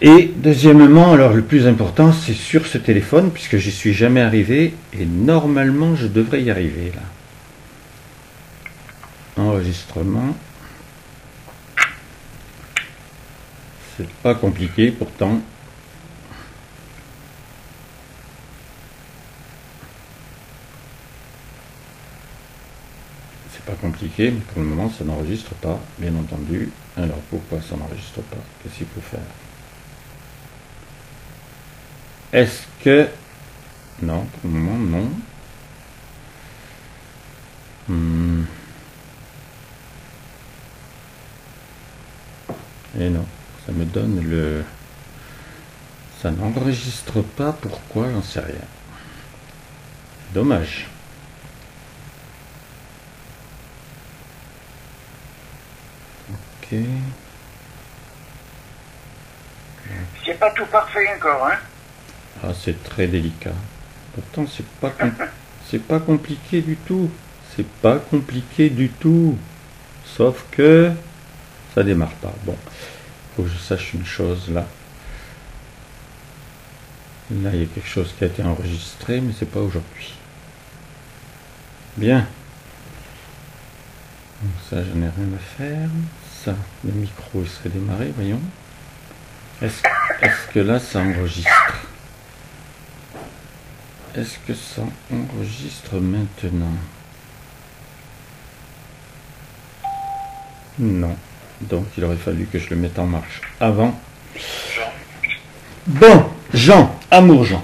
Et deuxièmement, alors le plus important, c'est sur ce téléphone, puisque j'y suis jamais arrivé, et normalement je devrais y arriver là. Enregistrement. C'est pas compliqué pourtant. C'est pas compliqué, mais pour le moment ça n'enregistre pas, bien entendu. Alors pourquoi ça n'enregistre pas? Qu'est-ce qu'il faut faire? Est-ce que... Non, pour le moment, non. Et non, ça me donne le... Ça n'enregistre pas, pourquoi? J'en sais rien. Dommage. Ok. C'est pas tout parfait encore, hein? Ah, c'est très délicat. Pourtant, c'est pas compliqué du tout. C'est pas compliqué du tout. Sauf que ça démarre pas. Bon, faut que je sache une chose là. Là, il y a quelque chose qui a été enregistré, mais c'est pas aujourd'hui. Bien. Donc ça, je n'ai rien à faire. Ça, le micro, il serait démarré, voyons. Est-ce que là, ça enregistre? Est-ce que ça enregistre maintenant? Non. Donc il aurait fallu que je le mette en marche avant. Bon, Jean, Amour Jean.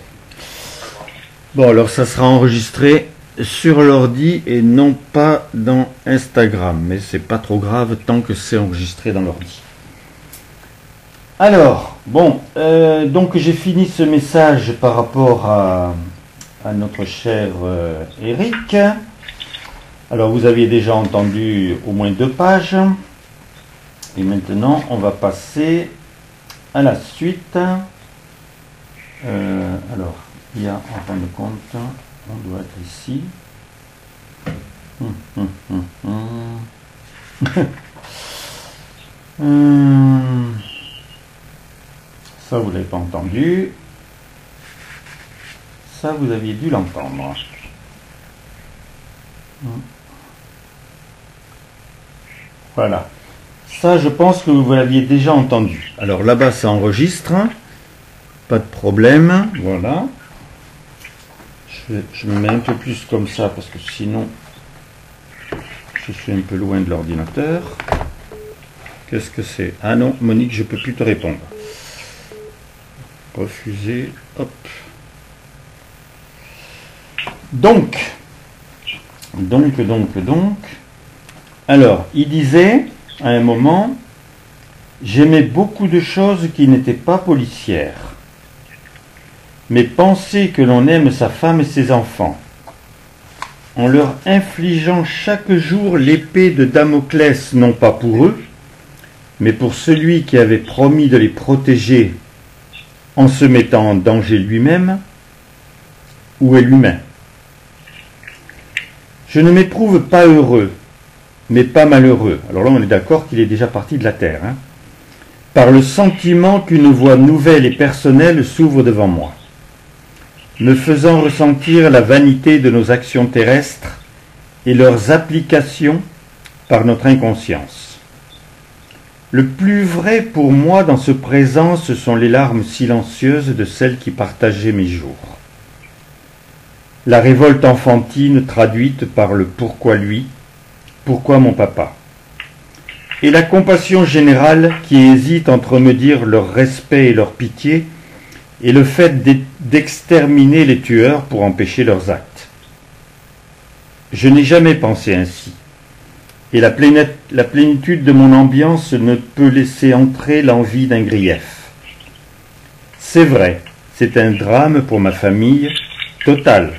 Bon, alors ça sera enregistré sur l'ordi et non pas dans Instagram. Mais c'est pas trop grave tant que c'est enregistré dans l'ordi. Alors, bon, donc j'ai fini ce message par rapport à notre cher Eric. Alors vous aviez déjà entendu au moins 2 pages. Et maintenant on va passer à la suite. Alors, il y a en fin de compte, on doit être ici. Ça vous l'avez pas entendu. Ça, vous aviez dû l'entendre. Voilà. Ça, je pense que vous l'aviez déjà entendu. Alors là-bas, ça enregistre. Pas de problème. Voilà. Je me mets un peu plus comme ça, parce que sinon, je suis un peu loin de l'ordinateur. Qu'est-ce que c'est? Ah non, Monique, je ne peux plus te répondre. Refuser. Hop. Donc, alors, il disait, à un moment, j'aimais beaucoup de choses qui n'étaient pas policières, mais penser que l'on aime sa femme et ses enfants, en leur infligeant chaque jour l'épée de Damoclès, non pas pour eux, mais pour celui qui avait promis de les protéger en se mettant en danger lui-même, où est l'humain? Je ne m'éprouve pas heureux, mais pas malheureux. Alors là, on est d'accord qu'il est déjà parti de la terre, hein, par le sentiment qu'une voie nouvelle et personnelle s'ouvre devant moi, me faisant ressentir la vanité de nos actions terrestres et leurs applications par notre inconscience. Le plus vrai pour moi dans ce présent, ce sont les larmes silencieuses de celles qui partageaient mes jours. La révolte enfantine traduite par le « pourquoi lui ?» Pourquoi mon papa? Et la compassion générale qui hésite entre me dire leur respect et leur pitié et le fait d'exterminer les tueurs pour empêcher leurs actes. Je n'ai jamais pensé ainsi, et la plénitude de mon ambiance ne peut laisser entrer l'envie d'un grief. C'est vrai, c'est un drame pour ma famille, total.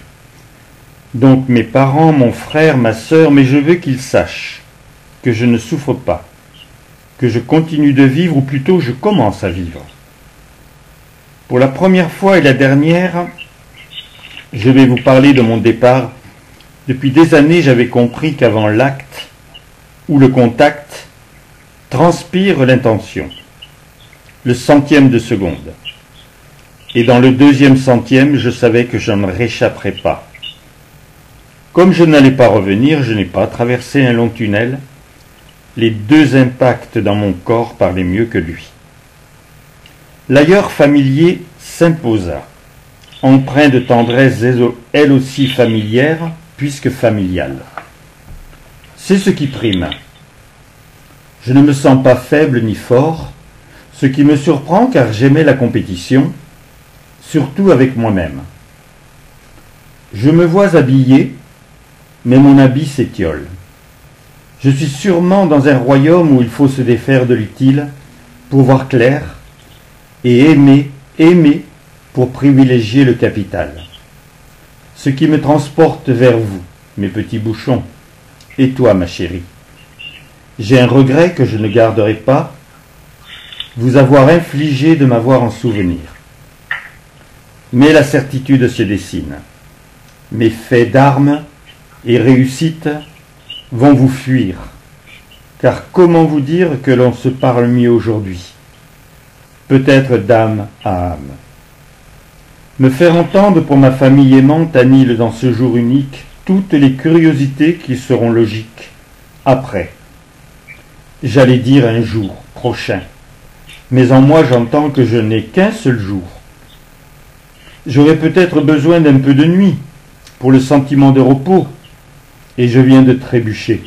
Donc mes parents, mon frère, ma sœur, mais je veux qu'ils sachent que je ne souffre pas, que je continue de vivre, ou plutôt je commence à vivre. Pour la première fois et la dernière, je vais vous parler de mon départ. Depuis des années, j'avais compris qu'avant l'acte ou le contact, transpire l'intention. le centième de seconde. Et dans le deuxième centième, je savais que je n'en réchapperais pas. Comme je n'allais pas revenir, je n'ai pas traversé un long tunnel. Les deux impacts dans mon corps parlaient mieux que lui. L'ailleurs familier s'imposa, empreint de tendresse elle aussi familière, puisque familiale. C'est ce qui prime. Je ne me sens pas faible ni fort, ce qui me surprend car j'aimais la compétition, surtout avec moi-même. Je me vois habillé, mais mon habit s'étiole. Je suis sûrement dans un royaume où il faut se défaire de l'utile pour voir clair et aimer pour privilégier le capital. Ce qui me transporte vers vous, mes petits bouchons, et toi, ma chérie. J'ai un regret que je ne garderai pas, vous avoir infligé de m'avoir en souvenir. Mais la certitude se dessine. Mes faits d'armes et réussites vont vous fuir, car comment vous dire que l'on se parle mieux aujourd'hui? Peut-être d'âme à âme. Me faire entendre pour ma famille aimante annule dans ce jour unique toutes les curiosités qui seront logiques après. J'allais dire un jour prochain, mais en moi j'entends que je n'ai qu'un seul jour. J'aurais peut-être besoin d'un peu de nuit pour le sentiment de repos, et je viens de trébucher,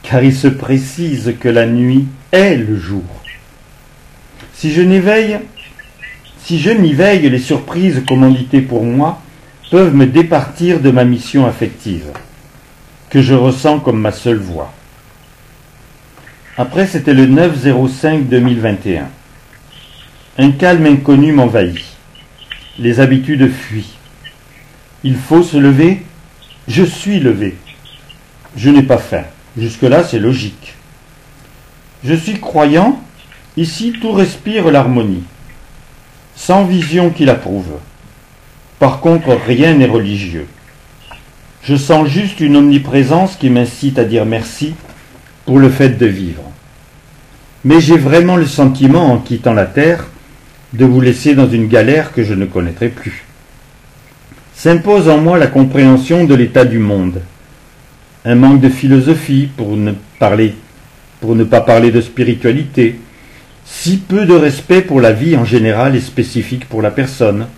car il se précise que la nuit est le jour. Si je n'y veille, les surprises commanditées pour moi peuvent me départir de ma mission affective, que je ressens comme ma seule voix. Après, c'était le 9/05/2021. Un calme inconnu m'envahit. Les habitudes fuient. Il faut se lever. Je suis levé. Je n'ai pas faim. Jusque-là, c'est logique. Je suis croyant. Ici, tout respire l'harmonie, sans vision qui l'approuve. Par contre, rien n'est religieux. Je sens juste une omniprésence qui m'incite à dire merci pour le fait de vivre. Mais j'ai vraiment le sentiment, en quittant la terre, de vous laisser dans une galère que je ne connaîtrai plus. S'impose en moi la compréhension de l'état du monde, un manque de philosophie pour ne pas parler de spiritualité, si peu de respect pour la vie en général et spécifique pour la personne.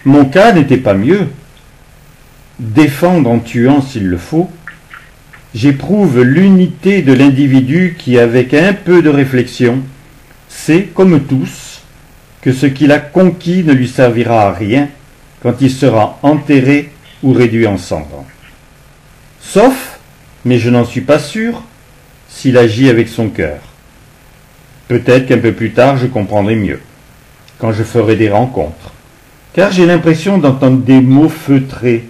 Mon cas n'était pas mieux. Défendre en tuant s'il le faut, j'éprouve l'unité de l'individu qui, avec un peu de réflexion, sait, comme tous, que ce qu'il a conquis ne lui servira à rien quand il sera enterré ou réduit en cendres. Sauf, mais je n'en suis pas sûr, s'il agit avec son cœur. Peut-être qu'un peu plus tard je comprendrai mieux, quand je ferai des rencontres, car j'ai l'impression d'entendre des mots feutrés,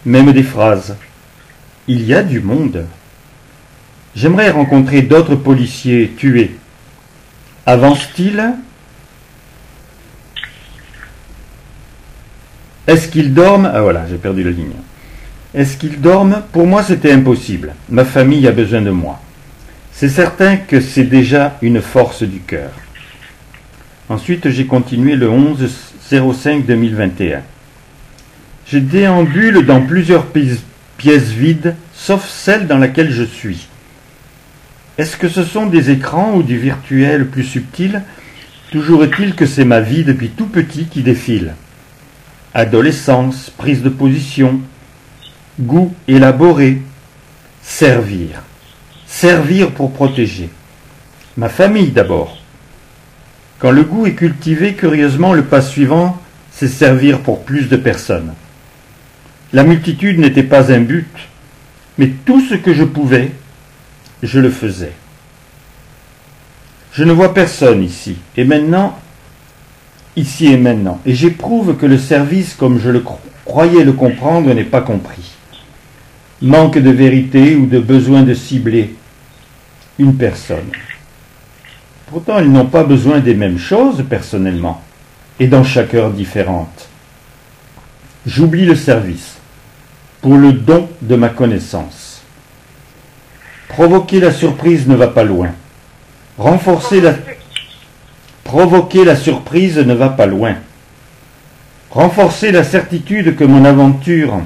même des phrases. Il y a du monde. J'aimerais rencontrer d'autres policiers tués. Avance-t-il? Est-ce qu'ils dorment? Ah voilà, j'ai perdu la ligne. Est-ce qu'ils dorment? Pour moi, c'était impossible. Ma famille a besoin de moi. C'est certain que c'est déjà une force du cœur. Ensuite, j'ai continué le 11/05/2021. Je déambule dans plusieurs pièces vides, sauf celle dans laquelle je suis. Est-ce que ce sont des écrans ou du virtuel plus subtil? Toujours est-il que c'est ma vie depuis tout petit qui défile. Adolescence, prise de position, goût élaboré, servir. Servir pour protéger. Ma famille d'abord. Quand le goût est cultivé, curieusement, le pas suivant, c'est servir pour plus de personnes. La multitude n'était pas un but, mais tout ce que je pouvais, je le faisais. Je ne vois personne ici et maintenant, et j'éprouve que le service, comme je le croyais le comprendre, n'est pas compris. Manque de vérité ou de besoin de cibler une personne. Pourtant, ils n'ont pas besoin des mêmes choses personnellement, et dans chaque heure différente. J'oublie le service pour le don de ma connaissance. Provoquer la surprise ne va pas loin. Renforcer Provoquer la surprise ne va pas loin. Renforcer la certitude que mon aventure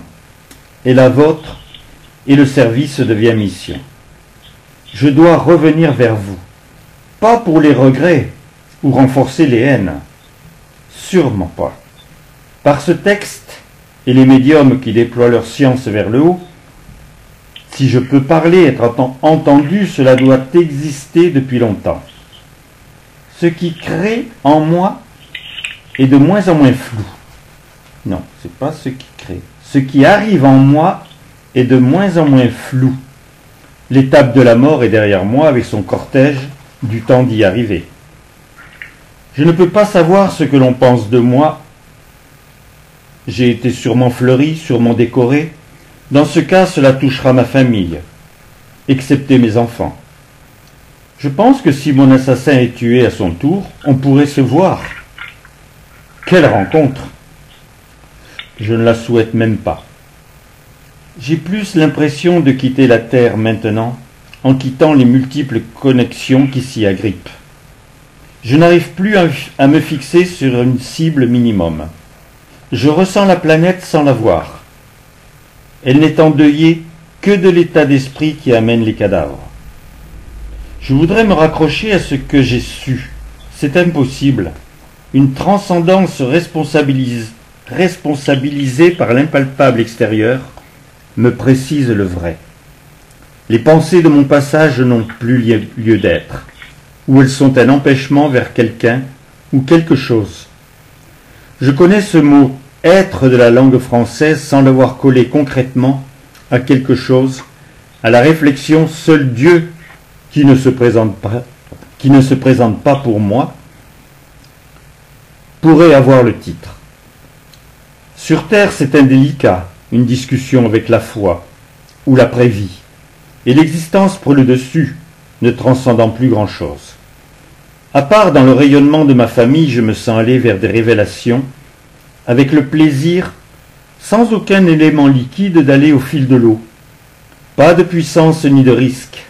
est la vôtre et le service devient mission. Je dois revenir vers vous, pas pour les regrets ou renforcer les haines, sûrement pas. Par ce texte et les médiums qui déploient leur science vers le haut, si je peux parler, être entendu, cela doit exister depuis longtemps. Ce qui crée en moi est de moins en moins flou. Non, c'est pas ce qui crée. Ce qui arrive en moi est de moins en moins flou. L'étape de la mort est derrière moi avec son cortège du temps d'y arriver. Je ne peux pas savoir ce que l'on pense de moi. J'ai été sûrement fleuri, sûrement décoré. Dans ce cas, cela touchera ma famille, excepté mes enfants. Je pense que si mon assassin est tué à son tour, on pourrait se voir. Quelle rencontre! Je ne la souhaite même pas. J'ai plus l'impression de quitter la Terre maintenant, en quittant les multiples connexions qui s'y agrippent. Je n'arrive plus à me fixer sur une cible minimum. Je ressens la planète sans la voir. Elle n'est endeuillée que de l'état d'esprit qui amène les cadavres. Je voudrais me raccrocher à ce que j'ai su. C'est impossible. Une transcendance responsabilisée par l'impalpable extérieur me précise le vrai. Les pensées de mon passage n'ont plus lieu d'être, ou elles sont un empêchement vers quelqu'un ou quelque chose. Je connais ce mot « être » de la langue française sans l'avoir collé concrètement à quelque chose, à la réflexion « seul Dieu qui ne se présente pas pour moi » pourrait avoir le titre. Sur Terre, c'est indélicat, une discussion avec la foi ou l'après-vie, et l'existence prend le dessus, ne transcendant plus grand-chose. À part dans le rayonnement de ma famille, je me sens aller vers des révélations, avec le plaisir, sans aucun élément liquide, d'aller au fil de l'eau. Pas de puissance ni de risque,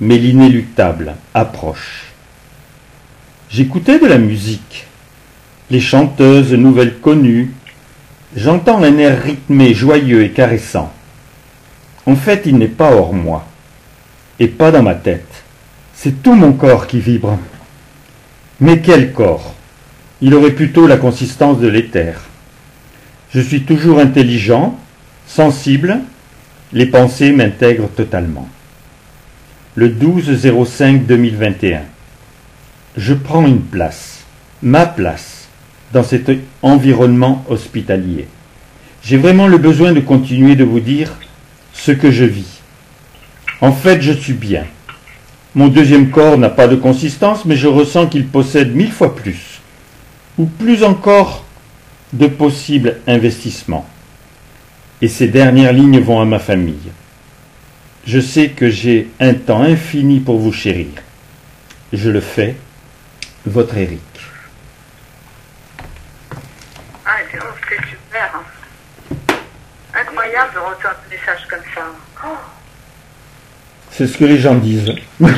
mais l'inéluctable approche. J'écoutais de la musique, les chanteuses nouvelles connues. J'entends un air rythmé, joyeux et caressant. En fait, il n'est pas hors moi, et pas dans ma tête. C'est tout mon corps qui vibre. Mais quel corps! Il aurait plutôt la consistance de l'éther. Je suis toujours intelligent, sensible, les pensées m'intègrent totalement. Le 12-05-2021. Je prends une place, ma place, dans cet environnement hospitalier. J'ai vraiment le besoin de continuer de vous dire ce que je vis. En fait, je suis bien. Mon deuxième corps n'a pas de consistance, mais je ressens qu'il possède 1000 fois plus, ou plus encore, de possibles investissements. Et ces dernières lignes vont à ma famille. Je sais que j'ai un temps infini pour vous chérir. Je le fais, votre Éric. Ah, c'est super. Hein. Incroyable de recevoir des messages comme ça. Oh. C'est ce que les gens disent. Ouais.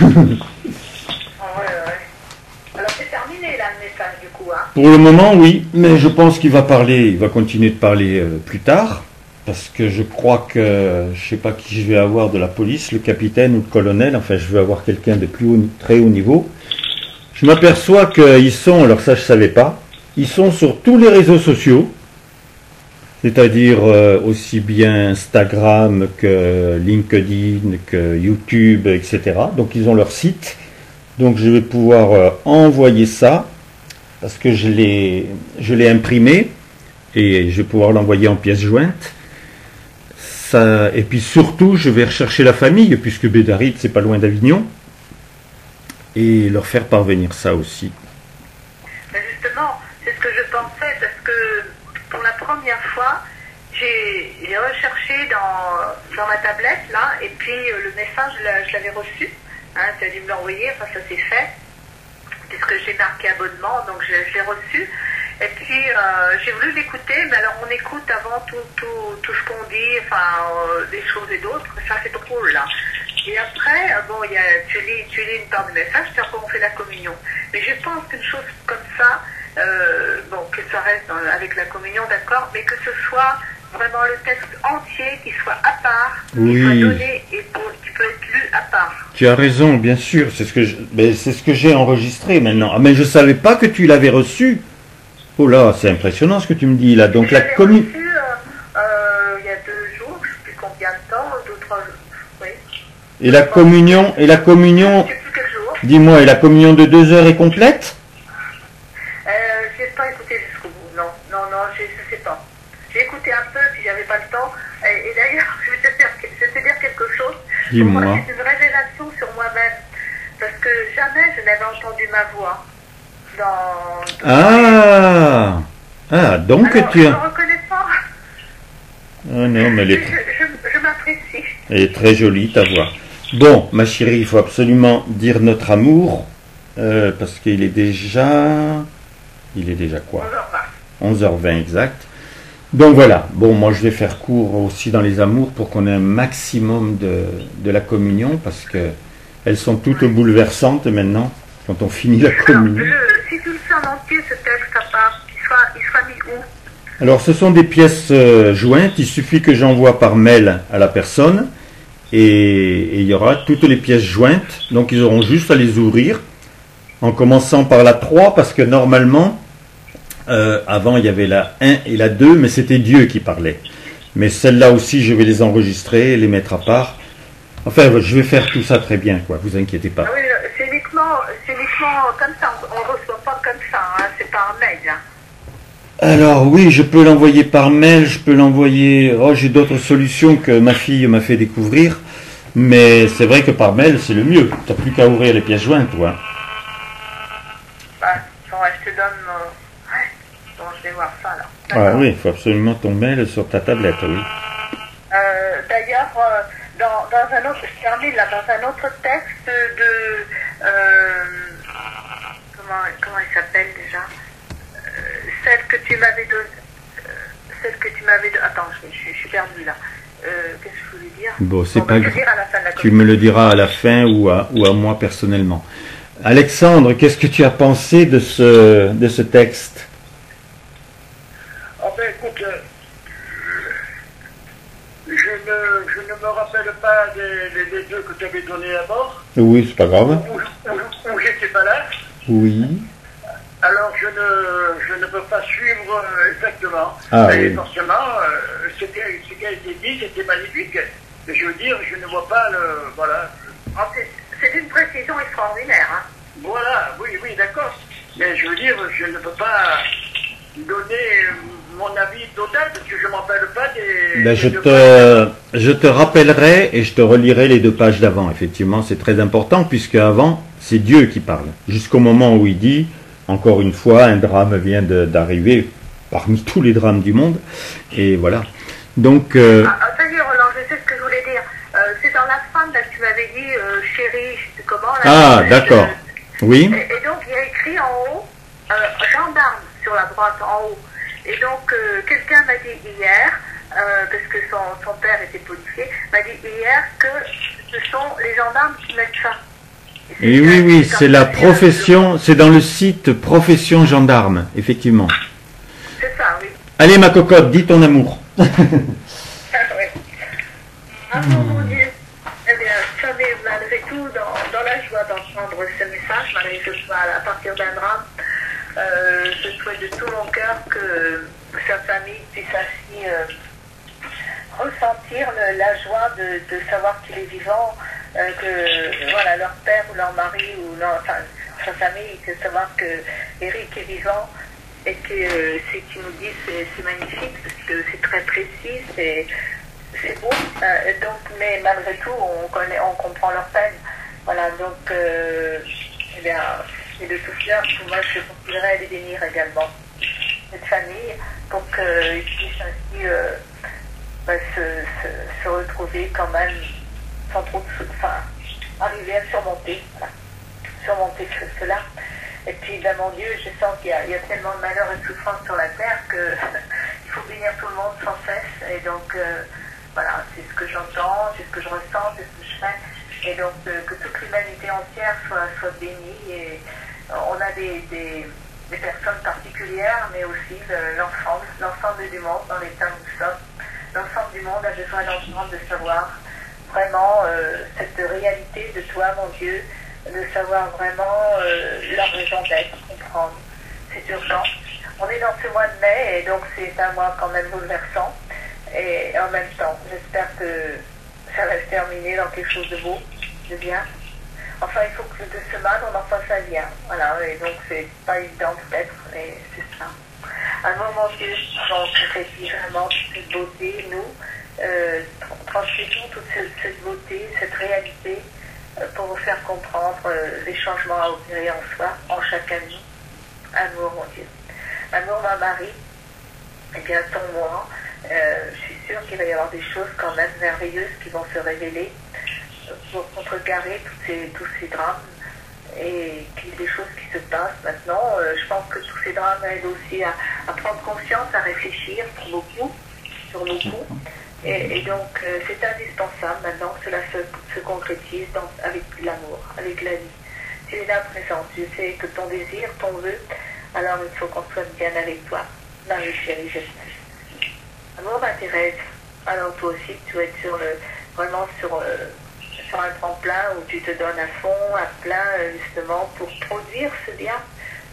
Alors c'est terminé là le message du coup. Hein. Pour le moment, oui, mais je pense qu'il va continuer de parler plus tard, parce que je crois que, je ne sais pas qui je vais avoir de la police, le capitaine ou le colonel, enfin je vais avoir quelqu'un de très haut niveau. Je m'aperçois qu'ils sont, alors ça je ne savais pas, ils sont sur tous les réseaux sociaux, c'est-à-dire aussi bien Instagram que LinkedIn, que YouTube, etc. Donc ils ont leur site, donc je vais pouvoir envoyer ça, parce que je l'ai imprimé, et je vais pouvoir l'envoyer en pièce jointe. Ça, et puis surtout, je vais rechercher la famille, puisque Bédarite, c'est pas loin d'Avignon, et leur faire parvenir ça aussi. Mais justement, c'est ce que je pensais, parce que pour la première fois, j'ai recherché dans ma tablette, là, et puis le message, je l'avais reçu, hein, tu as dû me l'envoyer, enfin ça s'est fait, puisque j'ai marqué abonnement, donc je l'ai reçu. Et puis j'ai voulu l'écouter, mais alors on écoute avant tout ce qu'on dit, enfin des choses et d'autres, ça c'est drôle là. Et après, bon, tu lis une part du message, puis après on fait la communion. Mais je pense qu'une chose comme ça, bon, que ça reste avec la communion, d'accord, mais que ce soit vraiment le texte entier qui soit à part, qui soit donné et qui peut être lu à part. Tu as raison, bien sûr, c'est ce que j'ai enregistré maintenant. Ah, mais je savais pas que tu l'avais reçu. Oh là, c'est impressionnant ce que tu me dis là. Donc la communion. Il y a 2 jours, je ne sais plus combien de temps, 2-3 jours. Oui. Et la communion, dis-moi, et la communion de 2 heures est complète? Je n'ai pas écouté jusqu'au bout, non, je ne sais pas. J'ai écouté un peu, puis j'avais pas le temps. Et d'ailleurs, je vais te dire quelque chose. Dis-moi. Pour moi, c'est une révélation sur moi-même. Parce que jamais je n'avais entendu ma voix donc alors, tu as... je ne reconnais pas. Ah non, mais je m'apprécie. Elle est très jolie ta voix. Bon, ma chérie, il faut absolument dire notre amour, parce qu'il est déjà... Il est déjà quoi? 11h20. 11h20 exact. Donc voilà, bon, moi je vais faire court aussi dans les amours pour qu'on ait un maximum de la communion, parce que elles sont toutes bouleversantes maintenant, quand on finit la communion. Alors, si tu le fais en entier, ce texte à part, il sera mis où? Alors ce sont des pièces jointes, il suffit que j'envoie par mail à la personne, et il y aura toutes les pièces jointes, donc ils auront juste à les ouvrir, en commençant par la 3, parce que normalement, avant il y avait la 1 et la 2, mais c'était Dieu qui parlait. Mais celles-là aussi, je vais les enregistrer et les mettre à part. Enfin, je vais faire tout ça très bien, quoi, vous inquiétez pas. Ah oui, c'est uniquement comme ça, on ne reçoit pas comme ça, hein, c'est par mail. Hein. Alors oui, je peux l'envoyer par mail, je peux l'envoyer... Oh, j'ai d'autres solutions que ma fille m'a fait découvrir, mais c'est vrai que par mail, c'est le mieux. Tu n'as plus qu'à ouvrir les pièces jointes, toi. Je te donne... Bon, je vais voir ça, là. Ah oui, il faut absolument ton mail sur ta tablette, oui. D'ailleurs, dans un autre... Je termine là, dans un autre texte de... comment il s'appelle déjà celle que tu m'avais donnée. Attends, je suis perdue là. Qu'est-ce que je voulais dire? Bon, c'est Bon, pas je vais grave. dire à la fin de la Tu me le diras à la fin ou à moi personnellement. Alexandre, qu'est-ce que tu as pensé de ce texte? Ah ben écoute, je ne me rappelle pas des 2 que tu avais donnés à mort. Oui, c'est pas grave. Où j'étais pas là. Oui. Alors je ne peux pas suivre exactement. Ah, et oui. forcément, ce qui a été dit, c'était magnifique. Mais je veux dire, je ne vois pas le... Voilà. C'est une précision extraordinaire. Hein. Voilà, oui, d'accord. Mais je veux dire, je ne peux pas donner mon avis total parce que je ne m'en rappelle pas des... Ben, des je te rappellerai et je te relirai les 2 pages d'avant. Effectivement, c'est très important puisque avant, c'est Dieu qui parle. Jusqu'au moment où il dit, encore une fois, un drame vient d'arriver parmi tous les drames du monde. Et voilà. Donc... Ça y est, Roland, je sais ce que je voulais dire. C'est dans la fin là, que tu m'avais dit chérie, je sais plus comment. Là, d'accord. Oui. Et donc, il y a écrit en haut, gendarme sur la droite en haut. Et donc, quelqu'un m'a dit hier, parce que son père était policier, m'a dit hier que ce sont les gendarmes qui mettent ça. Et oui, c'est la profession, c'est dans le site Profession Gendarme, effectivement. C'est ça, oui. Allez, ma cocotte, dis ton amour. Oui. Ah mon Dieu. Eh bien, ça m'est malgré tout dans la joie d'entendre ce message, malgré que ce soit à partir d'un drame. Je souhaite de tout mon cœur que sa famille puisse ainsi ressentir la joie de savoir qu'il est vivant, que voilà, leur père ou leur mari ou sa famille, de savoir que Eric est vivant et que ce qu'il nous dit c'est magnifique parce que c'est très précis, c'est beau. Donc, mais malgré tout, on comprend leur peine. Voilà, donc eh bien, et de tout cœur, moi je continuerai à les bénir également, cette famille, pour qu'ils puissent ainsi se retrouver quand même sans trop arriver à surmonter cela. Et puis, ben, mon Dieu, je sens qu'il y a tellement de malheur et de souffrance sur la terre qu'il faut bénir tout le monde sans cesse. Et donc, voilà, c'est ce que j'entends, c'est ce que je ressens, c'est ce que je fais. Et donc, que toute l'humanité entière soit bénie et On a des personnes particulières, mais aussi l'ensemble du monde dans l'état où nous sommes. L'ensemble du monde a besoin d'entendre, de savoir vraiment cette réalité de toi, mon Dieu, de savoir vraiment leur raison d'être, comprendre. C'est urgent. On est dans ce mois de mai, et donc c'est un mois quand même bouleversant. Et en même temps, j'espère que ça va se terminer dans quelque chose de beau, de bien. Enfin, il faut que de ce mal, on en fasse un bien. Voilà, et donc c'est pas évident peut-être, mais c'est ça. Un moment, Dieu, on concrétise vraiment toute cette beauté, nous, transmettons toute cette beauté, cette réalité, pour vous faire comprendre les changements à opérer en soi, en chacun de nous. Amour, mon Dieu. Amour, ma Marie, eh bien, ton moi, je suis sûre qu'il va y avoir des choses quand même merveilleuses qui vont se révéler pour contrecarrer tous ces drames et qu'il y ait des choses qui se passent maintenant. Je pense que tous ces drames aident aussi à prendre conscience, à réfléchir sur beaucoup. Et donc, c'est indispensable maintenant que cela se concrétise avec l'amour, avec la vie. Tu es là présente. Je sais que ton désir, ton vœu, alors il faut qu'on soit bien avec toi. Marie chérie, je t'aime. Amour, ma Thérèse, alors toi aussi, tu vas être vraiment sur un tremplin où tu te donnes à fond, à plein, justement, pour produire ce bien,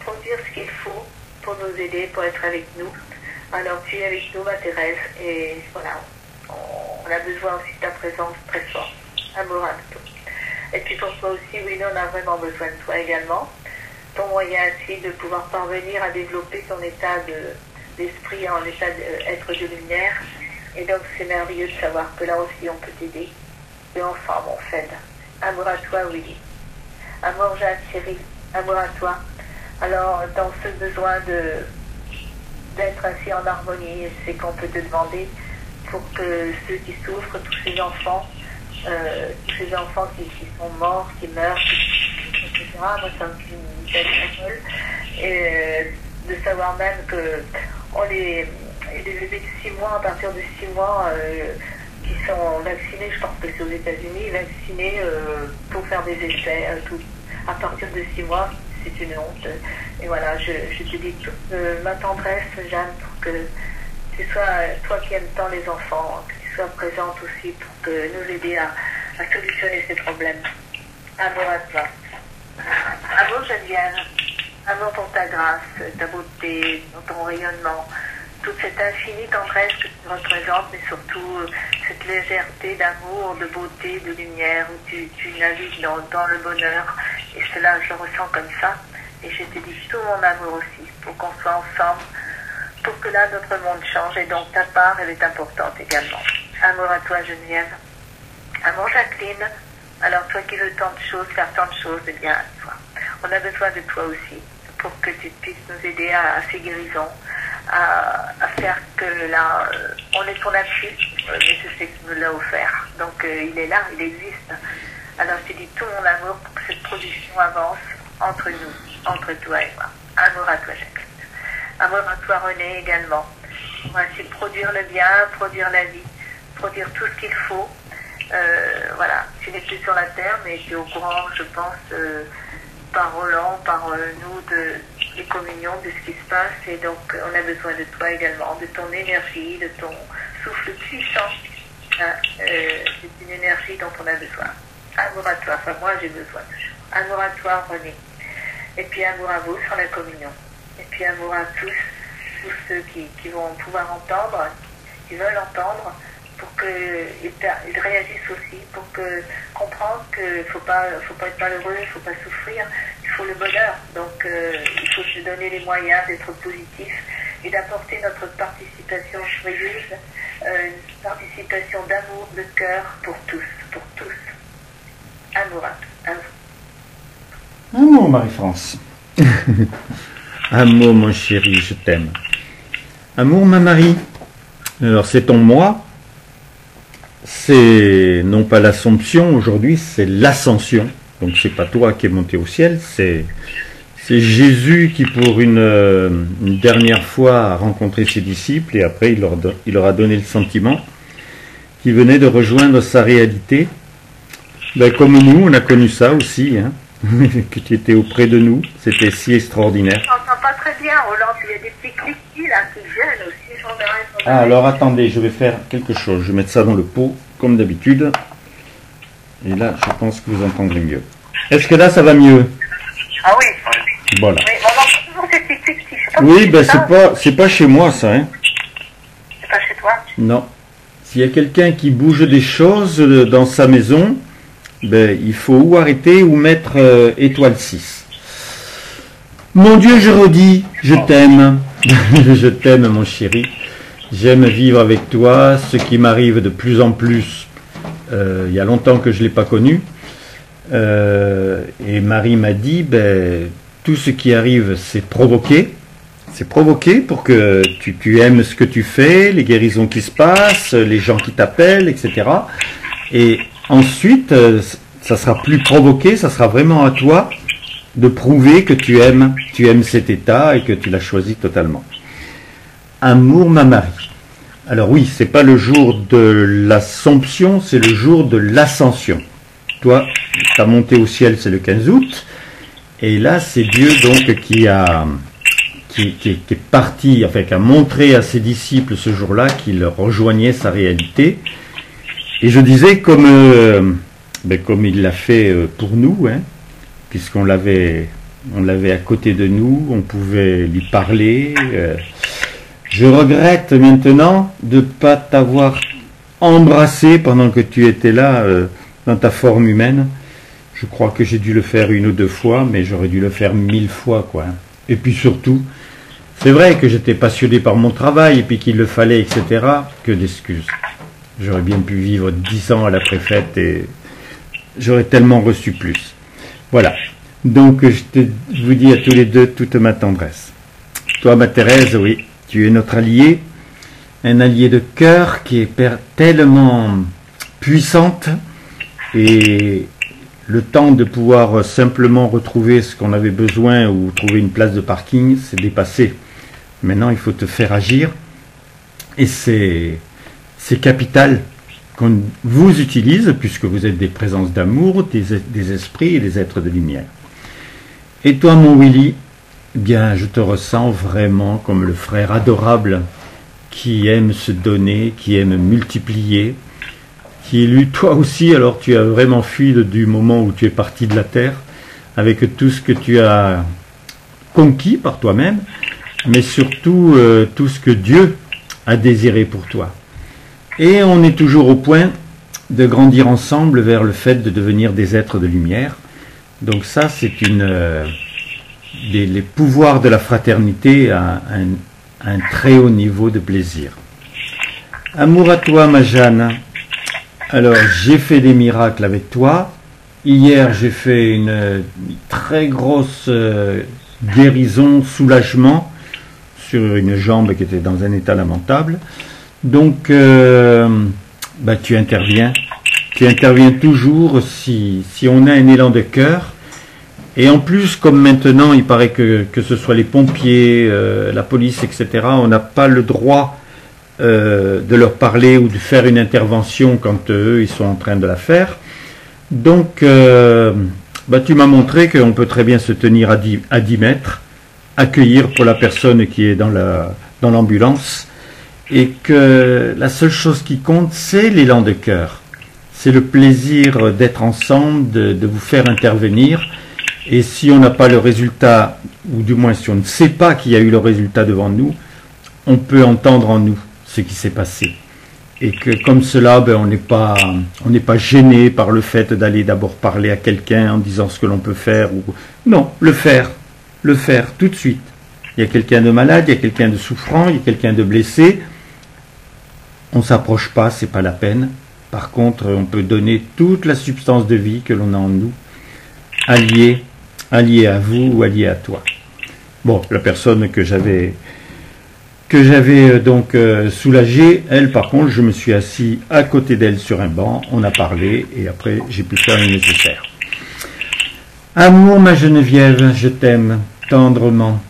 produire ce qu'il faut pour nous aider, pour être avec nous. Alors tu es avec nous, ma Thérèse, et voilà, on a besoin aussi de ta présence très forte. Amour à toi. Et puis pour toi aussi, oui, nous, on a vraiment besoin de toi également. Ton moyen aussi de pouvoir parvenir à développer ton état d'esprit en état d'être de lumière. Et donc c'est merveilleux de savoir que là aussi on peut t'aider. Et ensemble on s'aide. Amour à toi, Willy. Amour, Jeanne, chérie. Amour à toi. Alors dans ce besoin d'être ainsi en harmonie, c'est qu'on peut te demander pour que ceux qui souffrent, tous ces enfants qui sont morts, qui meurent, etc. Moi, ça me fait une telle folle. Et de savoir même que les bébés de 6 mois, à partir de 6 mois, qui sont vaccinés, je pense que c'est aux États-Unis, vaccinés pour faire des essais, à partir de 6 mois, c'est une honte. Et voilà, je te dis toute ma tendresse, Jeanne, pour que tu sois, toi qui aimes tant les enfants, que tu sois présente aussi pour que nous aider à solutionner ces problèmes. Amour à toi. Amour, Geneviève. Amour pour ta grâce, ta beauté, ton rayonnement, toute cette infinie tendresse que tu représentes, mais surtout cette légèreté d'amour, de beauté, de lumière, où tu navigues dans le bonheur. Et cela, je le ressens comme ça. Et je te dis tout mon amour aussi, pour qu'on soit ensemble, pour que là, notre monde change. Et donc, ta part, elle est importante également. Amour à toi, Geneviève. Amour, Jacqueline. Alors, toi qui veux tant de choses, faire tant de choses, eh bien, toi. On a besoin de toi aussi, pour que tu puisses nous aider à ces guérisons, à faire que là, on est ton appui, mais je sais que tu nous l'as offert. Donc, il est là, il existe. Alors, je te dis tout mon amour pour que cette production avance entre nous, entre toi et moi. Amour à toi, Jacqueline. Amour à toi, René, également. On va ainsi produire le bien, produire la vie, produire tout ce qu'il faut. Voilà, tu n'es plus sur la terre, mais tu es au courant, je pense, par Roland, par nous, des communions, de ce qui se passe. Et donc, on a besoin de toi également, de ton énergie, de ton souffle puissant. Hein, c'est une énergie dont on a besoin. Amour à toi, enfin moi j'ai besoin. Amour à toi, René. Et puis amour à vous sur la communion. Et puis amour à tous ceux qui vont pouvoir entendre, qui veulent entendre, pour qu'ils réagissent aussi, pour comprendre qu'il ne faut pas être malheureux, il ne faut pas souffrir, il faut le bonheur. Donc il faut se donner les moyens d'être positif et d'apporter notre participation joyeuse, une participation d'amour, de cœur pour tous, pour tous. Amour à tous. Amour, Marie-France. Amour, mon chéri, je t'aime. Amour, ma Marie. Alors, c'est ton moi. C'est non pas l'Assomption aujourd'hui, c'est l'Ascension. Donc, c'est pas toi qui es monté au ciel, c'est Jésus qui, pour une dernière fois, a rencontré ses disciples et après, il leur a donné le sentiment qu'il venait de rejoindre sa réalité. Ben, comme nous, on a connu ça aussi, hein. que tu étais auprès de nous. C'était si extraordinaire. Je n'entends pas très bien, Roland. Il y a des petits cliquis là qui viennent aussi. Ah, alors attendez, je vais faire quelque chose. Je vais mettre ça dans le pot, comme d'habitude. Et là, je pense que vous entendrez mieux. Est-ce que là, ça va mieux? Ah oui. Voilà. Oui, on entend toujours ces petits cliquis. Je sais pas Oui, si ben ça, c'est pas chez moi ça, hein. c'est pas chez toi. Non. S'il y a quelqu'un qui bouge des choses dans sa maison, ben il faut ou arrêter ou mettre étoile 6. Mon Dieu, je redis, je t'aime. Je t'aime, mon chéri. J'aime vivre avec toi, ce qui m'arrive de plus en plus. Il y a longtemps que je ne l'ai pas connu. Et Marie m'a dit, ben, tout ce qui arrive, c'est provoqué. C'est provoqué pour que tu aimes ce que tu fais, les guérisons qui se passent, les gens qui t'appellent, etc. Et ensuite, ça sera plus provoqué, ça sera vraiment à toi de prouver que tu aimes cet état et que tu l'as choisi totalement. Amour, ma Marie. Alors oui, c'est pas le jour de l'Assomption, c'est le jour de l'Ascension. Toi, ta montée au ciel, c'est le 15 août. Et là, c'est Dieu donc qui est parti, enfin, qui a montré à ses disciples ce jour-là qu'il rejoignait sa réalité. Et je disais, comme il l'a fait pour nous, hein, puisqu'on l'avait à côté de nous, on pouvait lui parler. Je regrette maintenant de ne pas t'avoir embrassé pendant que tu étais là dans ta forme humaine. Je crois que j'ai dû le faire 1 ou 2 fois, mais j'aurais dû le faire 1000 fois, quoi. Et puis surtout, c'est vrai que j'étais passionné par mon travail et puis qu'il le fallait, etc. Que d'excuses. J'aurais bien pu vivre 10 ans à la préfète et j'aurais tellement reçu plus. Voilà. Donc je vous dis à tous les deux toute ma tendresse. Toi, ma Thérèse, oui, tu es notre allié, un allié de cœur qui est tellement puissante, et le temps de pouvoir simplement retrouver ce qu'on avait besoin ou trouver une place de parking, c'est dépassé. Maintenant, il faut te faire agir, et c'est capital qu'on vous utilise, puisque vous êtes des présences d'amour, des esprits et des êtres de lumière. Et toi, mon Willy, eh bien, je te ressens vraiment comme le frère adorable qui aime se donner, qui aime multiplier, qui est lui, toi aussi, alors tu as vraiment fui du moment où tu es parti de la terre, avec tout ce que tu as conquis par toi-même, mais surtout tout ce que Dieu a désiré pour toi. Et on est toujours au point de grandir ensemble vers le fait de devenir des êtres de lumière. Donc ça, c'est les pouvoirs de la fraternité à un très haut niveau de plaisir. Amour à toi, ma Jeanne. Alors, j'ai fait des miracles avec toi. Hier, j'ai fait une très grosse guérison, soulagement sur une jambe qui était dans un état lamentable. Donc, tu interviens. Tu interviens toujours si on a un élan de cœur. Et en plus, comme maintenant, il paraît que ce soit les pompiers, la police, etc., on n'a pas le droit de leur parler ou de faire une intervention quand eux, ils sont en train de la faire. Donc, tu m'as montré qu'on peut très bien se tenir à 10 mètres, accueillir pour la personne qui est dans l'ambulance, et que la seule chose qui compte, c'est l'élan de cœur. C'est le plaisir d'être ensemble, de vous faire intervenir. Et si on n'a pas le résultat, ou du moins si on ne sait pas qu'il y a eu le résultat devant nous, on peut entendre en nous ce qui s'est passé. Et que comme cela, on n'est pas gêné par le fait d'aller d'abord parler à quelqu'un en disant ce que l'on peut faire. Non, le faire tout de suite. Il y a quelqu'un de malade, il y a quelqu'un de souffrant, il y a quelqu'un de blessé. On ne s'approche pas, c'est pas la peine. Par contre, on peut donner toute la substance de vie que l'on a en nous, allié à vous ou allié à toi. Bon, la personne que j'avais donc soulagée, elle, par contre, je me suis assis à côté d'elle sur un banc, on a parlé, et après, j'ai pu faire le nécessaire. Amour, ma Geneviève, je t'aime tendrement.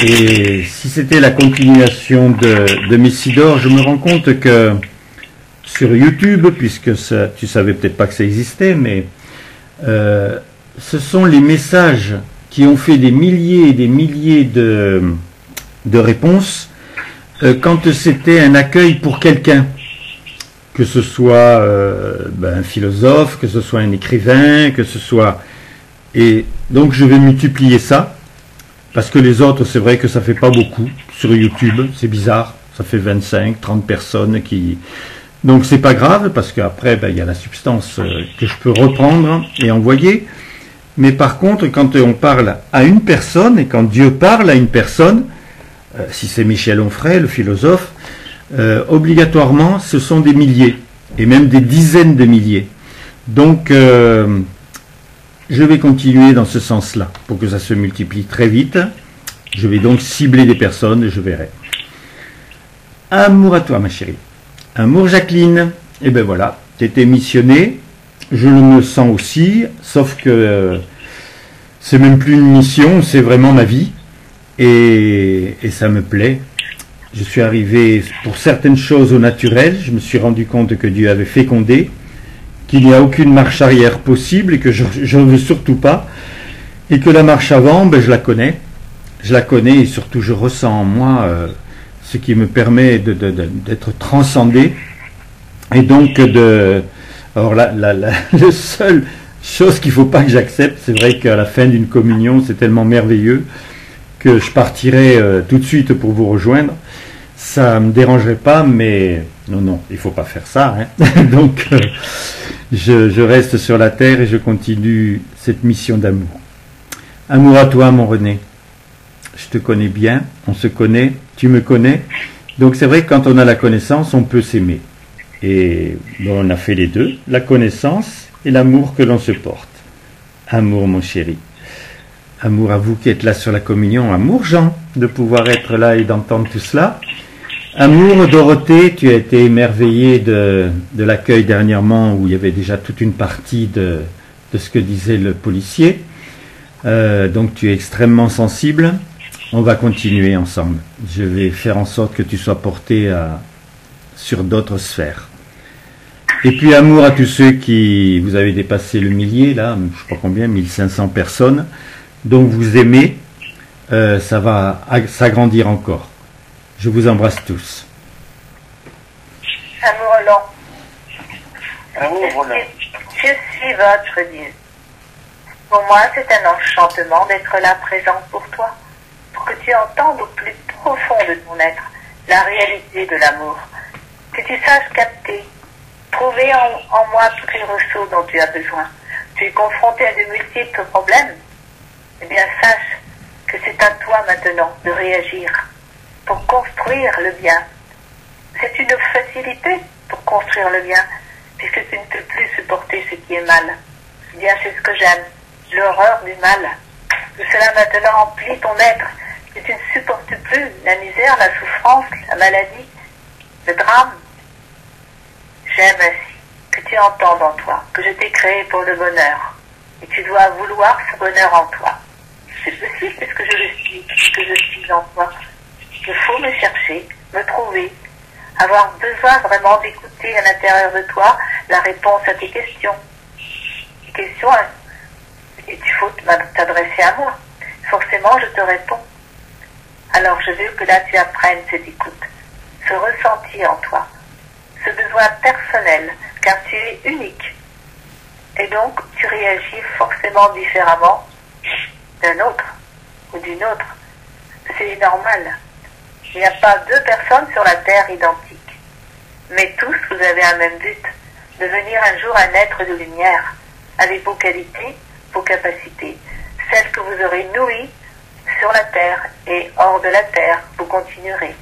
Et si c'était la continuation de Messidor, je me rends compte que sur YouTube, puisque ça, tu savais peut-être pas que ça existait, mais ce sont les messages qui ont fait des milliers et des milliers de réponses quand c'était un accueil pour quelqu'un, que ce soit un philosophe, que ce soit un écrivain, que ce soit... Et donc je vais multiplier ça, parce que les autres, c'est vrai que ça fait pas beaucoup sur YouTube, c'est bizarre, ça fait 25, 30 personnes qui... Donc c'est pas grave, parce qu'après, il y a la substance que je peux reprendre et envoyer. Mais par contre, quand on parle à une personne, et quand Dieu parle à une personne, si c'est Michel Onfray, le philosophe, obligatoirement, ce sont des milliers, et même des dizaines de milliers. Donc, je vais continuer dans ce sens-là, pour que ça se multiplie très vite. Je vais donc cibler des personnes, et je verrai. Amour à toi, ma chérie. Amour, Jacqueline. Et ben voilà, tu étais missionnée. Je le me sens aussi, sauf que c'est même plus une mission, c'est vraiment ma vie. Et ça me plaît. Je suis arrivé pour certaines choses au naturel. Je me suis rendu compte que Dieu avait fécondé, qu'il n'y a aucune marche arrière possible et que je ne veux surtout pas. Et que la marche avant, je la connais. Je la connais et surtout je ressens en moi ce qui me permet d'être transcendé. Et donc Alors la seule chose qu'il ne faut pas que j'accepte, c'est vrai qu'à la fin d'une communion, c'est tellement merveilleux que je partirai tout de suite pour vous rejoindre. Ça ne me dérangerait pas, mais non, il ne faut pas faire ça. Hein. Donc, je reste sur la terre et je continue cette mission d'amour. Amour à toi, mon René. Je te connais bien, on se connaît, tu me connais. Donc c'est vrai que quand on a la connaissance, on peut s'aimer. Et on a fait les deux, la connaissance et l'amour que l'on se porte. Amour, mon chéri. Amour à vous qui êtes là sur la communion. Amour, Jean, de pouvoir être là et d'entendre tout cela. Amour, Dorothée, tu as été émerveillée de l'accueil dernièrement où il y avait déjà toute une partie de ce que disait le policier. Donc tu es extrêmement sensible. On va continuer ensemble. Je vais faire en sorte que tu sois porté sur d'autres sphères. Et puis amour à tous ceux qui, vous avez dépassé le millier, là, je sais pas combien, 1500 personnes, donc vous aimez, ça va s'agrandir encore. Je vous embrasse tous. Amour Roland. Amour Roland. Je suis votre Dieu. Pour moi, c'est un enchantement d'être là présent pour toi, pour que tu entendes au plus profond de ton être la réalité de l'amour, que tu saches capter, trouver en moi tous les ressources dont tu as besoin. Tu es confronté à de multiples problèmes. Eh bien, sache que c'est à toi maintenant de réagir pour construire le bien. C'est une facilité pour construire le bien, puisque tu ne peux plus supporter ce qui est mal. Eh bien, c'est ce que j'aime, l'horreur du mal. Que cela maintenant emplit ton être, que tu ne supportes plus la misère, la souffrance, la maladie, le drame. J'aime ainsi que tu entendes en toi que je t'ai créé pour le bonheur, et tu dois vouloir ce bonheur en toi. C'est possible puisque je suis en toi. Il faut me chercher, me trouver, avoir besoin vraiment d'écouter à l'intérieur de toi la réponse à tes questions. Tes questions, et il faut t'adresser à moi. Forcément, je te réponds. Alors je veux que là tu apprennes cette écoute, ce ressenti en toi, ce besoin personnel, car tu es unique. Et donc, tu réagis forcément différemment d'un autre ou d'une autre. C'est normal. Il n'y a pas deux personnes sur la terre identiques. Mais tous, vous avez un même but, devenir un jour un être de lumière, avec vos qualités, vos capacités, celles que vous aurez nourries sur la terre et hors de la terre, vous continuerez.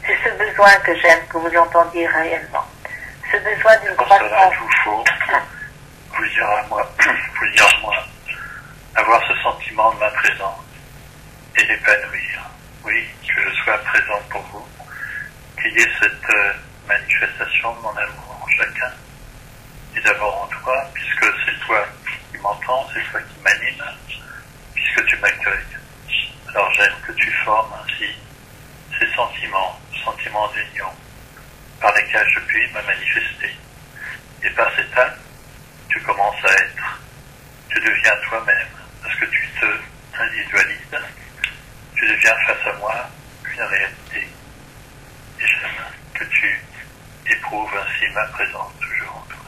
C'est ce besoin que j'aime que vous entendiez réellement. Ce besoin d'une croissance. Il faut vous dire à moi, avoir ce sentiment de ma présence et l'épanouir. Oui, que je sois présent pour vous, qu'il y ait cette manifestation de mon amour en chacun, et d'abord en toi, puisque c'est toi qui m'entends, c'est toi qui m'anime, puisque tu m'accueilles. Alors j'aime que tu formes ainsi ces sentiments d'union, par lesquels je puis me manifester. Et par cet acte, tu commences à être, tu deviens toi-même, parce que tu te individualises, tu deviens face à moi une réalité. Et j'aime que tu éprouves ainsi ma présence toujours en toi.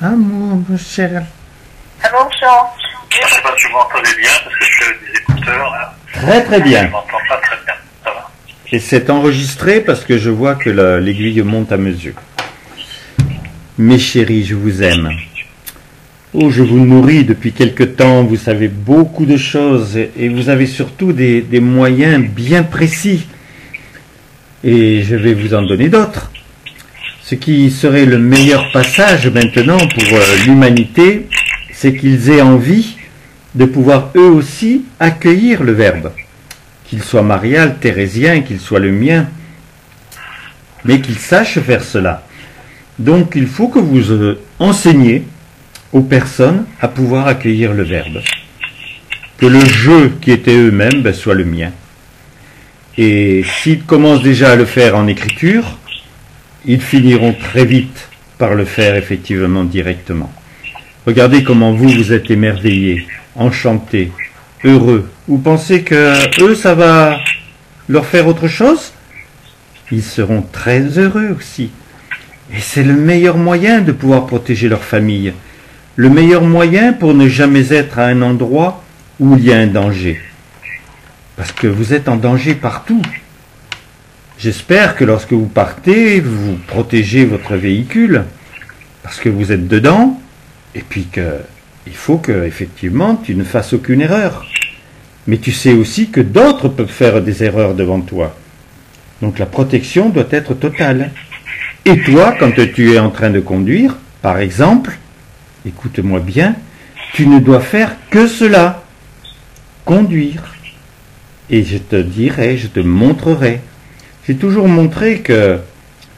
Amour, mon cher. Amour, Jean. Je ne sais pas si vous m'entendez bien, parce que je suis avec des écouteurs là. Très très Je bien. ne m'entends pas très bien. Ça va? Et c'est enregistré parce que je vois que l'aiguille monte à mesure. Mes chéris, je vous aime. Oh, je vous nourris depuis quelque temps, vous savez beaucoup de choses et vous avez surtout des moyens bien précis. Et je vais vous en donner d'autres. Ce qui serait le meilleur passage maintenant pour l'humanité, c'est qu'ils aient envie de pouvoir eux aussi accueillir le Verbe. Qu'il soit marial, thérésien, qu'il soit le mien, mais qu'ils sachent faire cela. Donc il faut que vous enseigniez aux personnes à pouvoir accueillir le Verbe. Que le jeu qui était eux-mêmes soit le mien. Et s'ils commencent déjà à le faire en écriture, ils finiront très vite par le faire effectivement directement. Regardez comment vous êtes émerveillés, enchantés, heureux. Vous pensez que eux, ça va leur faire autre chose? Ils seront très heureux aussi. Et c'est le meilleur moyen de pouvoir protéger leur famille. Le meilleur moyen pour ne jamais être à un endroit où il y a un danger. Parce que vous êtes en danger partout. J'espère que lorsque vous partez, vous protégez votre véhicule, parce que vous êtes dedans, et puis il faut que, effectivement, tu ne fasses aucune erreur. Mais tu sais aussi que d'autres peuvent faire des erreurs devant toi. Donc la protection doit être totale. Et toi, quand tu es en train de conduire, par exemple, écoute-moi bien, tu ne dois faire que cela, conduire. Et je te dirai, je te montrerai. J'ai toujours montré que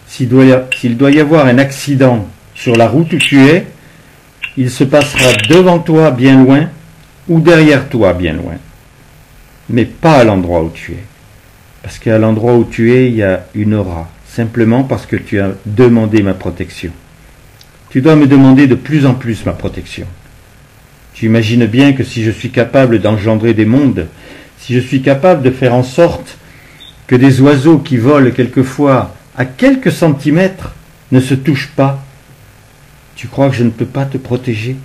s'il doit y avoir un accident sur la route où tu es, il se passera devant toi bien loin ou derrière toi bien loin. Mais pas à l'endroit où tu es. Parce qu'à l'endroit où tu es, il y a une aura. Simplement parce que tu as demandé ma protection. Tu dois me demander de plus en plus ma protection. Tu imagines bien que si je suis capable d'engendrer des mondes, si je suis capable de faire en sorte que des oiseaux qui volent quelquefois à quelques centimètres ne se touchent pas, tu crois que je ne peux pas te protéger?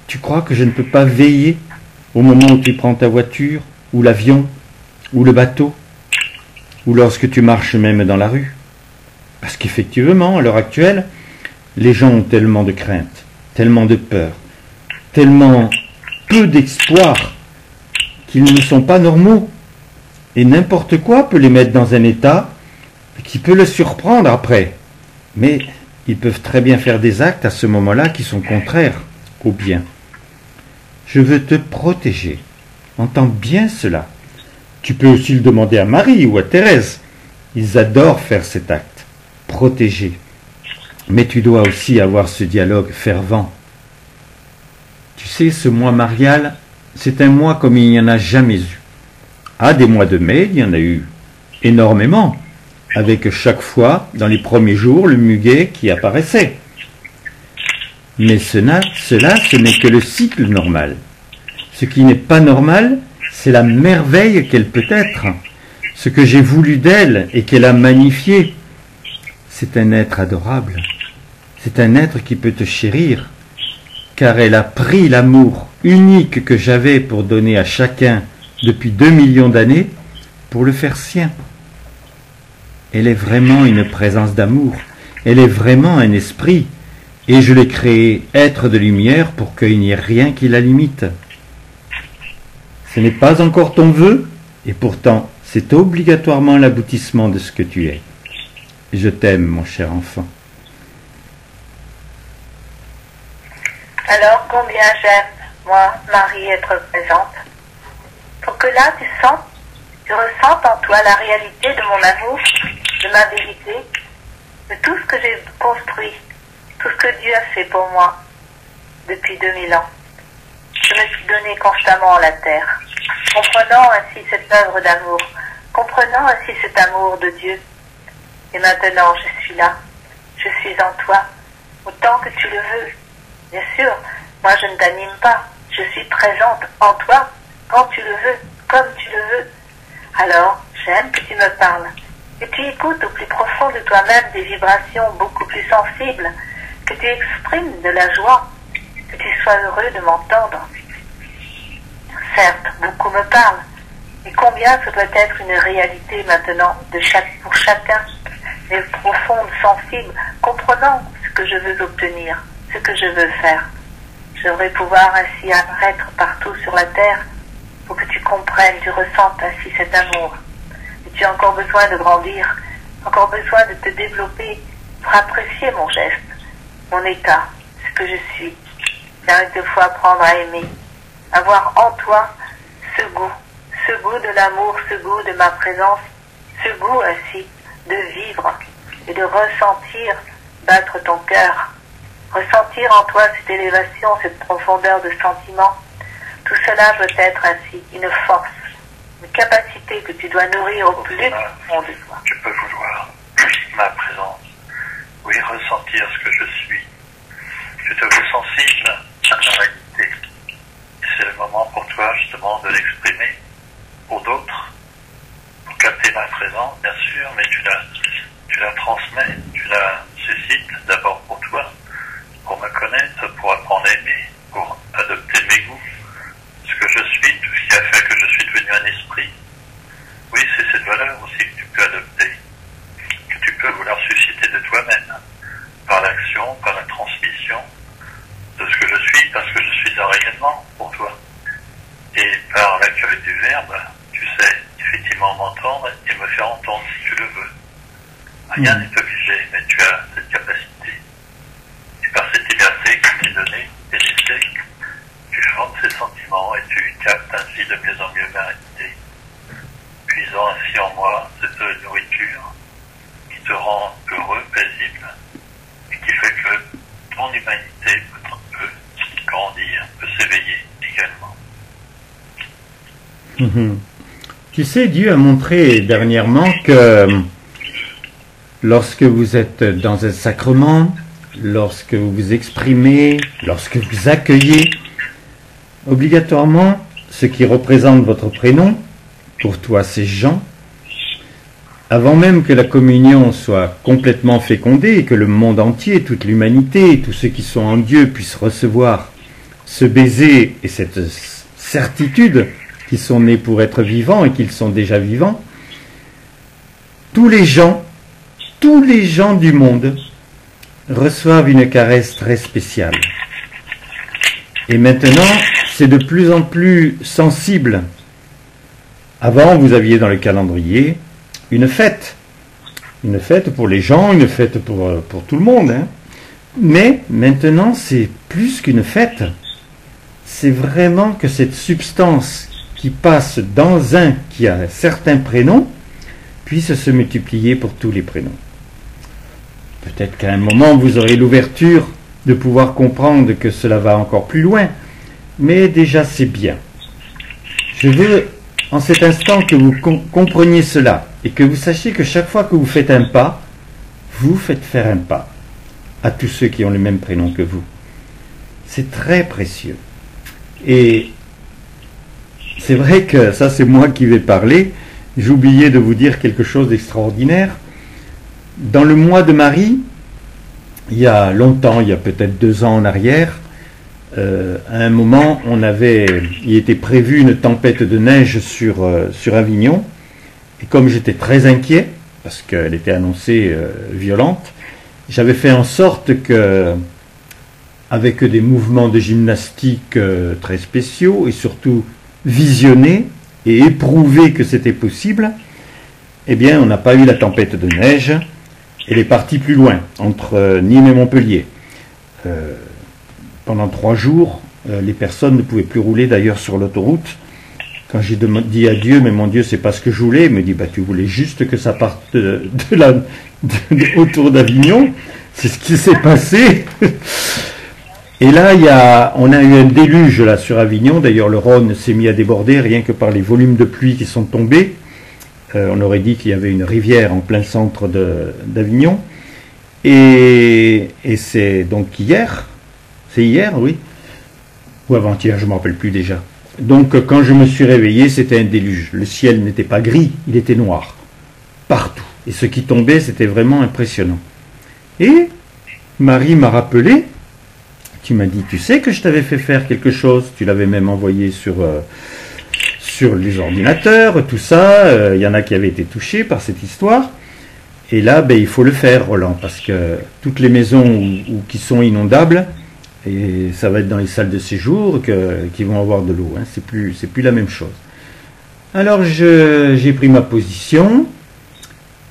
Tu crois que je ne peux pas veiller au moment où tu prends ta voiture, ou l'avion, ou le bateau, ou lorsque tu marches même dans la rue? Parce qu'effectivement, à l'heure actuelle, les gens ont tellement de crainte, tellement de peur, tellement peu d'espoir qu'ils ne sont pas normaux. Et n'importe quoi peut les mettre dans un état qui peut les surprendre après. Mais ils peuvent très bien faire des actes à ce moment-là qui sont contraires au bien. Je veux te protéger. Entends bien cela. Tu peux aussi le demander à Marie ou à Thérèse. Ils adorent faire cet acte. Protéger. Mais tu dois aussi avoir ce dialogue fervent. Tu sais, ce mois marial, c'est un mois comme il n'y en a jamais eu. Ah, des mois de mai, il y en a eu énormément, avec chaque fois, dans les premiers jours, le muguet qui apparaissait. Mais cela, ce n'est que le cycle normal. Ce qui n'est pas normal, c'est la merveille qu'elle peut être, ce que j'ai voulu d'elle et qu'elle a magnifié. C'est un être adorable, c'est un être qui peut te chérir, car elle a pris l'amour unique que j'avais pour donner à chacun depuis 2 millions d'années pour le faire sien. Elle est vraiment une présence d'amour, elle est vraiment un esprit, et je l'ai créé être de lumière pour qu'il n'y ait rien qui la limite. Ce n'est pas encore ton vœu, et pourtant c'est obligatoirement l'aboutissement de ce que tu es. Je t'aime, mon cher enfant. Alors combien j'aime, moi, Marie, être présente, pour que là tu ressentes en toi la réalité de mon amour, de ma vérité, de tout ce que j'ai construit, tout ce que Dieu a fait pour moi depuis 2000 ans. Je me suis donné constamment à la terre, comprenant ainsi cette œuvre d'amour, comprenant ainsi cet amour de Dieu. Et maintenant je suis là, je suis en toi, autant que tu le veux. Bien sûr, moi je ne t'anime pas. Je suis présente en toi quand tu le veux, comme tu le veux. Alors, j'aime que tu me parles. Que tu écoutes au plus profond de toi-même des vibrations beaucoup plus sensibles, que tu exprimes de la joie, que tu sois heureux de m'entendre. Certes, beaucoup me parlent, mais combien ce doit être une réalité maintenant pour chacun, mais profonde, sensible, comprenant ce que je veux obtenir, ce que je veux faire. J'aimerais pouvoir ainsi apparaître partout sur la terre pour que tu comprennes, tu ressentes ainsi cet amour. Et tu as encore besoin de grandir, encore besoin de te développer pour apprécier mon geste, mon état, ce que je suis. Arrête de fois apprendre à aimer, avoir en toi ce goût de l'amour, ce goût de ma présence, ce goût ainsi de vivre et de ressentir battre ton cœur, ressentir en toi cette élévation, cette profondeur de sentiment. Tout cela doit être ainsi une force, une capacité que tu dois nourrir au plus profond de toi. Tu peux vouloir ma présence, oui, ressentir ce que je suis. Je te veux sensible à ma réalité. Et c'est le moment pour toi justement de l'exprimer pour d'autres, pour capter ma présence, bien sûr, mais tu la transmets, tu la suscites d'abord pour toi, pour me connaître, pour apprendre à aimer, pour adopter mes goûts, ce que je suis, tout ce qui a fait que je suis devenu un esprit. Oui, c'est cette valeur aussi que tu peux adopter, que tu peux vouloir susciter de toi-même, par l'action, par la transmission de ce que je suis, parce que je suis un rayonnement pour toi. Et par l'accueil du Verbe, tu sais effectivement m'entendre et me faire entendre si tu le veux. Rien n'est obligé, mais tu as cette capacité. Et par cette liberté que tu t'es donnée et laissée, tu formes ces sentiments et tu captes ainsi de mieux en mieux ma réalité, puisant ainsi en moi cette nourriture qui te rend heureux, paisible, et qui fait que ton humanité peut grandir, peut s'éveiller également. Tu sais, Dieu a montré dernièrement que lorsque vous êtes dans un sacrement, lorsque vous vous exprimez, lorsque vous accueillez, obligatoirement, ce qui représente votre prénom, pour toi c'est Jean, avant même que la communion soit complètement fécondée et que le monde entier, toute l'humanité, tous ceux qui sont en Dieu puissent recevoir ce baiser et cette certitude qu'ils sont nés pour être vivants et qu'ils sont déjà vivants, tous les gens du monde reçoivent une caresse très spéciale. Et maintenant, c'est de plus en plus sensible. Avant, vous aviez dans le calendrier une fête pour les gens, une fête pour tout le monde. Hein. Mais maintenant, c'est plus qu'une fête. C'est vraiment que cette substance qui passe dans un qui a certains prénoms puisse se multiplier pour tous les prénoms. Peut-être qu'à un moment, vous aurez l'ouverture de pouvoir comprendre que cela va encore plus loin, mais déjà c'est bien. Je veux en cet instant que vous compreniez cela et que vous sachiez que chaque fois que vous faites un pas, vous faites faire un pas à tous ceux qui ont le même prénom que vous. C'est très précieux. Et c'est vrai que ça c'est moi qui vais parler. J'ai oublié de vous dire quelque chose d'extraordinaire. Dans le mois de Marie, il y a longtemps, il y a peut-être 2 ans en arrière, à un moment, il était prévu une tempête de neige sur Avignon. Et comme j'étais très inquiet, parce qu'elle était annoncée violente, j'avais fait en sorte que, avec des mouvements de gymnastique très spéciaux, et surtout visionner et éprouver que c'était possible, eh bien, on n'a pas eu la tempête de neige. Elle est partie plus loin, entre Nîmes et Montpellier. Pendant 3 jours, les personnes ne pouvaient plus rouler d'ailleurs sur l'autoroute. Quand j'ai dit à Dieu, mais mon Dieu, c'est pas ce que je voulais, il me dit, bah, tu voulais juste que ça parte autour d'Avignon. C'est ce qui s'est passé. Et là, on a eu un déluge là sur Avignon. D'ailleurs, le Rhône s'est mis à déborder rien que par les volumes de pluie qui sont tombés. On aurait dit qu'il y avait une rivière en plein centre d'Avignon. Et c'est donc hier, C'est hier, oui. Ou avant-hier, je ne me rappelle plus déjà. Donc quand je me suis réveillé, c'était un déluge. Le ciel n'était pas gris, il était noir. Partout. Et ce qui tombait, c'était vraiment impressionnant. Et Marie m'a rappelé, tu m'as dit, tu sais que je t'avais fait faire quelque chose, tu l'avais même envoyé sur les ordinateurs, tout ça, il y en a qui avaient été touchés par cette histoire. Et là, ben, il faut le faire, Roland, parce que toutes les maisons qui sont inondables, et ça va être dans les salles de séjour qui vont avoir de l'eau, hein, c'est plus la même chose. Alors j'ai pris ma position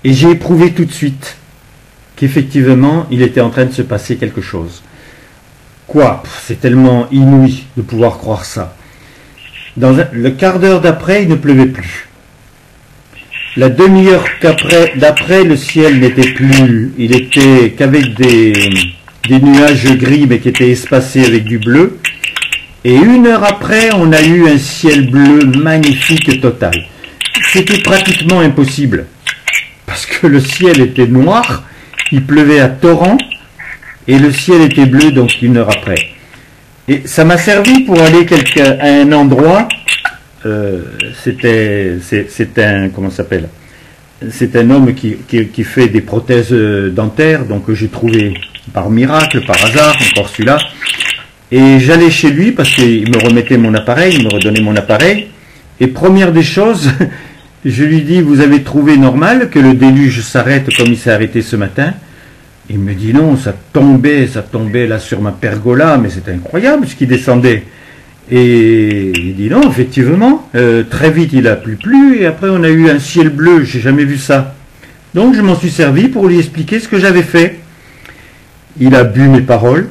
et j'ai éprouvé tout de suite qu'effectivement il était en train de se passer quelque chose. Quoi? C'est tellement inouï de pouvoir croire ça. Le quart d'heure d'après, il ne pleuvait plus. La demi-heure d'après, le ciel n'était plus, il était qu'avec des nuages gris mais qui étaient espacés avec du bleu. Et une heure après, on a eu un ciel bleu magnifique total. C'était pratiquement impossible parce que le ciel était noir, il pleuvait à torrent et le ciel était bleu donc une heure après. Et ça m'a servi pour aller à un endroit. C'est un comment ça s'appelle? C'est un homme qui fait des prothèses dentaires, donc j'ai trouvé par miracle, par hasard, encore celui-là. Et j'allais chez lui parce qu'il me remettait mon appareil, il me redonnait mon appareil. Et première des choses, je lui dis, vous avez trouvé normal que le déluge s'arrête comme il s'est arrêté ce matin? Il me dit non, ça tombait là sur ma pergola, mais c'était incroyable ce qui descendait. Et il dit non, effectivement, très vite il a plu, et après on a eu un ciel bleu, j'ai jamais vu ça. Donc je m'en suis servi pour lui expliquer ce que j'avais fait. Il a bu mes paroles,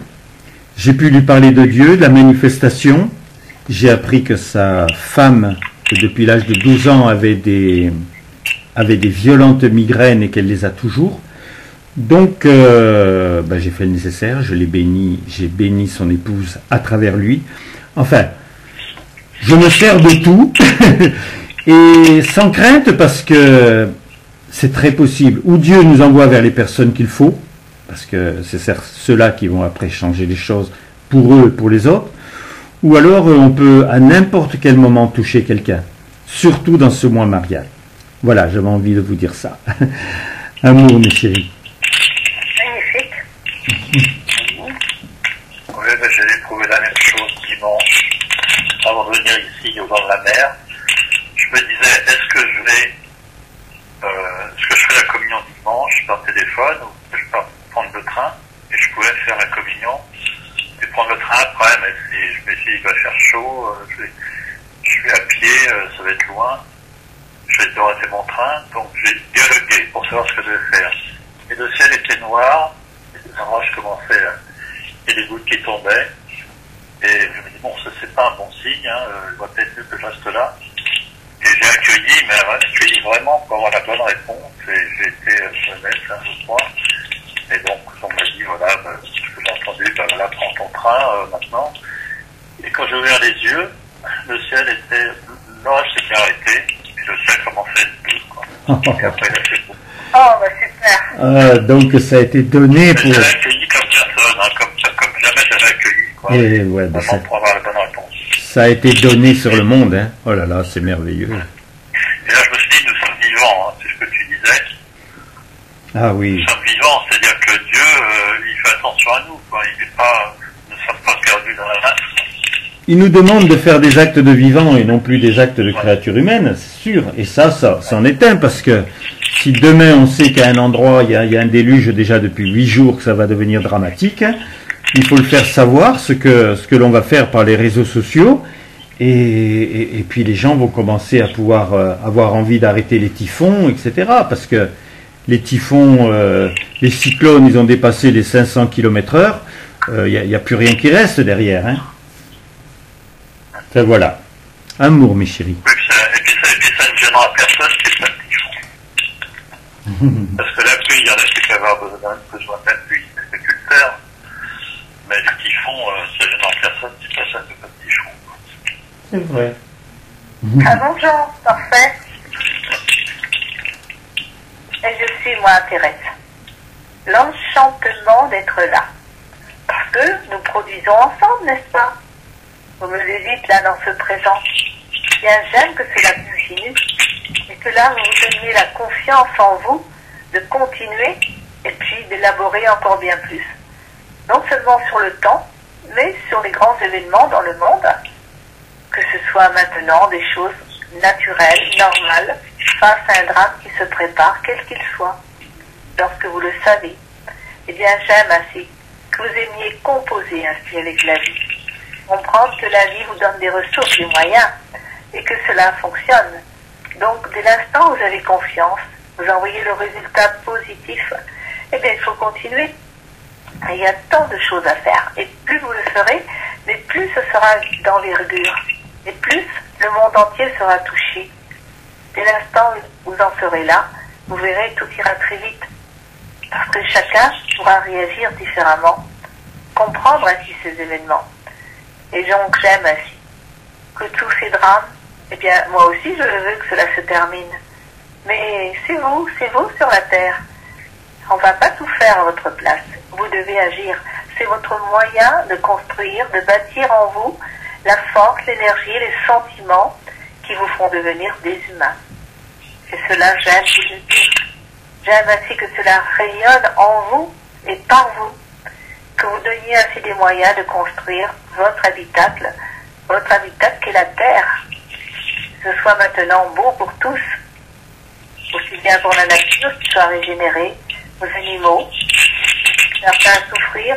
j'ai pu lui parler de Dieu, de la manifestation. J'ai appris que sa femme, que depuis l'âge de 12 ans, avait des violentes migraines et qu'elle les a toujours. Donc j'ai fait le nécessaire, je l'ai béni, j'ai béni son épouse à travers lui. Enfin, je me sers de tout et sans crainte parce que c'est très possible. Ou Dieu nous envoie vers les personnes qu'il faut, parce que c'est ceux-là qui vont après changer les choses pour eux et pour les autres. Ou alors on peut à n'importe quel moment toucher quelqu'un, surtout dans ce mois marial. Voilà, j'avais envie de vous dire ça. Amour, mes chéris. Oui, j'ai éprouvé la même chose dimanche, avant de venir ici au bord de la mer. Je me disais, est-ce que je fais la communion dimanche par téléphone ou je peux prendre le train? Et je pouvais faire la communion et prendre le train après, mais si je me dis, il va faire chaud, je vais à pied, ça va être loin, je vais devoir rater mon train, donc j'ai dialogué pour savoir ce que je vais faire. Et le ciel était noir, et des endroits je commençais il y a des gouttes qui tombaient, et je me dis, bon, ça c'est pas un bon signe, hein, je vois peut-être mieux que je reste là. Et j'ai accueilli vraiment pour avoir la bonne réponse, et j'ai été honnête, je crois. Et donc, on m'a dit, voilà, ce que j'ai entendu, voilà, prends ton train maintenant. Et quand j'ai ouvert les yeux, le ciel était, l'orage s'était arrêté, et le ciel commençait à être bleu, quoi. Et après, il a fait beau. Oh, super. Donc ça a été donné pour... J'ai accueilli comme personne, hein, comme jamais j'avais accueilli, quoi. Et ouais, vraiment pour avoir la bonne réponse. Ça a été donné sur le monde, hein. Oh là là, c'est merveilleux. Et là, je me suis dit, nous sommes vivants, hein, c'est ce que tu disais. Ah oui. Nous sommes vivants, c'est-à-dire que Dieu, il fait attention à nous, quoi. Nous ne sommes pas perdus dans la masse. Il nous demande de faire des actes de vivants et non plus des actes de créatures humaines, c'est sûr. Et ça en est un, parce que si demain on sait qu'à un endroit il y a un déluge déjà depuis 8 jours, que ça va devenir dramatique, il faut le faire savoir, ce que l'on va faire par les réseaux sociaux, et puis les gens vont commencer à pouvoir avoir envie d'arrêter les typhons, etc. Parce que les typhons, les cyclones, ils ont dépassé les 500 km/h, il n'y a plus rien qui reste derrière, hein. Enfin, voilà. Amour, mes chéris. Oui, et puis ça ne gênera personne qui est pas de typhon. Parce que la pluie, il y en a qui peuvent avoir besoin de la pluie, c'est culteur. Mais les typhons, ça ne gênera personne qui passe un peu de typhon. C'est vrai. Ah bon, Jean, parfait. Et je suis, moi, Thérèse. L'enchantement d'être là. que nous produisons ensemble, n'est-ce pas? Vous me le dites là dans ce présent. Bien, j'aime que cela continue et que là, vous vous donniez la confiance en vous de continuer et puis d'élaborer encore bien plus. Non seulement sur le temps, mais sur les grands événements dans le monde, que ce soit maintenant des choses naturelles, normales, face à un drame qui se prépare, quel qu'il soit. Lorsque vous le savez, eh bien j'aime ainsi que vous aimiez composer ainsi avec la vie. Comprendre que la vie vous donne des ressources, des moyens, et que cela fonctionne. Donc, dès l'instant où vous avez confiance, vous envoyez le résultat positif, eh bien il faut continuer. Il y a tant de choses à faire. Et plus vous le ferez, mais plus ce sera d'envergure. Et plus le monde entier sera touché. Dès l'instant où vous en serez là, vous verrez, tout ira très vite. Parce que chacun pourra réagir différemment, comprendre ainsi ces événements. Et donc j'aime ainsi que tous ces drames, eh bien moi aussi je veux que cela se termine. Mais c'est vous sur la terre. On ne va pas tout faire à votre place. Vous devez agir. C'est votre moyen de construire, de bâtir en vous la force, l'énergie, les sentiments qui vous feront devenir des humains. Et cela, j'aime vous le dire. J'aime ainsi que cela rayonne en vous et par vous. Que vous donniez ainsi des moyens de construire votre habitacle qui est la terre. Que ce soit maintenant bon pour tous, aussi bien pour la nature qui soit régénérée, aux animaux, certains souffrir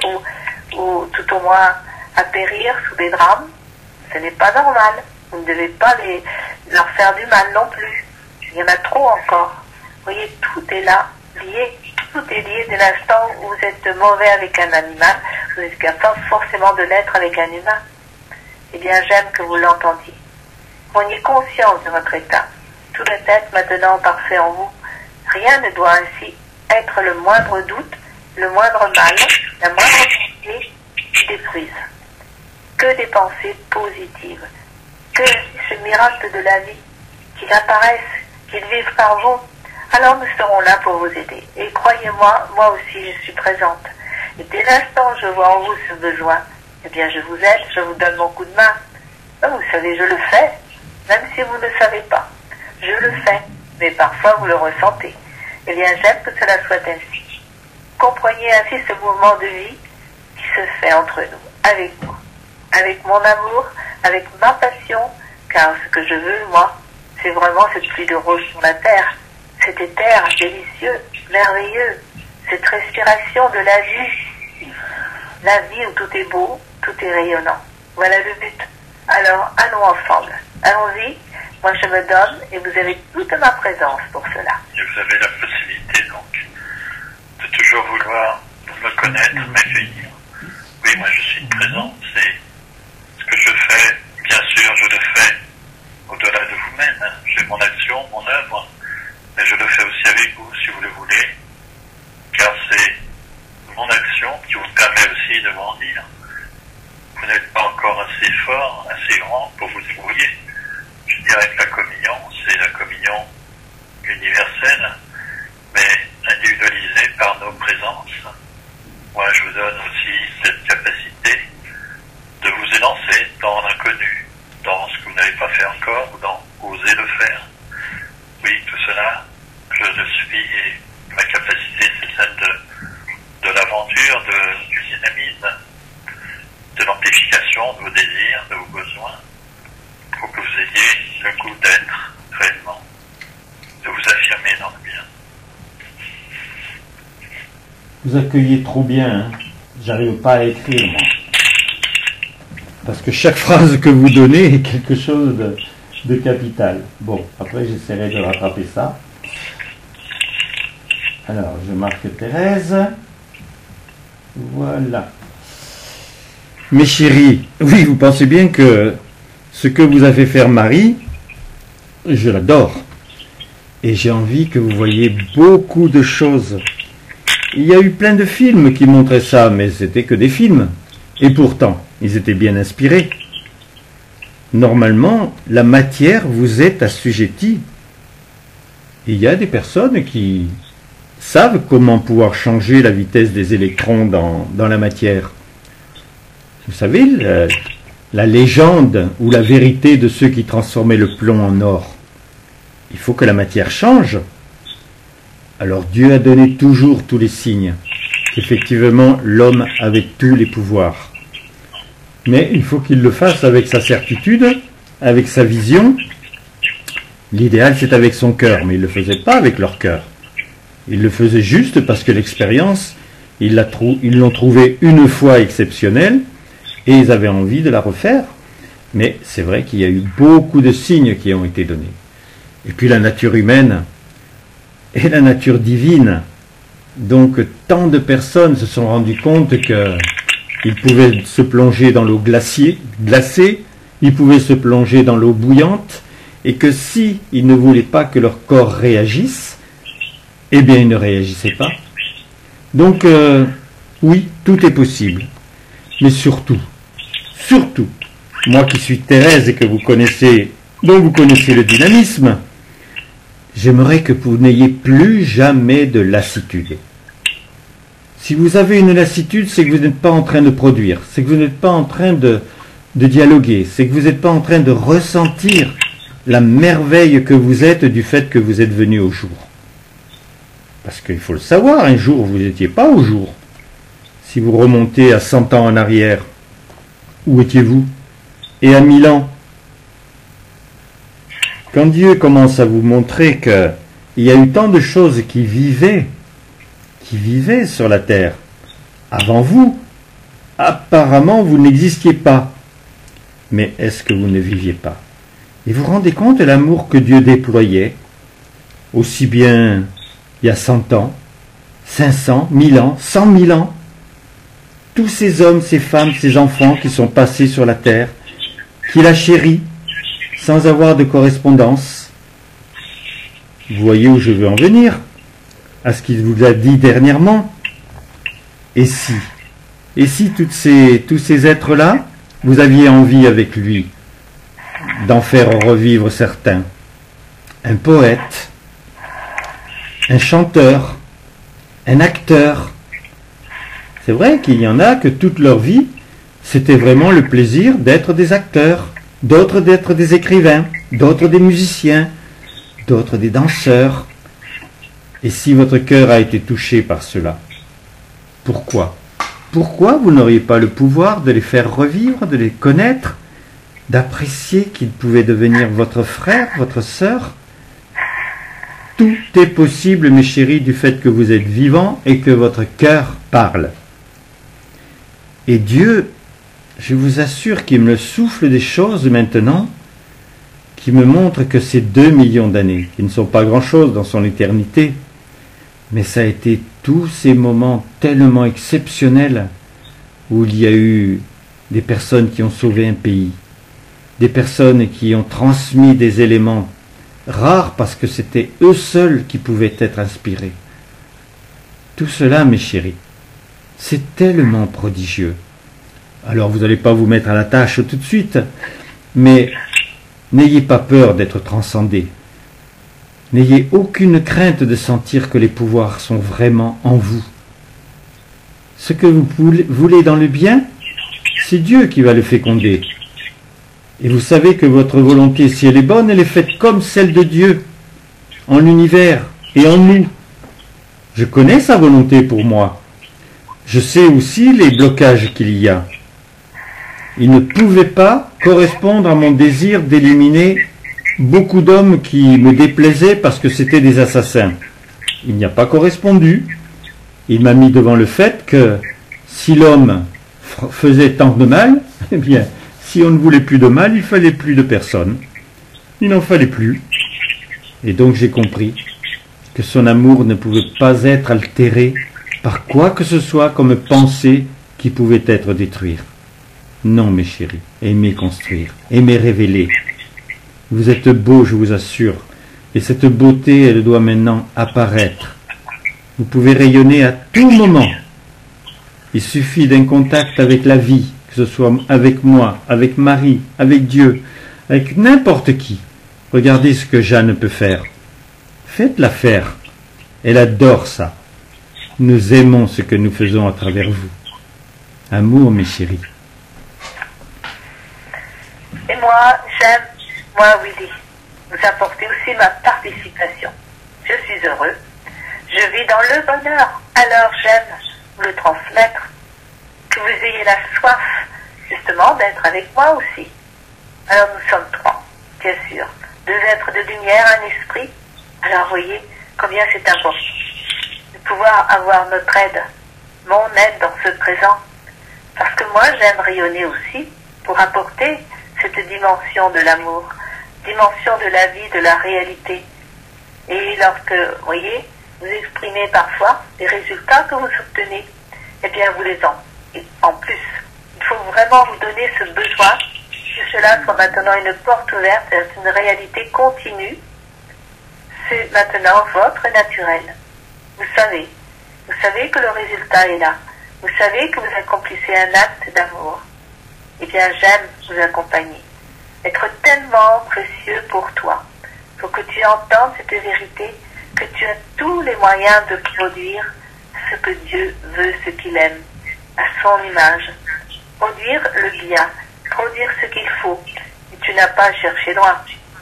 ou tout au moins à périr sous des drames. Ce n'est pas normal. Vous ne devez pas leur faire du mal non plus. Il y en a trop encore. Vous voyez, tout est là, lié. Tout est lié dès l'instant où vous êtes mauvais avec un animal. Vous êtes capable forcément de l'être avec un humain. Eh bien, j'aime que vous l'entendiez. Preniez conscience de votre état. Tout doit être maintenant parfait en vous. Rien ne doit ainsi être le moindre doute, le moindre mal, la moindre pensée qui détruise. Que des pensées positives. Que ce miracle de la vie, qu'il apparaisse, qu'il vive par vous. Alors nous serons là pour vous aider. Et croyez-moi, moi aussi je suis présente. Et dès l'instant où je vois en vous ce besoin, eh bien je vous aide, je vous donne mon coup de main. Vous savez, je le fais, même si vous ne le savez pas. Je le fais, mais parfois vous le ressentez. Eh bien j'aime que cela soit ainsi. Comprenez ainsi ce mouvement de vie qui se fait entre nous, avec vous. Avec mon amour, avec ma passion, car ce que je veux, moi, c'est vraiment cette pluie de roses sur la terre, cet éther délicieux, merveilleux, cette respiration de la vie où tout est beau, tout est rayonnant. Voilà le but. Alors, allons ensemble. Allons-y. Moi, je me donne et vous avez toute ma présence pour cela. Et vous avez la possibilité, donc, de toujours vouloir me connaître, m'accueillir. Oui, moi, je suis présent. C'est ce que je fais. Bien sûr, je le fais au-delà de vous-même. J'ai mon action, mon œuvre, mais je le fais aussi avec vous, si vous le voulez, car c'est mon action qui vous permet aussi de grandir. Vous n'êtes pas encore assez fort, assez grand pour vous débrouiller. Je dirais que la communion, c'est la communion universelle, mais individualisée par nos présences. Moi, je vous donne aussi cette capacité de vous élancer dans l'inconnu, dans ce que vous n'avez pas fait encore, ou dans oser le faire. Oui, tout cela, je le suis, et ma capacité, c'est celle de l'aventure, du dynamisme, de l'amplification de vos désirs, de vos besoins, pour que vous ayez le goût d'être réellement, de vous affirmer dans le bien. Vous accueillez trop bien, hein. J'arrive pas à écrire, moi. Parce que chaque phrase que vous donnez est quelque chose de capital. Bon, après j'essaierai de rattraper ça. Alors, je marque Thérèse. Voilà. Mes chéris, oui, vous pensez bien que ce que vous a fait faire Marie, je l'adore. Et j'ai envie que vous voyiez beaucoup de choses. Il y a eu plein de films qui montraient ça, mais c'était que des films. Et pourtant, ils étaient bien inspirés. Normalement, la matière vous est assujettie. Il y a des personnes qui savent comment pouvoir changer la vitesse des électrons dans la matière. Vous savez, la légende ou la vérité de ceux qui transformaient le plomb en or. Il faut que la matière change. Alors Dieu a donné toujours tous les signes. Effectivement, l'homme avait tous les pouvoirs. Mais il faut qu'il le fasse avec sa certitude, avec sa vision. L'idéal, c'est avec son cœur, mais ils ne le faisaient pas avec leur cœur. Ils le faisaient juste parce que l'expérience, ils l'ont trouvée une fois exceptionnelle, et ils avaient envie de la refaire. Mais c'est vrai qu'il y a eu beaucoup de signes qui ont été donnés. Et puis la nature humaine et la nature divine. Donc tant de personnes se sont rendues compte qu'ils pouvaient se plonger dans l'eau glacée, ils pouvaient se plonger dans l'eau bouillante, et que si ils ne voulaient pas que leur corps réagisse, eh bien ils ne réagissaient pas. Donc oui, tout est possible. Mais surtout, moi qui suis Thérèse et que vous connaissez, dont vous connaissez le dynamisme, j'aimerais que vous n'ayez plus jamais de lassitude. Si vous avez une lassitude, c'est que vous n'êtes pas en train de produire, c'est que vous n'êtes pas en train de dialoguer, c'est que vous n'êtes pas en train de ressentir la merveille que vous êtes du fait que vous êtes venu au jour. Parce qu'il faut le savoir, un jour vous n'étiez pas au jour. Si vous remontez à 100 ans en arrière, où étiez-vous? Et à 1000 ans? Quand Dieu commence à vous montrer qu'il y a eu tant de choses qui vivaient sur la terre, avant vous, apparemment vous n'existiez pas. Mais est-ce que vous ne viviez pas? Et vous vous rendez compte de l'amour que Dieu déployait, aussi bien il y a 100 ans, 500, 1000 ans, 100 000 ans, tous ces hommes, ces femmes, ces enfants qui sont passés sur la terre, qu'il a chéris, sans avoir de correspondance. Vous voyez où je veux en venir, à ce qu'il vous a dit dernièrement. Et si tous ces êtres-là, vous aviez envie avec lui d'en faire revivre certains, un poète, un chanteur, un acteur. C'est vrai qu'il y en a que toute leur vie, c'était vraiment le plaisir d'être des acteurs, d'autres d'être des écrivains, d'autres des musiciens, d'autres des danseurs. Et si votre cœur a été touché par cela, pourquoi? Pourquoi vous n'auriez pas le pouvoir de les faire revivre, de les connaître, d'apprécier qu'ils pouvaient devenir votre frère, votre sœur? Tout est possible, mes chéris, du fait que vous êtes vivants et que votre cœur parle. Et Dieu, je vous assure qu'il me souffle des choses maintenant qui me montrent que ces 2 millions d'années, qui ne sont pas grand-chose dans son éternité, mais ça a été tous ces moments tellement exceptionnels où il y a eu des personnes qui ont sauvé un pays, des personnes qui ont transmis des éléments rares parce que c'était eux seuls qui pouvaient être inspirés. Tout cela, mes chéris, c'est tellement prodigieux. Alors vous n'allez pas vous mettre à la tâche tout de suite, mais n'ayez pas peur d'être transcendé. N'ayez aucune crainte de sentir que les pouvoirs sont vraiment en vous. Ce que vous voulez dans le bien, c'est Dieu qui va le féconder. Et vous savez que votre volonté, si elle est bonne, elle est faite comme celle de Dieu, en l'univers et en nous. Je connais sa volonté pour moi. Je sais aussi les blocages qu'il y a. Il ne pouvait pas correspondre à mon désir d'éliminer beaucoup d'hommes qui me déplaisaient parce que c'était des assassins. Il n'y a pas correspondu. Il m'a mis devant le fait que si l'homme faisait tant de mal, eh bien, si on ne voulait plus de mal, il fallait plus de personnes. Il n'en fallait plus. Et donc j'ai compris que son amour ne pouvait pas être altéré par quoi que ce soit comme pensée qui pouvait être détruire. Non, mes chéris, aimez construire, aimez révéler. Vous êtes beaux, je vous assure, et cette beauté, elle doit maintenant apparaître. Vous pouvez rayonner à tout moment. Il suffit d'un contact avec la vie, que ce soit avec moi, avec Marie, avec Dieu, avec n'importe qui. Regardez ce que Jeanne peut faire. Faites-la faire. Elle adore ça. Nous aimons ce que nous faisons à travers vous. Amour, mes chéris. moi, Willy, vous apporter aussi ma participation. Je suis heureux. Je vis dans le bonheur. Alors j'aime vous le transmettre. Que vous ayez la soif, justement, d'être avec moi aussi. Alors nous sommes trois, bien sûr. Deux êtres de lumière, un esprit. Alors voyez combien c'est important de pouvoir avoir notre aide, mon aide dans ce présent. Parce que moi, j'aime rayonner aussi pour apporter cette dimension de l'amour, dimension de la vie, de la réalité. Et lorsque, vous voyez, vous exprimez parfois les résultats que vous obtenez, eh bien vous les en plus. Il faut vraiment vous donner ce besoin que cela soit maintenant une porte ouverte vers une réalité continue. C'est maintenant votre naturel. Vous savez que le résultat est là. Vous savez que vous accomplissez un acte d'amour. Eh bien, j'aime vous accompagner. Être tellement précieux pour toi. Il faut que tu entendes cette vérité, que tu as tous les moyens de produire ce que Dieu veut, ce qu'il aime, à son image. Produire le bien, produire ce qu'il faut. Et tu n'as pas à chercher loin.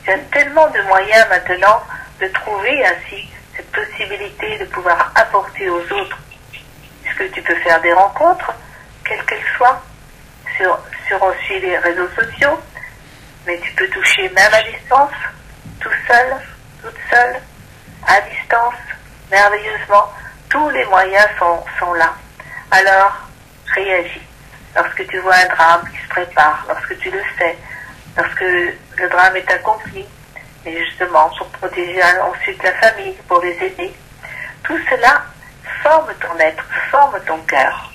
Tu as tellement de moyens maintenant de trouver ainsi cette possibilité de pouvoir apporter aux autres. Puisque tu peux faire des rencontres, quelles qu'elles soient, sur aussi les réseaux sociaux, mais tu peux toucher même à distance, tout seul, toute seule, à distance, merveilleusement. Tous les moyens sont là. Alors, réagis. Lorsque tu vois un drame qui se prépare, lorsque tu le sais, lorsque le drame est accompli, et justement pour protéger ensuite la famille, pour les aider, tout cela forme ton être, forme ton cœur.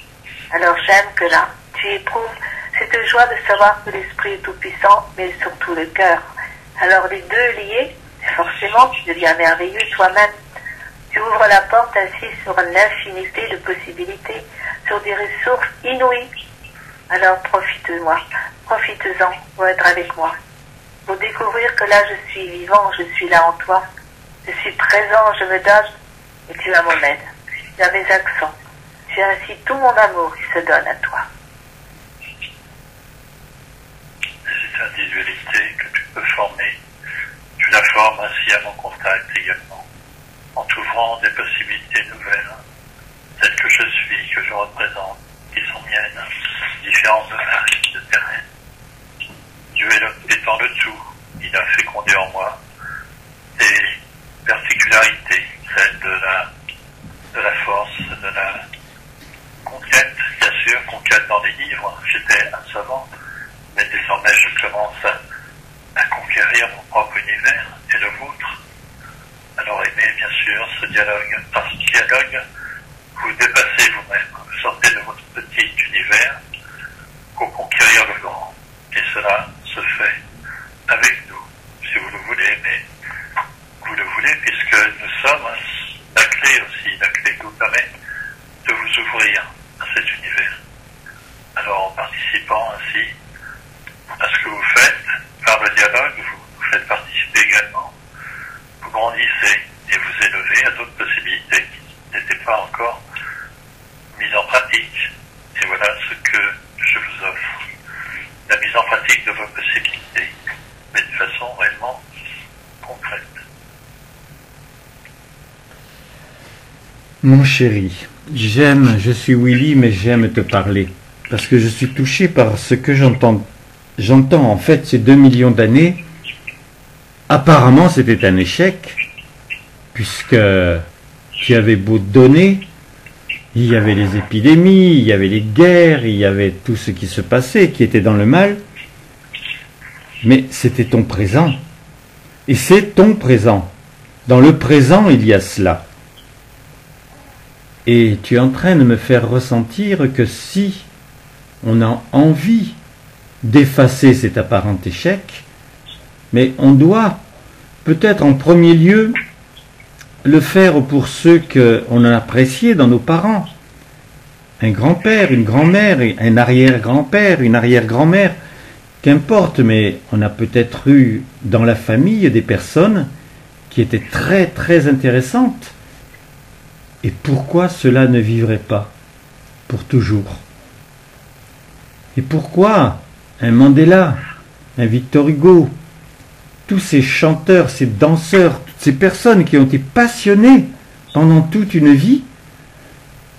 Alors j'aime que là, tu éprouves cette joie de savoir que l'esprit est tout puissant, mais surtout le cœur. Alors les deux liés, forcément tu deviens merveilleux toi-même. Tu ouvres la porte ainsi sur une infinité de possibilités, sur des ressources inouïes. Alors profite-moi, profite-en pour être avec moi, pour découvrir que là je suis vivant, je suis là en toi, je suis présent, je me donne, et tu as mon aide, tu as mes accents, tu as ainsi tout mon amour qui se donne à toi. Cette individualité que tu peux former, tu la formes ainsi à mon contact également, en t'ouvrant des possibilités nouvelles, celles que je suis, que je représente, qui sont miennes, différentes de ma vie de terrain. Dieu est dans le tout, il a fécondé en moi des particularités, celles de la force, de la conquête, bien sûr, conquête dans les livres. J'étais un savant, mais désormais je commence à conquérir mon propre univers et le vôtre. Alors aimez bien sûr ce dialogue. Par ce dialogue, vous dépassez vous-même, vous sortez de votre petit univers pour conquérir le grand. Et cela se fait avec nous, si vous le voulez, mais vous le voulez puisque nous sommes la clé aussi, la clé qui vous permet de vous ouvrir à cet univers. Alors en participant ainsi à ce que vous faites, par le dialogue, vous faites participer également. Vous grandissez et vous élevez à d'autres possibilités qui n'étaient pas encore mises en pratique. Et voilà ce que je vous offre. La mise en pratique de vos possibilités, mais de façon réellement concrète. Mon chéri, je suis Willy, mais j'aime te parler, parce que je suis touché par ce que j'entends. J'entends en fait ces 2 millions d'années, apparemment c'était un échec, puisque tu avais beau donner, il y avait les épidémies, il y avait les guerres, il y avait tout ce qui se passait, qui était dans le mal, mais c'était ton présent. Et c'est ton présent. Dans le présent, il y a cela. Et tu es en train de me faire ressentir que si on a envie d'effacer cet apparent échec, mais on doit peut-être en premier lieu le faire pour ceux qu'on a appréciés dans nos parents. Un grand-père, une grand-mère, un arrière-grand-père, une arrière-grand-mère, qu'importe, mais on a peut-être eu dans la famille des personnes qui étaient très très intéressantes. Et pourquoi cela ne vivrait pas pour toujours? Et pourquoi un Mandela, un Victor Hugo, tous ces chanteurs, ces danseurs, toutes ces personnes qui ont été passionnées pendant toute une vie,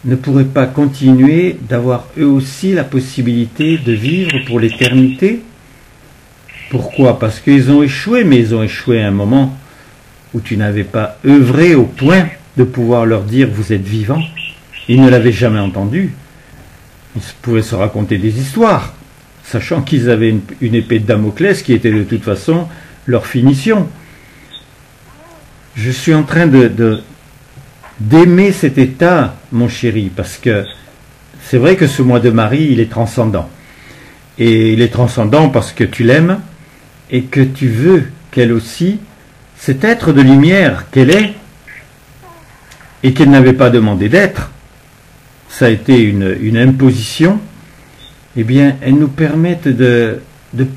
ne pourraient pas continuer d'avoir eux aussi la possibilité de vivre pour l'éternité? Pourquoi? Parce qu'ils ont échoué, mais ils ont échoué à un moment où tu n'avais pas œuvré au point de pouvoir leur dire vous êtes vivants. Ils ne l'avaient jamais entendu. Ils pouvaient se raconter des histoires, sachant qu'ils avaient une épée de Damoclès qui était de toute façon leur finition. Je suis en train d'aimer cet état, mon chéri, parce que c'est vrai que ce mois de Marie, il est transcendant. Et il est transcendant parce que tu l'aimes et que tu veux qu'elle aussi, cet être de lumière qu'elle est, et qu'elle n'avait pas demandé d'être, ça a été une imposition, eh bien, elle nous permette de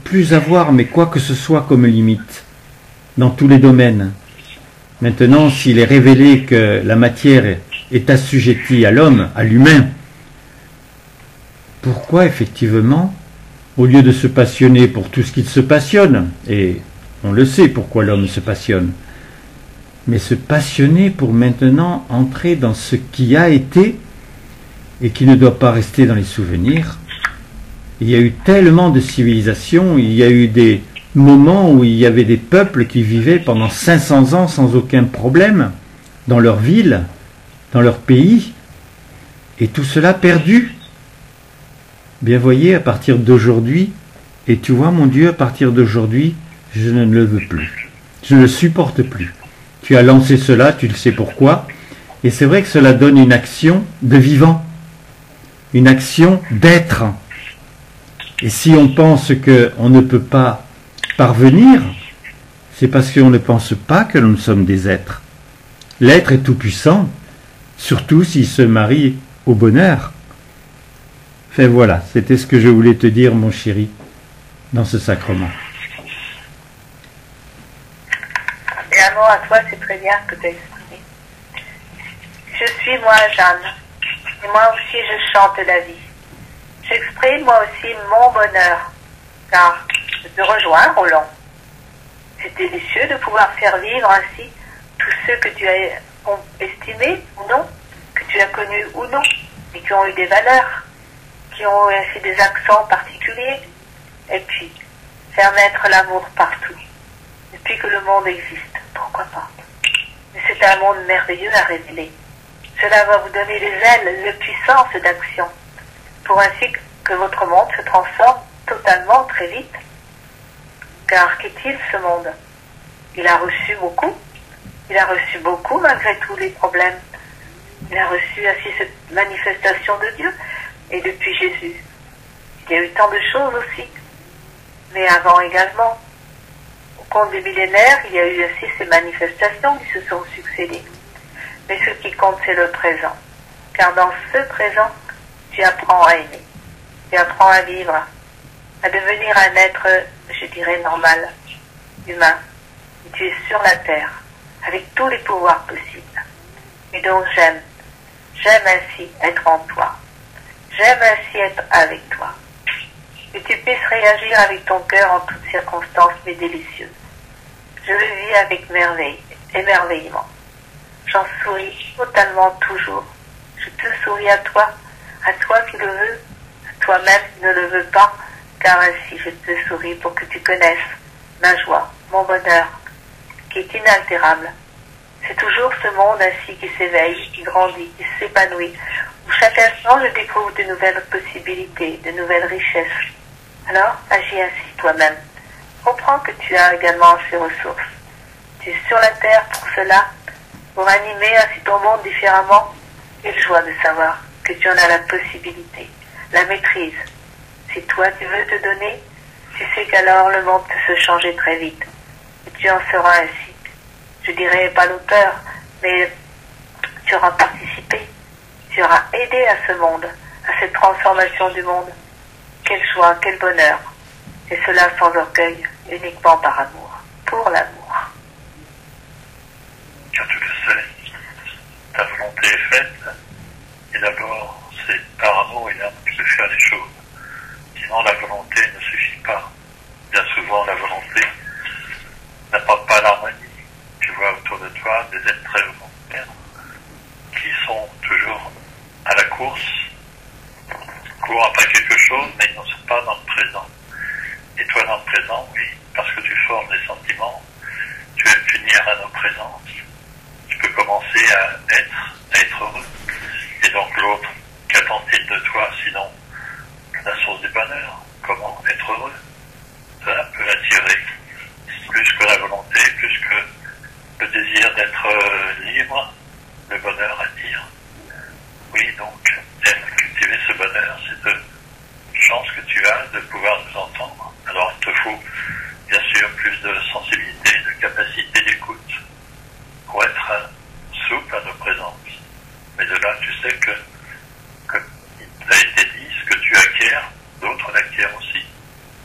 plus avoir, mais quoi que ce soit comme limite, dans tous les domaines. Maintenant, s'il est révélé que la matière est assujettie à l'homme, à l'humain, pourquoi effectivement, au lieu de se passionner pour tout ce qu'il se passionne, et on le sait pourquoi l'homme se passionne, mais se passionner pour maintenant entrer dans ce qui a été et qui ne doit pas rester dans les souvenirs? Il y a eu tellement de civilisations, il y a eu des moments où il y avait des peuples qui vivaient pendant 500 ans sans aucun problème, dans leur ville, dans leur pays, et tout cela perdu. Bien voyez, à partir d'aujourd'hui, et tu vois mon Dieu, à partir d'aujourd'hui, je ne le veux plus. Je ne le supporte plus. Tu as lancé cela, tu le sais pourquoi, et c'est vrai que cela donne une action de vivant, une action d'être. Et si on pense qu'on ne peut pas parvenir, c'est parce qu'on ne pense pas que nous sommes des êtres. L'être est tout puissant, surtout s'il se marie au bonheur. Enfin voilà, c'était ce que je voulais te dire, mon chéri, dans ce sacrement. Et amour à toi, c'est très bien que tu as exprimé. Je suis moi, Jeanne, et moi aussi je chante la vie. J'exprime moi aussi mon bonheur, car je te rejoins, Roland. C'est délicieux de pouvoir faire vivre ainsi tous ceux que tu as estimés ou non, que tu as connus ou non, et qui ont eu des valeurs, qui ont ainsi des accents particuliers, et puis faire naître l'amour partout, depuis que le monde existe, pourquoi pas. Mais c'est un monde merveilleux à révéler. Cela va vous donner les ailes, la puissance d'action, pour ainsi que votre monde se transforme totalement très vite. Car qu'est-il ce monde? Il a reçu beaucoup malgré tous les problèmes. Il a reçu ainsi cette manifestation de Dieu. Et depuis Jésus, il y a eu tant de choses aussi. Mais avant également, au cours des millénaires, il y a eu aussi ces manifestations qui se sont succédées. Mais ce qui compte, c'est le présent. Car dans ce présent, tu apprends à aimer. Tu apprends à vivre, à devenir un être, je dirais, normal, humain. Et tu es sur la terre, avec tous les pouvoirs possibles. Et donc j'aime ainsi être en toi. J'aime ainsi être avec toi. Que tu puisses réagir avec ton cœur en toutes circonstances, mais délicieuses. Je le vis avec merveille, émerveillement. J'en souris totalement toujours. Je te souris à toi qui le veux, à toi-même qui ne le veux pas, car ainsi je te souris pour que tu connaisses ma joie, mon bonheur, qui est inaltérable. C'est toujours ce monde ainsi qui s'éveille, qui grandit, qui s'épanouit, où chaque instant je découvre de nouvelles possibilités, de nouvelles richesses. Alors, agis ainsi toi-même. Comprends que tu as également ces ressources. Tu es sur la terre pour cela, pour animer ainsi ton monde différemment. Quelle joie de savoir que tu en as la possibilité, la maîtrise. Si toi tu veux te donner, tu sais qu'alors le monde peut se changer très vite. Et tu en seras ainsi. Je dirais pas l'auteur, mais tu auras participé. Tu auras aidé à ce monde, à cette transformation du monde. Quelle joie, quel bonheur. Et cela sans orgueil, uniquement par amour, pour l'amour. Car tu le sais, ta volonté est faite, et d'abord, c'est par amour et l'amour que tu peux faire les choses. Sinon, la volonté ne suffit pas. Bien souvent, des êtres très volontaires qui sont toujours à la course, courent après quelque chose, mais ils ne sont pas dans le présent. Et toi, dans le présent, oui, parce que tu formes des sentiments, tu aimes finir à nos présences, tu peux commencer à être heureux. Et donc l'autre, qu'attend-il de toi, sinon la source du bonheur? Comment être heureux? Ça peut l'attirer, plus que la volonté, plus que le désir d'être libre, le bonheur attire. Oui, donc, cultiver ce bonheur, c'est de chance que tu as de pouvoir nous entendre. Alors, il te faut, bien sûr, plus de sensibilité, de capacité d'écoute pour être souple à nos présences. Mais de là, tu sais que il a été dit, ce que tu acquiers, d'autres l'acquièrent aussi.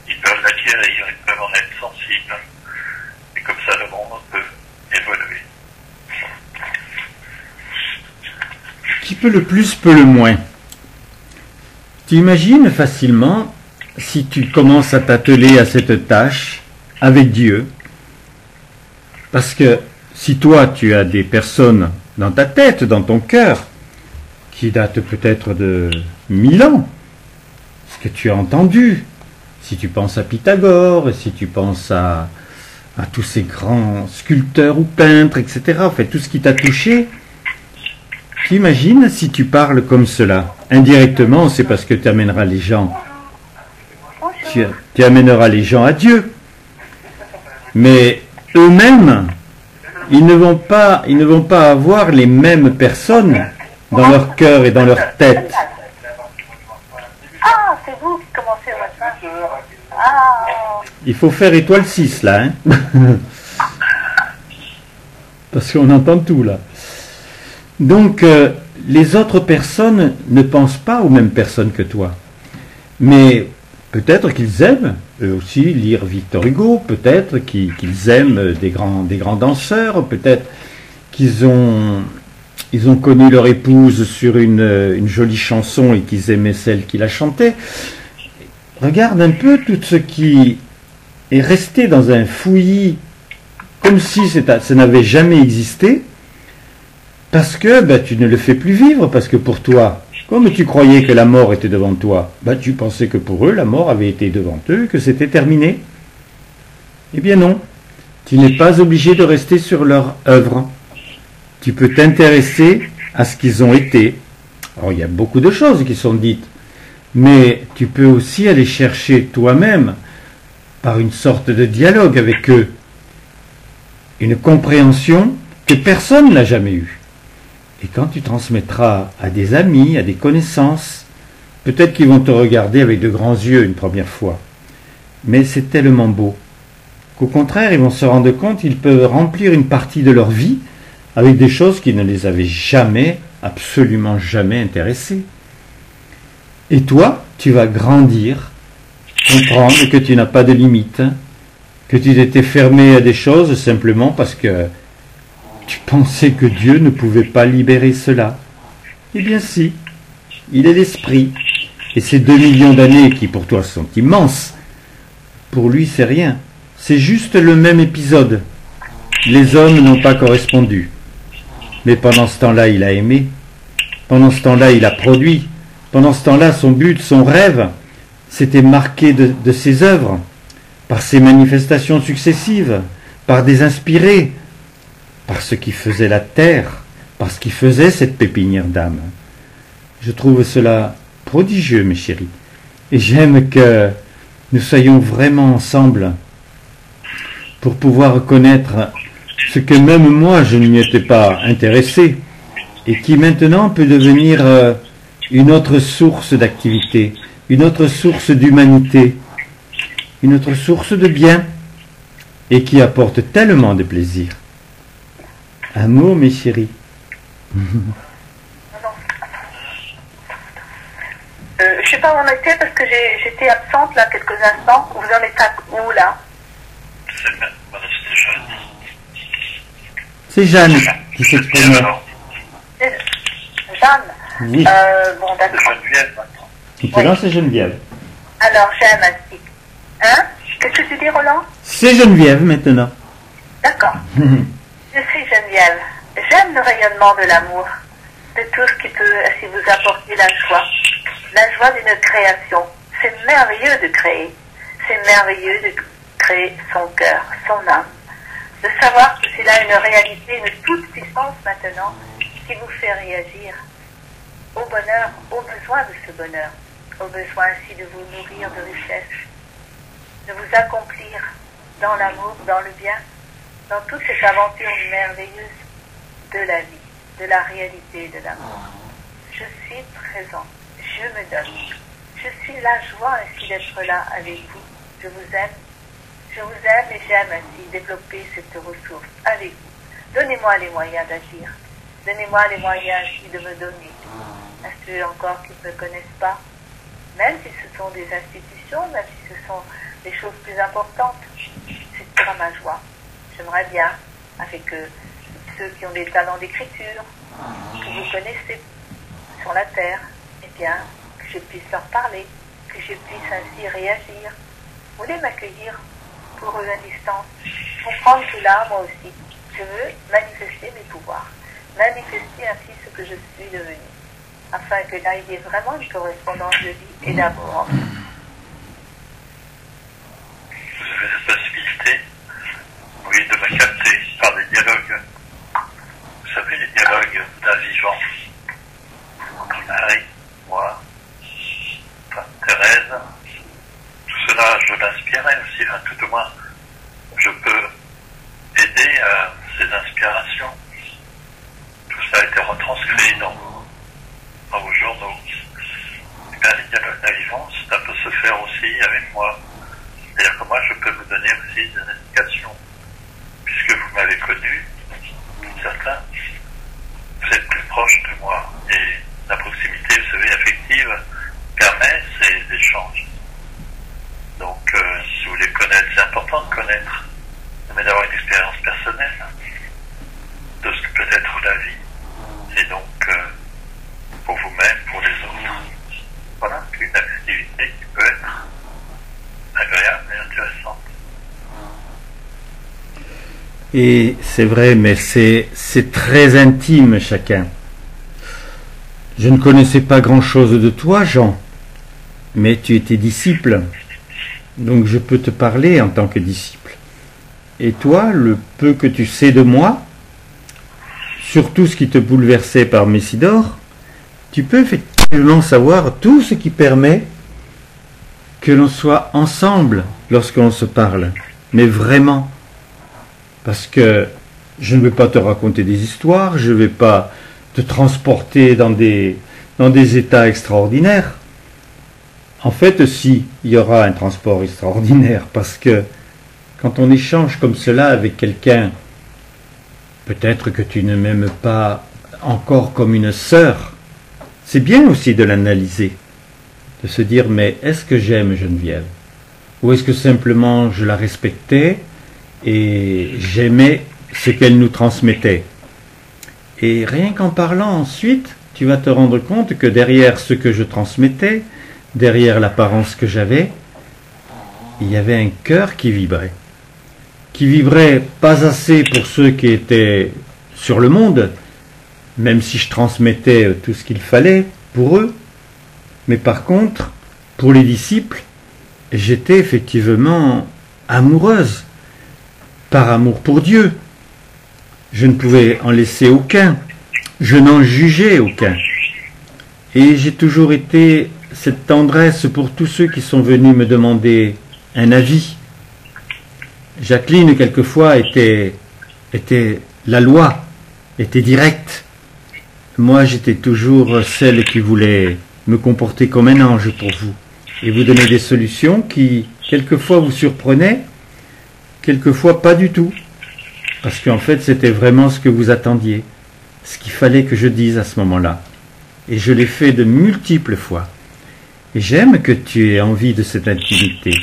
Ils peuvent l'acquérir, ils peuvent en être sensibles. Et comme ça, le monde peut évoluer. Qui peut le plus, peut le moins. Tu imagines facilement, si tu commences à t'atteler à cette tâche avec Dieu, parce que si toi tu as des personnes dans ta tête, dans ton cœur, qui datent peut-être de 1000 ans, ce que tu as entendu, si tu penses à Pythagore, si tu penses à tous ces grands sculpteurs ou peintres, etc., en fait, tout ce qui t'a touché, tu imagines si tu parles comme cela. Indirectement, c'est parce que tu amèneras les gens. Tu amèneras les gens à Dieu. Mais eux-mêmes, ils ne vont pas avoir les mêmes personnes dans leur cœur et dans leur tête. Ah, c'est vous qui commencez maintenant. Ah. Il faut faire étoile 6 là, hein. Parce qu'on entend tout là. Donc, les autres personnes ne pensent pas aux mêmes personnes que toi. Mais peut-être qu'ils aiment, eux aussi, lire Victor Hugo, peut-être qu'ils aiment des grands danseurs, peut-être qu'ils ont connu leur épouse sur une jolie chanson et qu'ils aimaient celle qui la chantait. Regarde un peu tout ce qui est resté dans un fouillis, comme si ça n'avait jamais existé, parce que tu ne le fais plus vivre, parce que pour toi, comme tu croyais que la mort était devant toi, tu pensais que pour eux, la mort avait été devant eux, que c'était terminé. Eh bien non, tu n'es pas obligé de rester sur leur œuvre. Tu peux t'intéresser à ce qu'ils ont été. Alors il y a beaucoup de choses qui sont dites, mais tu peux aussi aller chercher toi-même, par une sorte de dialogue avec eux, une compréhension que personne n'a jamais eue. Et quand tu transmettras à des amis, à des connaissances, peut-être qu'ils vont te regarder avec de grands yeux une première fois. Mais c'est tellement beau qu'au contraire, ils vont se rendre compte qu'ils peuvent remplir une partie de leur vie avec des choses qui ne les avaient jamais, absolument jamais intéressés. Et toi, tu vas grandir, comprendre que tu n'as pas de limites, que tu t'étais fermé à des choses simplement parce que tu pensais que Dieu ne pouvait pas libérer cela. Eh bien si, il est l'esprit. Et ces 2 millions d'années qui pour toi sont immenses, pour lui c'est rien. C'est juste le même épisode. Les hommes n'ont pas correspondu. Mais pendant ce temps-là, il a aimé. Pendant ce temps-là, il a produit. Pendant ce temps-là, son but, son rêve, c'était marqué de ses œuvres, par ses manifestations successives, par des inspirés, par ce qui faisait la terre, par ce qui faisait cette pépinière d'âme. Je trouve cela prodigieux, mes chéris. Et j'aime que nous soyons vraiment ensemble pour pouvoir connaître ce que même moi je n'y étais pas intéressé et qui maintenant peut devenir une autre source d'activité, une autre source d'humanité, une autre source de bien et qui apporte tellement de plaisir. Un mot, mes chéris. Je ne sais pas où on était parce que j'étais absente là quelques instants. Vous en êtes où là? C'est Jeanne qui s'exprimait. Jeanne. Oui. Bon, d'accord. Maintenant, c'est Geneviève. Alors, Jeanne aussi. Hein? Qu'est-ce que tu dis, Roland? C'est Geneviève maintenant. D'accord. Je suis Geneviève. J'aime le rayonnement de l'amour, de tout ce qui peut ainsi vous apporter la joie d'une création. C'est merveilleux de créer, c'est merveilleux de créer son cœur, son âme, de savoir que c'est là une réalité, une toute puissance maintenant qui vous fait réagir au bonheur, au besoin de ce bonheur, au besoin ainsi de vous nourrir de richesse, de vous accomplir dans l'amour, dans le bien, dans toute cette aventure merveilleuse de la vie, de la réalité de l'amour. Je suis présent, je me donne. Je suis la joie ainsi d'être là avec vous. Je vous aime et j'aime ainsi développer cette ressource avec vous. Donnez-moi les moyens d'agir. Donnez-moi les moyens ainsi de me donner à ceux encore qui ne me connaissent pas, même si ce sont des institutions, même si ce sont des choses plus importantes. C'est pour ma joie. J'aimerais bien, avec ceux qui ont des talents d'écriture, que vous connaissez sur la terre, eh bien, que je puisse leur parler, que je puisse ainsi réagir. Vous voulez m'accueillir pour eux un instant, comprendre que là, moi aussi, je veux manifester mes pouvoirs, manifester ainsi ce que je suis devenu, afin que là, il y ait vraiment une correspondance de vie et d'amour. Vous avez la possibilité, oui, de me capter par des dialogues. Vous savez, les dialogues d'un vivant, entre Marie, moi, Thérèse, tout cela, je l'inspirais aussi, hein, tout au moins, je peux aider à ces inspirations. Tout ça a été retranscrit dans vos journaux. Et bien, les dialogues d'un vivant, ça peut se faire aussi avec moi. C'est-à-dire que moi, je peux vous donner aussi des indications. Puisque vous m'avez connu, certains, vous êtes plus proche de moi. Et la proximité, vous savez, affective, permet ces échanges. Donc, si vous voulez connaître, c'est important de connaître, mais d'avoir une expérience personnelle de ce que peut être la vie. Et donc, pour vous-même, pour les autres. Voilà, une activité qui peut être agréable et intéressante. Et c'est vrai, mais c'est très intime chacun. Je ne connaissais pas grand-chose de toi, Jean, mais tu étais disciple, donc je peux te parler en tant que disciple. Et toi, le peu que tu sais de moi, surtout ce qui te bouleversait par Messidor, tu peux effectivement savoir tout ce qui permet que l'on soit ensemble lorsque l'on se parle, mais vraiment. Parce que je ne vais pas te raconter des histoires, je ne vais pas te transporter dans des états extraordinaires. En fait, si, il y aura un transport extraordinaire, parce que quand on échange comme cela avec quelqu'un, peut-être que tu ne m'aimes pas encore comme une sœur, c'est bien aussi de l'analyser, de se dire, mais est-ce que j'aime Geneviève? Ou est-ce que simplement je la respectais et j'aimais ce qu'elle nous transmettait? Et rien qu'en parlant ensuite, tu vas te rendre compte que derrière ce que je transmettais, derrière l'apparence que j'avais, il y avait un cœur qui vibrait pas assez pour ceux qui étaient sur le monde, même si je transmettais tout ce qu'il fallait pour eux, mais par contre, pour les disciples, j'étais effectivement amoureuse, par amour pour Dieu. Je ne pouvais en laisser aucun, je n'en jugeais aucun. Et j'ai toujours été cette tendresse pour tous ceux qui sont venus me demander un avis. Jacqueline, quelquefois, était la loi, était directe. Moi, j'étais toujours celle qui voulait me comporter comme un ange pour vous et vous donner des solutions qui, quelquefois, vous surprenaient, quelquefois pas du tout. Parce qu'en fait, c'était vraiment ce que vous attendiez, ce qu'il fallait que je dise à ce moment-là. Et je l'ai fait de multiples fois. Et j'aime que tu aies envie de cette intimité.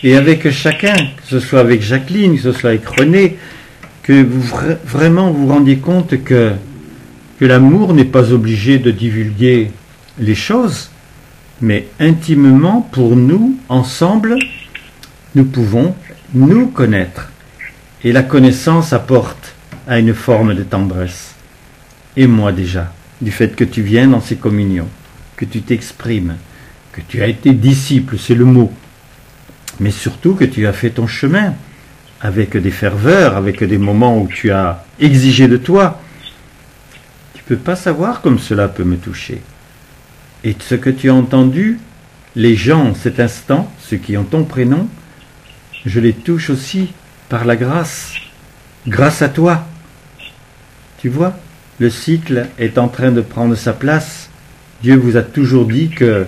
Et avec chacun, que ce soit avec Jacqueline, que ce soit avec René, que vous vraiment vous rendiez compte que l'amour n'est pas obligé de divulguer les choses, mais intimement, pour nous, ensemble, nous pouvons nous connaître. Et la connaissance apporte a une forme de tendresse. Et moi déjà, du fait que tu viens dans ces communions, que tu t'exprimes, que tu as été disciple, c'est le mot, mais surtout que tu as fait ton chemin avec des ferveurs, avec des moments où tu as exigé de toi. Tu ne peux pas savoir comme cela peut me toucher. Et ce que tu as entendu, les gens en cet instant, ceux qui ont ton prénom, je les touche aussi par la grâce, grâce à toi. Tu vois, le cycle est en train de prendre sa place. Dieu vous a toujours dit que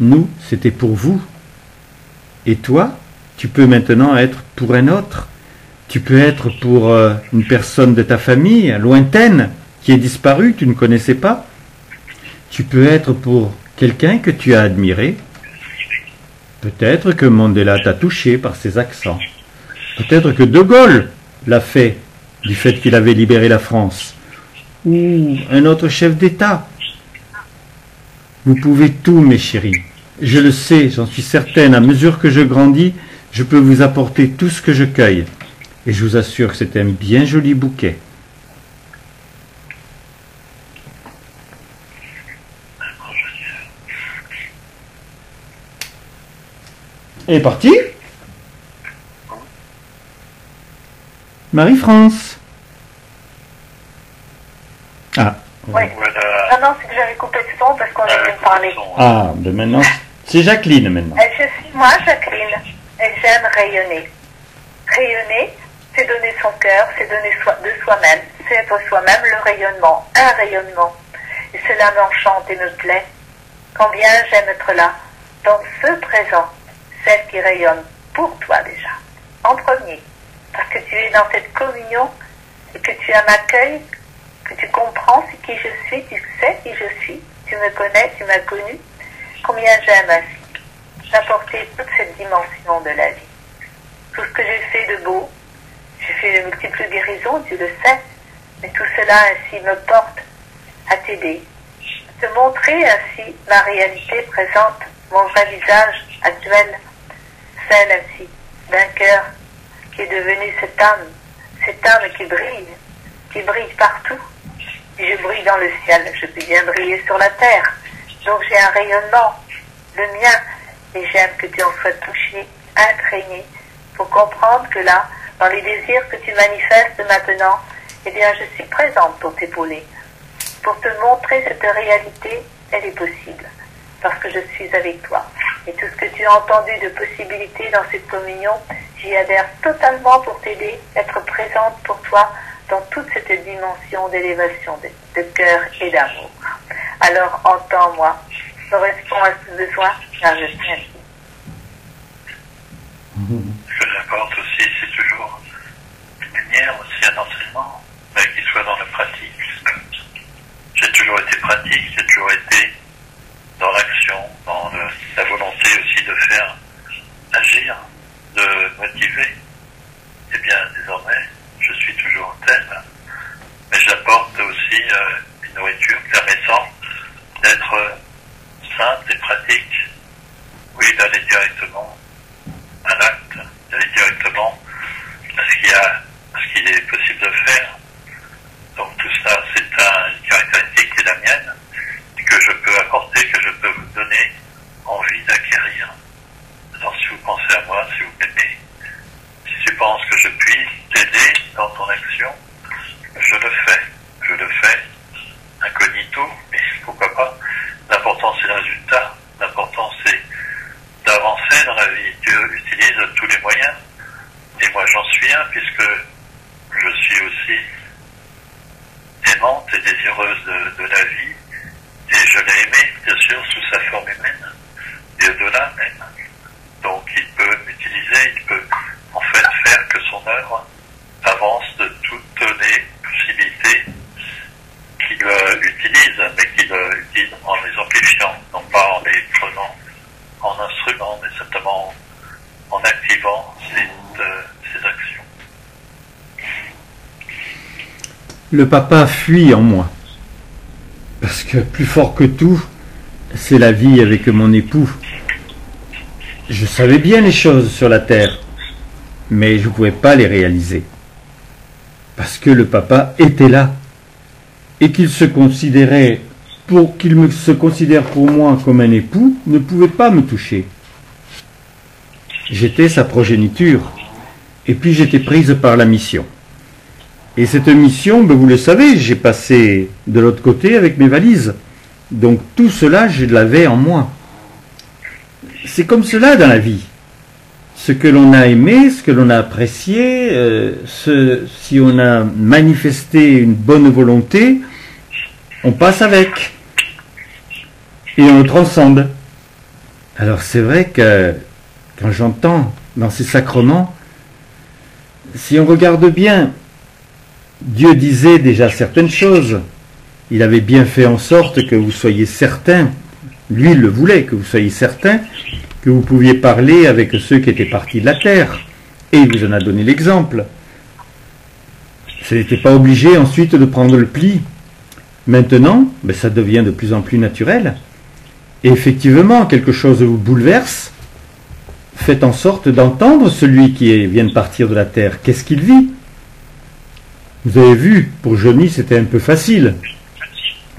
nous, c'était pour vous. Et toi, tu peux maintenant être pour un autre. Tu peux être pour une personne de ta famille, lointaine, qui est disparue, tu ne connaissais pas. Tu peux être pour quelqu'un que tu as admiré. Peut-être que Mandela t'a touché par ses accents. Peut-être que De Gaulle l'a fait, du fait qu'il avait libéré la France. Ou un autre chef d'État. Vous pouvez tout, mes chéris. Je le sais, j'en suis certaine, à mesure que je grandis, je peux vous apporter tout ce que je cueille. Et je vous assure que c'est un bien joli bouquet. Elle est partie? Marie-France. Ah. Oui. Ah non, c'est que j'avais coupé le son parce qu'on allait me parler. Ah, ben maintenant, c'est Jacqueline maintenant. Je suis moi, Jacqueline, et j'aime rayonner. Rayonner, c'est donner son cœur, c'est donner de soi-même, c'est être soi-même le rayonnement, un rayonnement. Et cela m'enchante et me plaît. Combien j'aime être là, dans ce présent, celle qui rayonne pour toi déjà, en premier. Parce que tu es dans cette communion et que tu as m'accueil, que tu comprends qui je suis, tu sais qui je suis, tu me connais, tu m'as connu. Combien j'aime ainsi apporter toute cette dimension de la vie. Tout ce que j'ai fait de beau, j'ai fait de multiples guérisons, tu le sais, mais tout cela ainsi me porte à t'aider, à te montrer ainsi ma réalité présente, mon vrai visage actuel, celle ainsi d'un cœur qui est devenu cette âme qui brille partout. Si je brille dans le ciel, je peux bien briller sur la terre. Donc j'ai un rayonnement, le mien, et j'aime que tu en sois touché, imprégné, pour comprendre que là, dans les désirs que tu manifestes maintenant, eh bien je suis présente pour t'épauler, pour te montrer cette réalité, elle est possible, parce que je suis avec toi. Et tout ce que tu as entendu de possibilités dans cette communion, j'y adhère totalement pour t'aider, être présente pour toi dans toute cette dimension d'élévation de cœur et d'amour. Alors entends-moi, correspond à ce besoin, car je t'aime. Ce que j'apporte aussi, c'est toujours une lumière, aussi un enseignement, mais qui soit dans la pratique. J'ai toujours été pratique, j'ai toujours été dans l'action, dans la volonté aussi de faire agir, de motiver. Eh bien, désormais, je suis toujours tel, mais j'apporte aussi une nourriture permettant d'être simple et pratique. Oui, d'aller directement à l'acte, d'aller directement à ce qu'il est possible de faire. Donc tout ça, c'est une caractéristique qui est la mienne, que je peux apporter, que je peux vous donner envie d'acquérir. Alors si vous pensez à moi, si vous m'aimez, si tu penses que je puisse t'aider dans ton action, je le fais. Je le fais incognito, mais pourquoi pas. L'important c'est le résultat, l'important c'est d'avancer dans la vie. Dieu utilise tous les moyens, et moi j'en suis un, puisque je suis aussi aimante et désireuse de la vie, et je l'ai aimé, bien sûr, sous sa forme humaine, et au-delà même. Donc il peut m'utiliser, il peut en fait faire que son œuvre avance de toutes les possibilités qu'il utilise, mais qu'il utilise en les amplifiant, non pas en les prenant en instrument, mais simplement en activant ses actions. Le papa fuit en moi. Parce que plus fort que tout, c'est la vie avec mon époux. Je savais bien les choses sur la terre, mais je ne pouvais pas les réaliser. parce que le papa était là, et qu'il se considère pour moi comme un époux, ne pouvait pas me toucher. J'étais sa progéniture, et puis j'étais prise par la mission. Et cette mission, ben vous le savez, j'ai passé de l'autre côté avec mes valises. Donc tout cela, je l'avais en moi. C'est comme cela dans la vie. Ce que l'on a aimé, ce que l'on a apprécié, si on a manifesté une bonne volonté, on passe avec. Et on le transcende. Alors c'est vrai que quand j'entends dans ces sacrements, si on regarde bien, Dieu disait déjà certaines choses. Il avait bien fait en sorte que vous soyez certains, lui il le voulait, que vous soyez certains, que vous pouviez parler avec ceux qui étaient partis de la terre. Et il vous en a donné l'exemple. Ce n'était pas obligé ensuite de prendre le pli. Maintenant, ben, ça devient de plus en plus naturel. Et effectivement, quelque chose vous bouleverse. Faites en sorte d'entendre celui qui vient de partir de la terre. Qu'est-ce qu'il vit? Vous avez vu, pour Johnny, c'était un peu facile.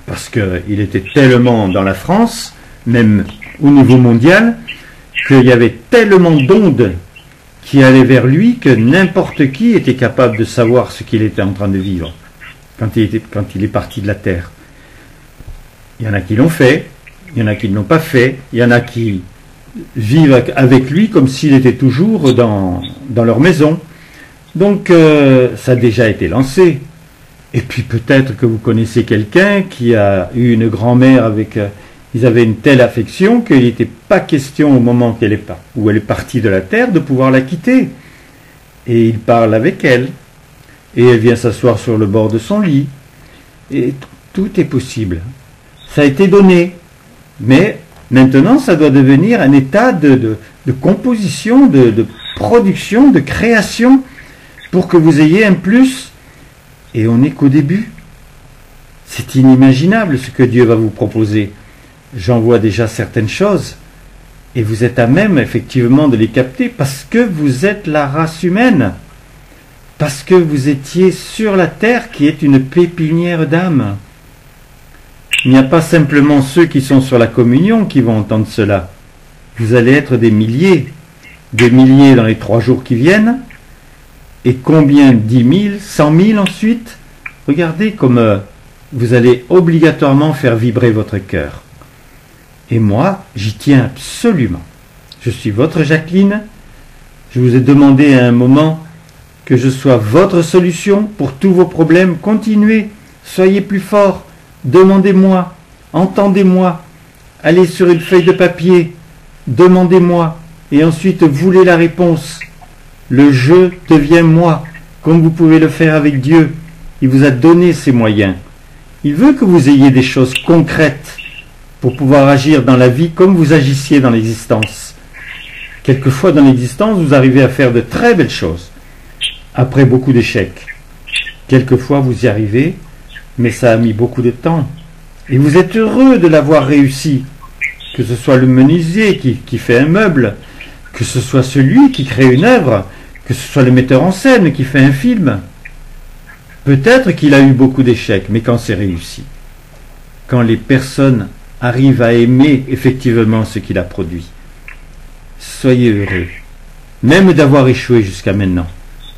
Parce qu'il était tellement dans la France, même au niveau mondial, qu'il y avait tellement d'ondes qui allaient vers lui que n'importe qui était capable de savoir ce qu'il était en train de vivre quand il est parti de la terre. Il y en a qui l'ont fait, il y en a qui ne l'ont pas fait, il y en a qui vivent avec lui comme s'il était toujours dans leur maison. Donc ça a déjà été lancé. Et puis peut-être que vous connaissez quelqu'un qui a eu une grand-mère avec... ils avaient une telle affection qu'il n'était pas question au moment où elle est partie de la terre de pouvoir la quitter. Et il parle avec elle. Et elle vient s'asseoir sur le bord de son lit. Et tout est possible. Ça a été donné. Mais maintenant, ça doit devenir un état de composition, de production, de création, pour que vous ayez un plus. Et on n'est qu'au début. C'est inimaginable ce que Dieu va vous proposer. J'en vois déjà certaines choses. Et vous êtes à même, effectivement, de les capter parce que vous êtes la race humaine. Parce que vous étiez sur la terre qui est une pépinière d'âme. Il n'y a pas simplement ceux qui sont sur la communion qui vont entendre cela. Vous allez être des milliers dans les 3 jours qui viennent. Et combien? 10 000, 100 000 ensuite? Regardez comme vous allez obligatoirement faire vibrer votre cœur. Et moi, j'y tiens absolument. Je suis votre Jacqueline. Je vous ai demandé à un moment que je sois votre solution pour tous vos problèmes. Continuez, soyez plus forts. Demandez-moi, entendez-moi. Allez sur une feuille de papier, demandez-moi. Et ensuite, voulez la réponse. Le je devient moi, comme vous pouvez le faire avec Dieu. Il vous a donné ces moyens. Il veut que vous ayez des choses concrètes pour pouvoir agir dans la vie comme vous agissiez dans l'existence. Quelquefois dans l'existence, vous arrivez à faire de très belles choses, après beaucoup d'échecs. Quelquefois, vous y arrivez, mais ça a mis beaucoup de temps. Et vous êtes heureux de l'avoir réussi, que ce soit le menuisier qui fait un meuble, que ce soit celui qui crée une œuvre, que ce soit le metteur en scène qui fait un film. Peut-être qu'il a eu beaucoup d'échecs, mais quand c'est réussi, quand les personnes arrivent à aimer effectivement ce qu'il a produit, soyez heureux, même d'avoir échoué jusqu'à maintenant,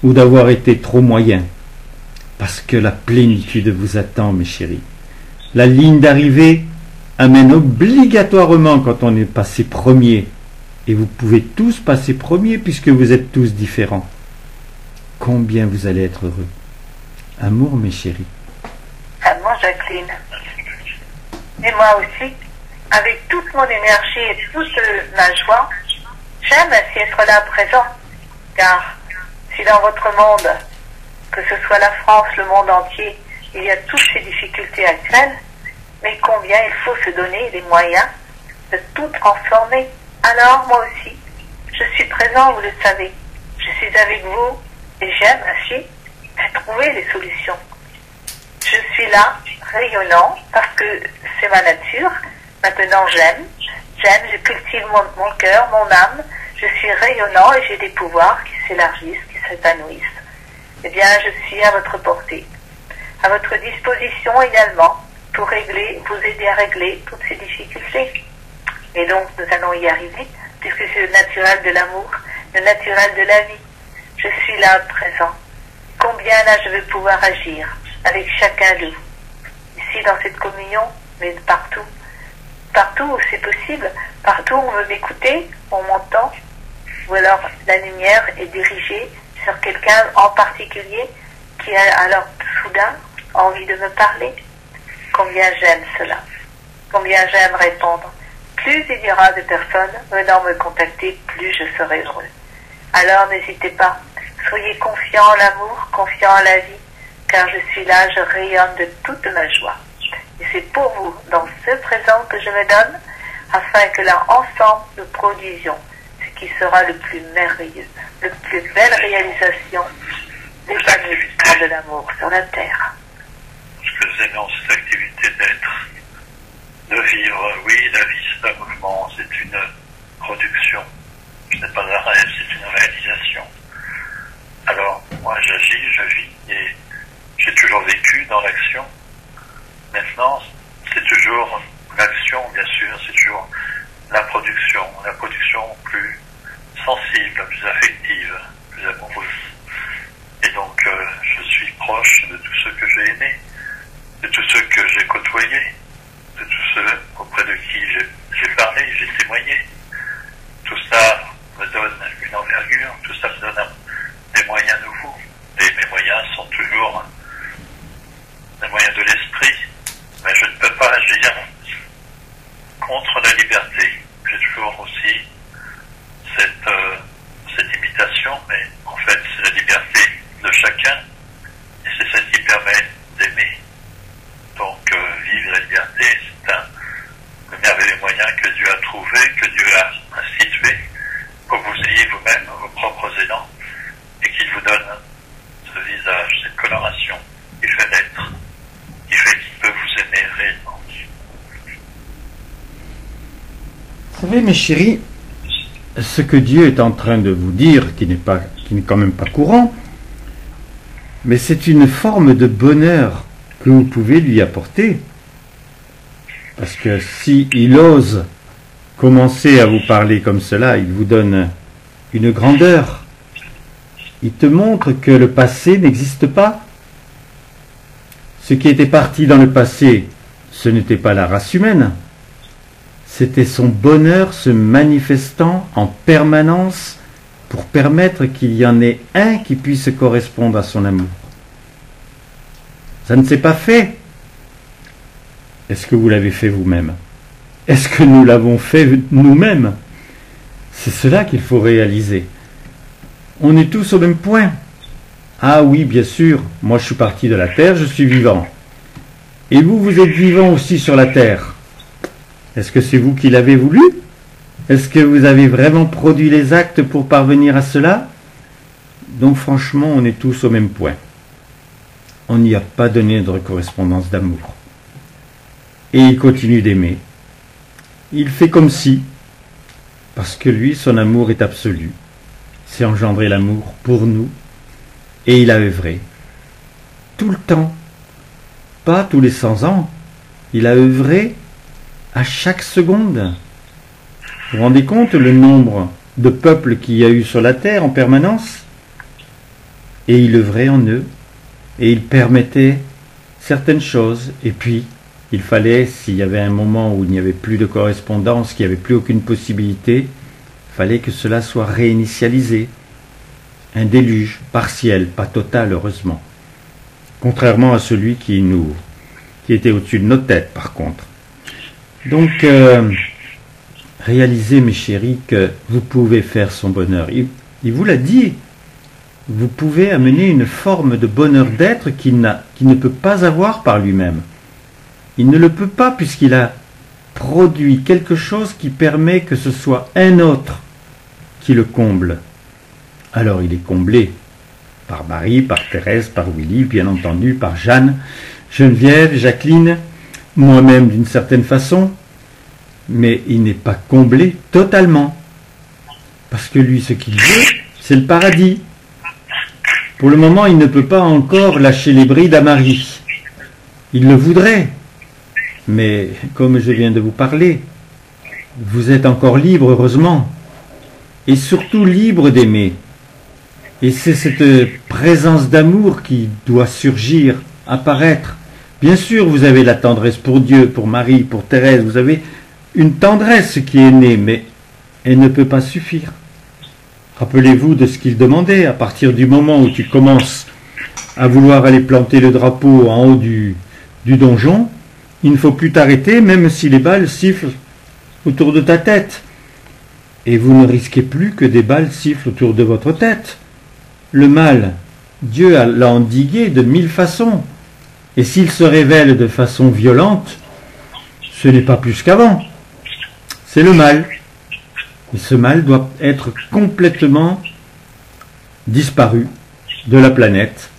ou d'avoir été trop moyen, parce que la plénitude vous attend, mes chéris. La ligne d'arrivée amène obligatoirement quand on est passé premier, et vous pouvez tous passer premier puisque vous êtes tous différents. Combien vous allez être heureux. Amour, mes chéris. Amour, Jacqueline. Et moi aussi, avec toute mon énergie et toute ma joie, j'aime ainsi être là présent. Car si dans votre monde, que ce soit la France, le monde entier, il y a toutes ces difficultés actuelles, mais combien il faut se donner les moyens de tout transformer. Alors moi aussi, je suis présent, vous le savez. Je suis avec vous et j'aime ainsi trouver les solutions. Je suis là, rayonnant, parce que c'est ma nature. Maintenant j'aime, je cultive mon cœur, mon âme. Je suis rayonnant et j'ai des pouvoirs qui s'élargissent, qui s'épanouissent. eh bien, je suis à votre portée, à votre disposition également, pour vous aider à régler toutes ces difficultés. Et donc, nous allons y arriver, puisque c'est le naturel de l'amour, le naturel de la vie. Je suis là, présent. Combien là je vais pouvoir agir avec chacun de vous, ici dans cette communion, mais partout. Partout où c'est possible, partout où on veut m'écouter, on m'entend, ou alors la lumière est dirigée sur quelqu'un en particulier qui a alors soudain envie de me parler. Combien j'aime cela, combien j'aime répondre. Plus il y aura de personnes venant me contacter, plus je serai heureux. Alors n'hésitez pas, soyez confiants en l'amour, confiants en la vie, car je suis là, je rayonne de toute ma joie. Et c'est pour vous, dans ce présent que je me donne, afin que là, ensemble, nous produisions ce qui sera le plus merveilleux, le plus belle réalisation l'épanouissement de l'amour sur la terre. Ce que nous aimons, cette activité d'être, de vivre, oui, la vie c'est un mouvement, c'est une production, ce n'est pas un rêve, c'est une réalisation. Alors, moi j'agis, je vis, et j'ai toujours vécu dans l'action. Maintenant, c'est toujours l'action, bien sûr, c'est toujours la production plus sensible, plus affective, plus amoureuse. Et donc, je suis proche de tous ceux que j'ai aimés, de tous ceux que j'ai côtoyés, de tous ceux auprès de qui j'ai parlé, j'ai témoigné. Tout ça me donne une envergure, tout ça me donne des moyens nouveaux. Et mes moyens sont toujours des moyens de l'esprit. Mais je ne peux pas agir contre la liberté. J'ai toujours aussi cette imitation, mais en fait c'est la liberté de chacun, et c'est celle qui permet d'aimer. Donc vivre la liberté, c'est le merveilleux moyen que Dieu a trouvé, que Dieu a institué, pour que vous ayez vous-même vos propres élans, et qu'il vous donne ce visage, cette coloration qui fait l'être, qui fait qu'il peut vous aimer réellement. Vous savez, mes chéris, ce que Dieu est en train de vous dire, qui n'est quand même pas courant, mais c'est une forme de bonheur que vous pouvez lui apporter. Parce que s'il ose commencer à vous parler comme cela, il vous donne une grandeur. Il te montre que le passé n'existe pas. Ce qui était parti dans le passé, ce n'était pas la race humaine. C'était son bonheur se manifestant en permanence pour permettre qu'il y en ait un qui puisse correspondre à son amour. Ça ne s'est pas fait. Est-ce que vous l'avez fait vous-même? Est-ce que nous l'avons fait nous-mêmes? C'est cela qu'il faut réaliser. On est tous au même point. Ah oui, bien sûr, moi je suis parti de la terre, je suis vivant. Et vous, vous êtes vivant aussi sur la terre. Est-ce que c'est vous qui l'avez voulu? Est-ce que vous avez vraiment produit les actes pour parvenir à cela? Donc franchement, on est tous au même point. On n'y a pas donné de correspondance d'amour. Et il continue d'aimer. Il fait comme si, parce que lui, son amour est absolu. C'est engendrer l'amour pour nous, et il a œuvré. Tout le temps. Pas tous les 100 ans. Il a œuvré à chaque seconde. Vous vous rendez compte le nombre de peuples qu'il y a eu sur la terre en permanence? Et il œuvrait en eux, et il permettait certaines choses, et puis il fallait, s'il y avait un moment où il n'y avait plus de correspondance, qu'il n'y avait plus aucune possibilité, il fallait que cela soit réinitialisé. Un déluge partiel, pas total heureusement. Contrairement à celui qui était au-dessus de nos têtes par contre. Donc, réalisez mes chéris que vous pouvez faire son bonheur. Il vous l'a dit. Vous pouvez amener une forme de bonheur d'être qu'il ne peut pas avoir par lui-même. Il ne le peut pas puisqu'il a produit quelque chose qui permet que ce soit un autre qui le comble. Alors il est comblé par Marie, par Thérèse, par Willy, bien entendu, par Jeanne, Geneviève, Jacqueline, moi-même d'une certaine façon, mais il n'est pas comblé totalement. Parce que lui, ce qu'il veut, c'est le paradis. Pour le moment, il ne peut pas encore lâcher les brides à Marie. Il le voudrait. Mais, comme je viens de vous parler, vous êtes encore libre, heureusement. Et surtout libre d'aimer. Et c'est cette présence d'amour qui doit surgir, apparaître. Bien sûr, vous avez la tendresse pour Dieu, pour Marie, pour Thérèse. Vous avez une tendresse qui est née, mais elle ne peut pas suffire. Rappelez-vous de ce qu'il demandait. À partir du moment où tu commences à vouloir aller planter le drapeau en haut du donjon, il ne faut plus t'arrêter, même si les balles sifflent autour de ta tête. Et vous ne risquez plus que des balles sifflent autour de votre tête. Le mal, Dieu l'a endigué de 1000 façons. Et s'il se révèle de façon violente, ce n'est pas plus qu'avant. C'est le mal. Et ce mal doit être complètement disparu de la planète.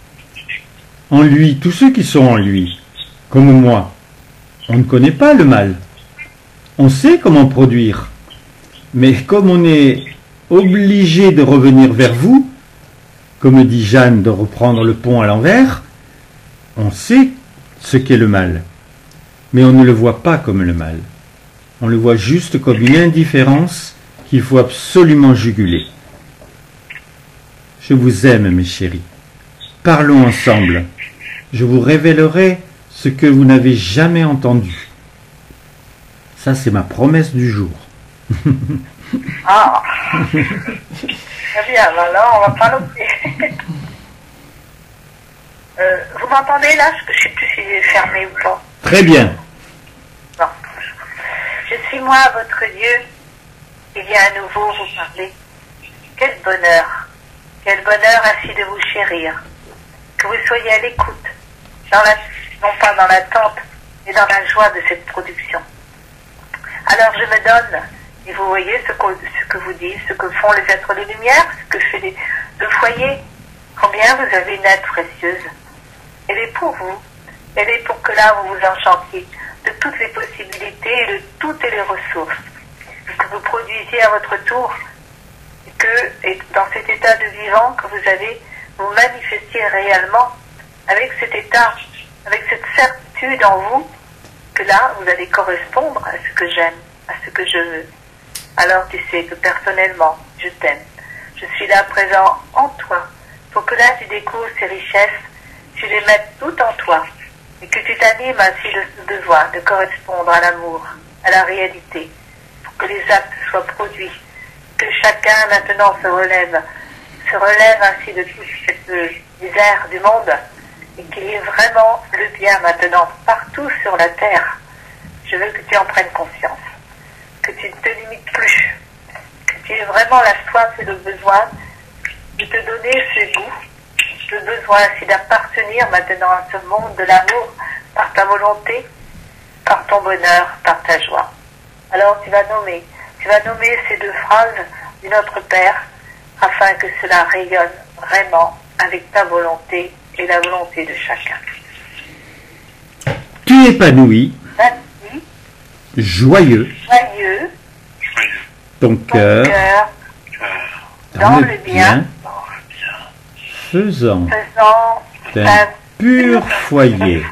En lui, tous ceux qui sont en lui, comme moi, on ne connaît pas le mal. On sait comment produire. Mais comme on est obligé de revenir vers vous, comme dit Jeanne de reprendre le pont à l'envers, on sait ce qu'est le mal. Mais on ne le voit pas comme le mal. On le voit juste comme une indifférence qu'il faut absolument juguler. Je vous aime, mes chéris. Parlons ensemble. Je vous révélerai ce que vous n'avez jamais entendu. Ça, c'est ma promesse du jour. Ah. Très bien, alors on va pas l'oublier. Vous m'entendez là? Je ne sais plus si j'ai fermé ou pas. Très bien. Bon. Je suis moi, votre Dieu, qui vient à nouveau vous parler. Quel bonheur ainsi de vous chérir, que vous soyez à l'écoute, non pas dans l'attente, mais dans la joie de cette production. Alors je me donne, et vous voyez ce que vous dites, ce que font les êtres de lumière, ce que fait le foyer, combien vous avez une aide précieuse. Elle est pour vous, elle est pour que là vous vous enchantiez de toutes les possibilités et de toutes les ressources, que vous produisiez à votre tour, et dans cet état de vivant que vous avez, vous manifestiez réellement avec cet état, avec cette certitude en vous, que là, vous allez correspondre à ce que j'aime, à ce que je veux. Alors tu sais que personnellement, je t'aime. Je suis là présent en toi, pour que là tu découvres ces richesses, tu les mettes toutes en toi, et que tu t'animes ainsi de ce devoir de correspondre à l'amour, à la réalité, pour que les actes soient produits, que chacun maintenant se relève ainsi de toute cette misère du monde, et qu'il y ait vraiment le bien maintenant partout sur la terre. Je veux que tu en prennes conscience, que tu ne te limites plus, que tu aies vraiment la soif et le besoin de te donner ce goût, le besoin ainsi d'appartenir maintenant à ce monde de l'amour par ta volonté, par ton bonheur, par ta joie. Alors tu vas nommer ces deux phrases du Notre Père afin que cela rayonne vraiment avec ta volonté et la volonté de chacun. Tu épanouis, joyeux, ton cœur dans le bien, faisant d'un pur foyer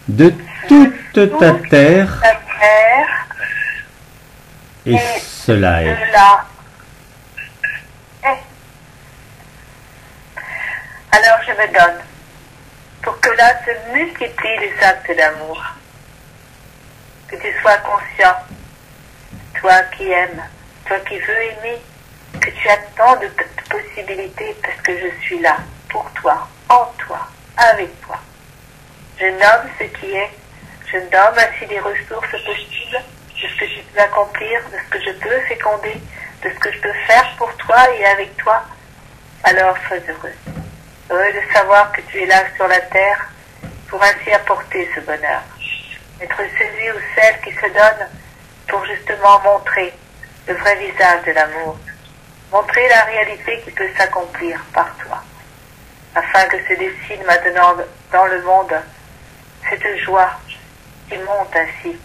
de toute ta terre, et cela est. Alors je me donne pour que là se multiplient les actes d'amour. Que tu sois conscient, toi qui aimes, toi qui veux aimer, que tu as tant de possibilités parce que je suis là pour toi, en toi, avec toi. Je nomme ce qui est, je nomme ainsi les ressources possibles de ce que je peux accomplir, de ce que je peux féconder, de ce que je peux faire pour toi et avec toi. Alors sois heureux. Heureux de savoir que tu es là sur la terre pour ainsi apporter ce bonheur. Être celui ou celle qui se donne pour justement montrer le vrai visage de l'amour. Montrer la réalité qui peut s'accomplir par toi. Afin que se dessine maintenant dans le monde cette joie qui monte ainsi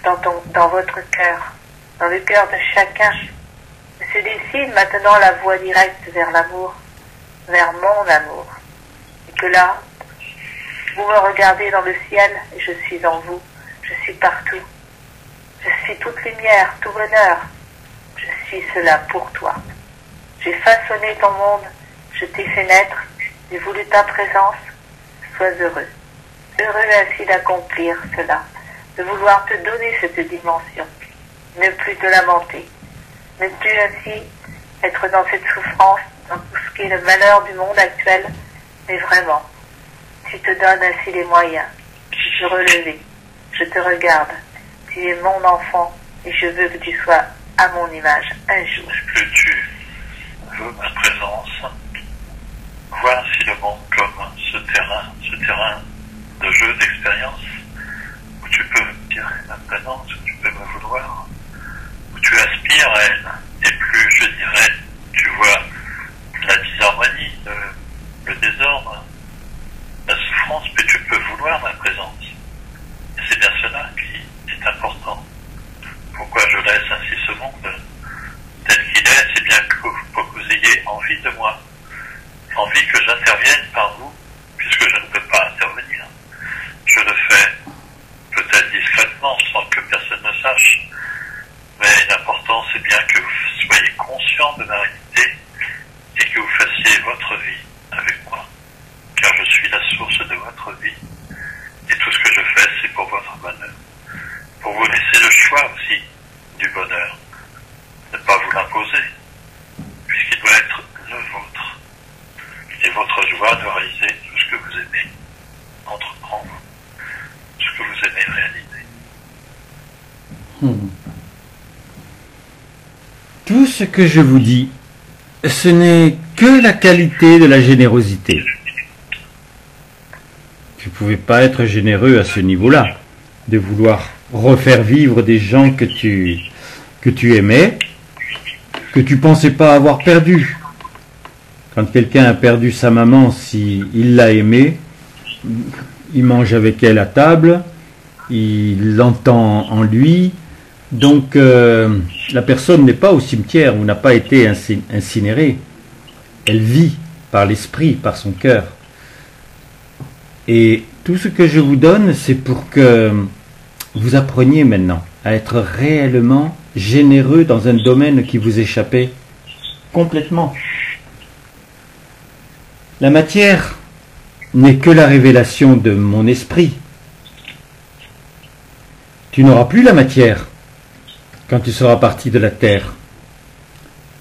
dans votre cœur, dans le cœur de chacun. Que se dessine maintenant la voie directe vers l'amour. vers mon amour. Et que là, vous me regardez dans le ciel et je suis en vous. Je suis partout. Je suis toute lumière, tout bonheur. Je suis cela pour toi. J'ai façonné ton monde, je t'ai fait naître, j'ai voulu ta présence. Sois heureux. Heureux ainsi d'accomplir cela, de vouloir te donner cette dimension. Ne plus te lamenter. Ne plus ainsi être dans cette souffrance, dans tout ce qui est le malheur du monde actuel, mais vraiment, tu te donnes ainsi les moyens de te relever. Je te regarde, tu es mon enfant et je veux que tu sois à mon image un jour. Est-ce que tu veux ma présence? Vois ainsi le monde comme ce terrain de jeu, d'expérience, où tu peux dire ma présence, où tu peux me vouloir, où tu aspires à elle, et plus, je dirais, tu vois la disharmonie, le désordre, la souffrance, mais tu peux vouloir ma présence. Et c'est bien cela qui est important. Pourquoi je laisse ainsi ce monde tel qu'il est? C'est bien pour que vous ayez envie de moi, envie que j'intervienne par vous, puisque je ne peux pas intervenir. Je le fais peut-être discrètement, sans que personne ne sache, mais l'important c'est bien que vous soyez conscient de la réalité et que vous fassiez votre vie avec moi, car je suis la source de votre vie, et tout ce que je fais c'est pour votre bonheur, pour vous laisser le choix aussi du bonheur, ne pas vous l'imposer, puisqu'il doit être le vôtre, et votre joie de réaliser tout ce que vous aimez entreprendre, ce que vous aimez réaliser. Tout ce que je vous dis, ce n'est que la qualité de la générosité. Tu ne pouvais pas être généreux à ce niveau-là, de vouloir refaire vivre des gens que tu aimais, que tu pensais pas avoir perdu. Quand quelqu'un a perdu sa maman, s'il l'a aimée, il mange avec elle à table, il l'entend en lui. Donc la personne n'est pas au cimetière ou n'a pas été incinérée. Elle vit par l'esprit, par son cœur. Et tout ce que je vous donne, c'est pour que vous appreniez maintenant à être réellement généreux dans un domaine qui vous échappait complètement. La matière n'est que la révélation de mon esprit. Tu n'auras plus la matière quand tu seras parti de la terre.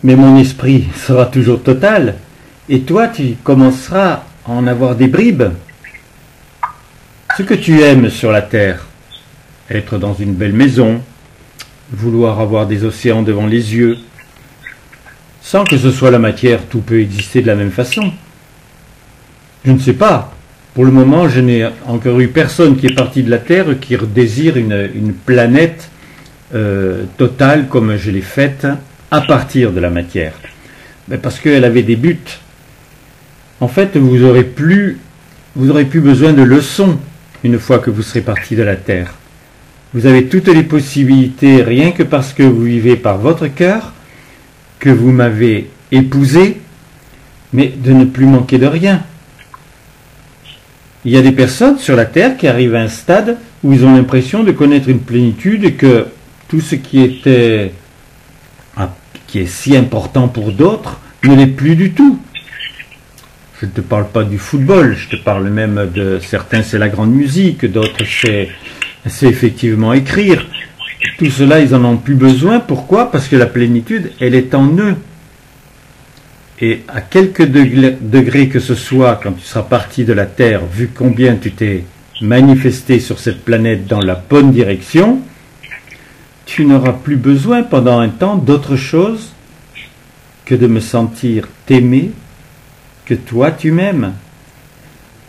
Mais mon esprit sera toujours total, et toi tu commenceras à en avoir des bribes. Ce que tu aimes sur la terre, être dans une belle maison, vouloir avoir des océans devant les yeux, sans que ce soit la matière, tout peut exister de la même façon. Je ne sais pas. Pour le moment, je n'ai encore eu personne qui est parti de la Terre qui désire une planète totale comme je l'ai faite à partir de la matière. Mais parce qu'elle avait des buts. En fait, vous aurez plus besoin de leçons une fois que vous serez parti de la Terre. Vous avez toutes les possibilités, rien que parce que vous vivez par votre cœur, que vous m'avez épousé, mais de ne plus manquer de rien. Il y a des personnes sur la Terre qui arrivent à un stade où ils ont l'impression de connaître une plénitude et que tout ce qui est si important pour d'autres ne l'est plus du tout. Je ne te parle pas du football, je te parle même de certains c'est la grande musique, d'autres c'est effectivement écrire. Tout cela ils en ont plus besoin. Pourquoi? Parce que la plénitude elle est en eux. Et à quelques degrés que ce soit, quand tu seras parti de la Terre, vu combien tu t'es manifesté sur cette planète dans la bonne direction, tu n'auras plus besoin pendant un temps d'autre chose que de me sentir t'aimer, que toi tu m'aimes.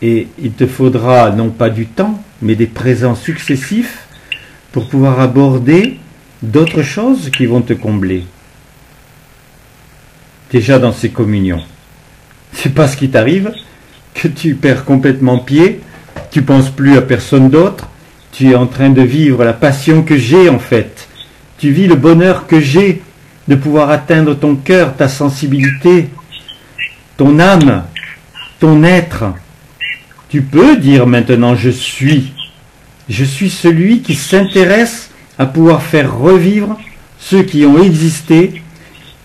Et il te faudra non pas du temps, mais des présents successifs pour pouvoir aborder d'autres choses qui vont te combler. Déjà dans ces communions. C'est pas ce qui t'arrive, que tu perds complètement pied, tu penses plus à personne d'autre, tu es en train de vivre la passion que j'ai en fait. Tu vis le bonheur que j'ai de pouvoir atteindre ton cœur, ta sensibilité. ton âme, ton être. Tu peux dire maintenant je suis. Je suis celui qui s'intéresse à pouvoir faire revivre ceux qui ont existé,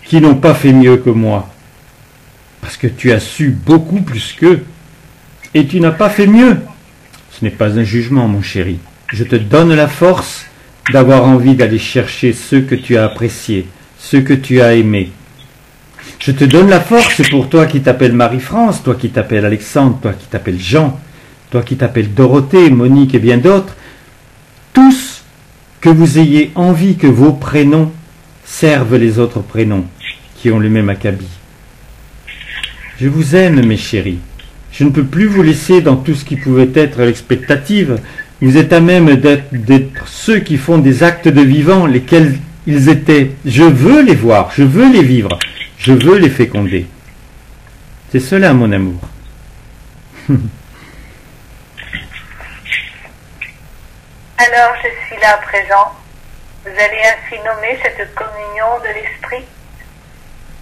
qui n'ont pas fait mieux que moi. Parce que tu as su beaucoup plus qu'eux. Et tu n'as pas fait mieux. Ce n'est pas un jugement, mon chéri. Je te donne la force d'avoir envie d'aller chercher ceux que tu as appréciés, ceux que tu as aimés. Je te donne la force pour toi qui t'appelles Marie-France, toi qui t'appelles Alexandre, toi qui t'appelles Jean, toi qui t'appelles Dorothée, Monique et bien d'autres. Tous, que vous ayez envie que vos prénoms servent les autres prénoms qui ont le même acabit. Je vous aime, mes chéris. Je ne peux plus vous laisser dans tout ce qui pouvait être l'expectative. Vous êtes à même d'être ceux qui font des actes de vivant, lesquels ils étaient. Je veux les voir, je veux les vivre, je veux les féconder. C'est cela, mon amour. Alors je suis là présent. Vous allez ainsi nommer cette communion de l'esprit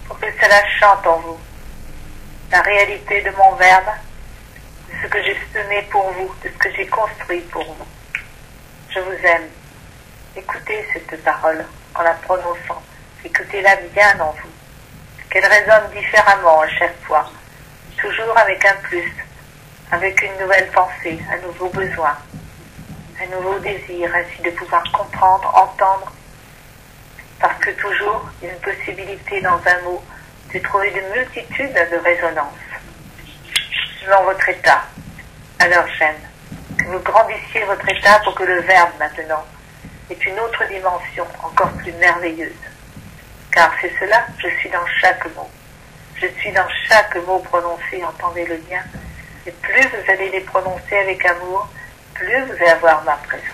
pour que cela chante en vous. La réalité de mon verbe, de ce que j'ai semé pour vous, de ce que j'ai construit pour vous. Je vous aime. Écoutez cette parole en la prononçant. Écoutez-la bien en vous. Qu'elle résonne différemment à chaque fois. Toujours avec un plus, avec une nouvelle pensée, un nouveau besoin, un nouveau désir, ainsi de pouvoir comprendre, entendre. Parce que toujours, il y a une possibilité dans un mot de trouver une multitude de résonances dans votre état. Alors j'aime que vous grandissiez votre état pour que le verbe maintenant ait une autre dimension encore plus merveilleuse. Car c'est cela, je suis dans chaque mot. Je suis dans chaque mot prononcé, entendez le bien. Et plus vous allez les prononcer avec amour, plus vous allez avoir ma présence.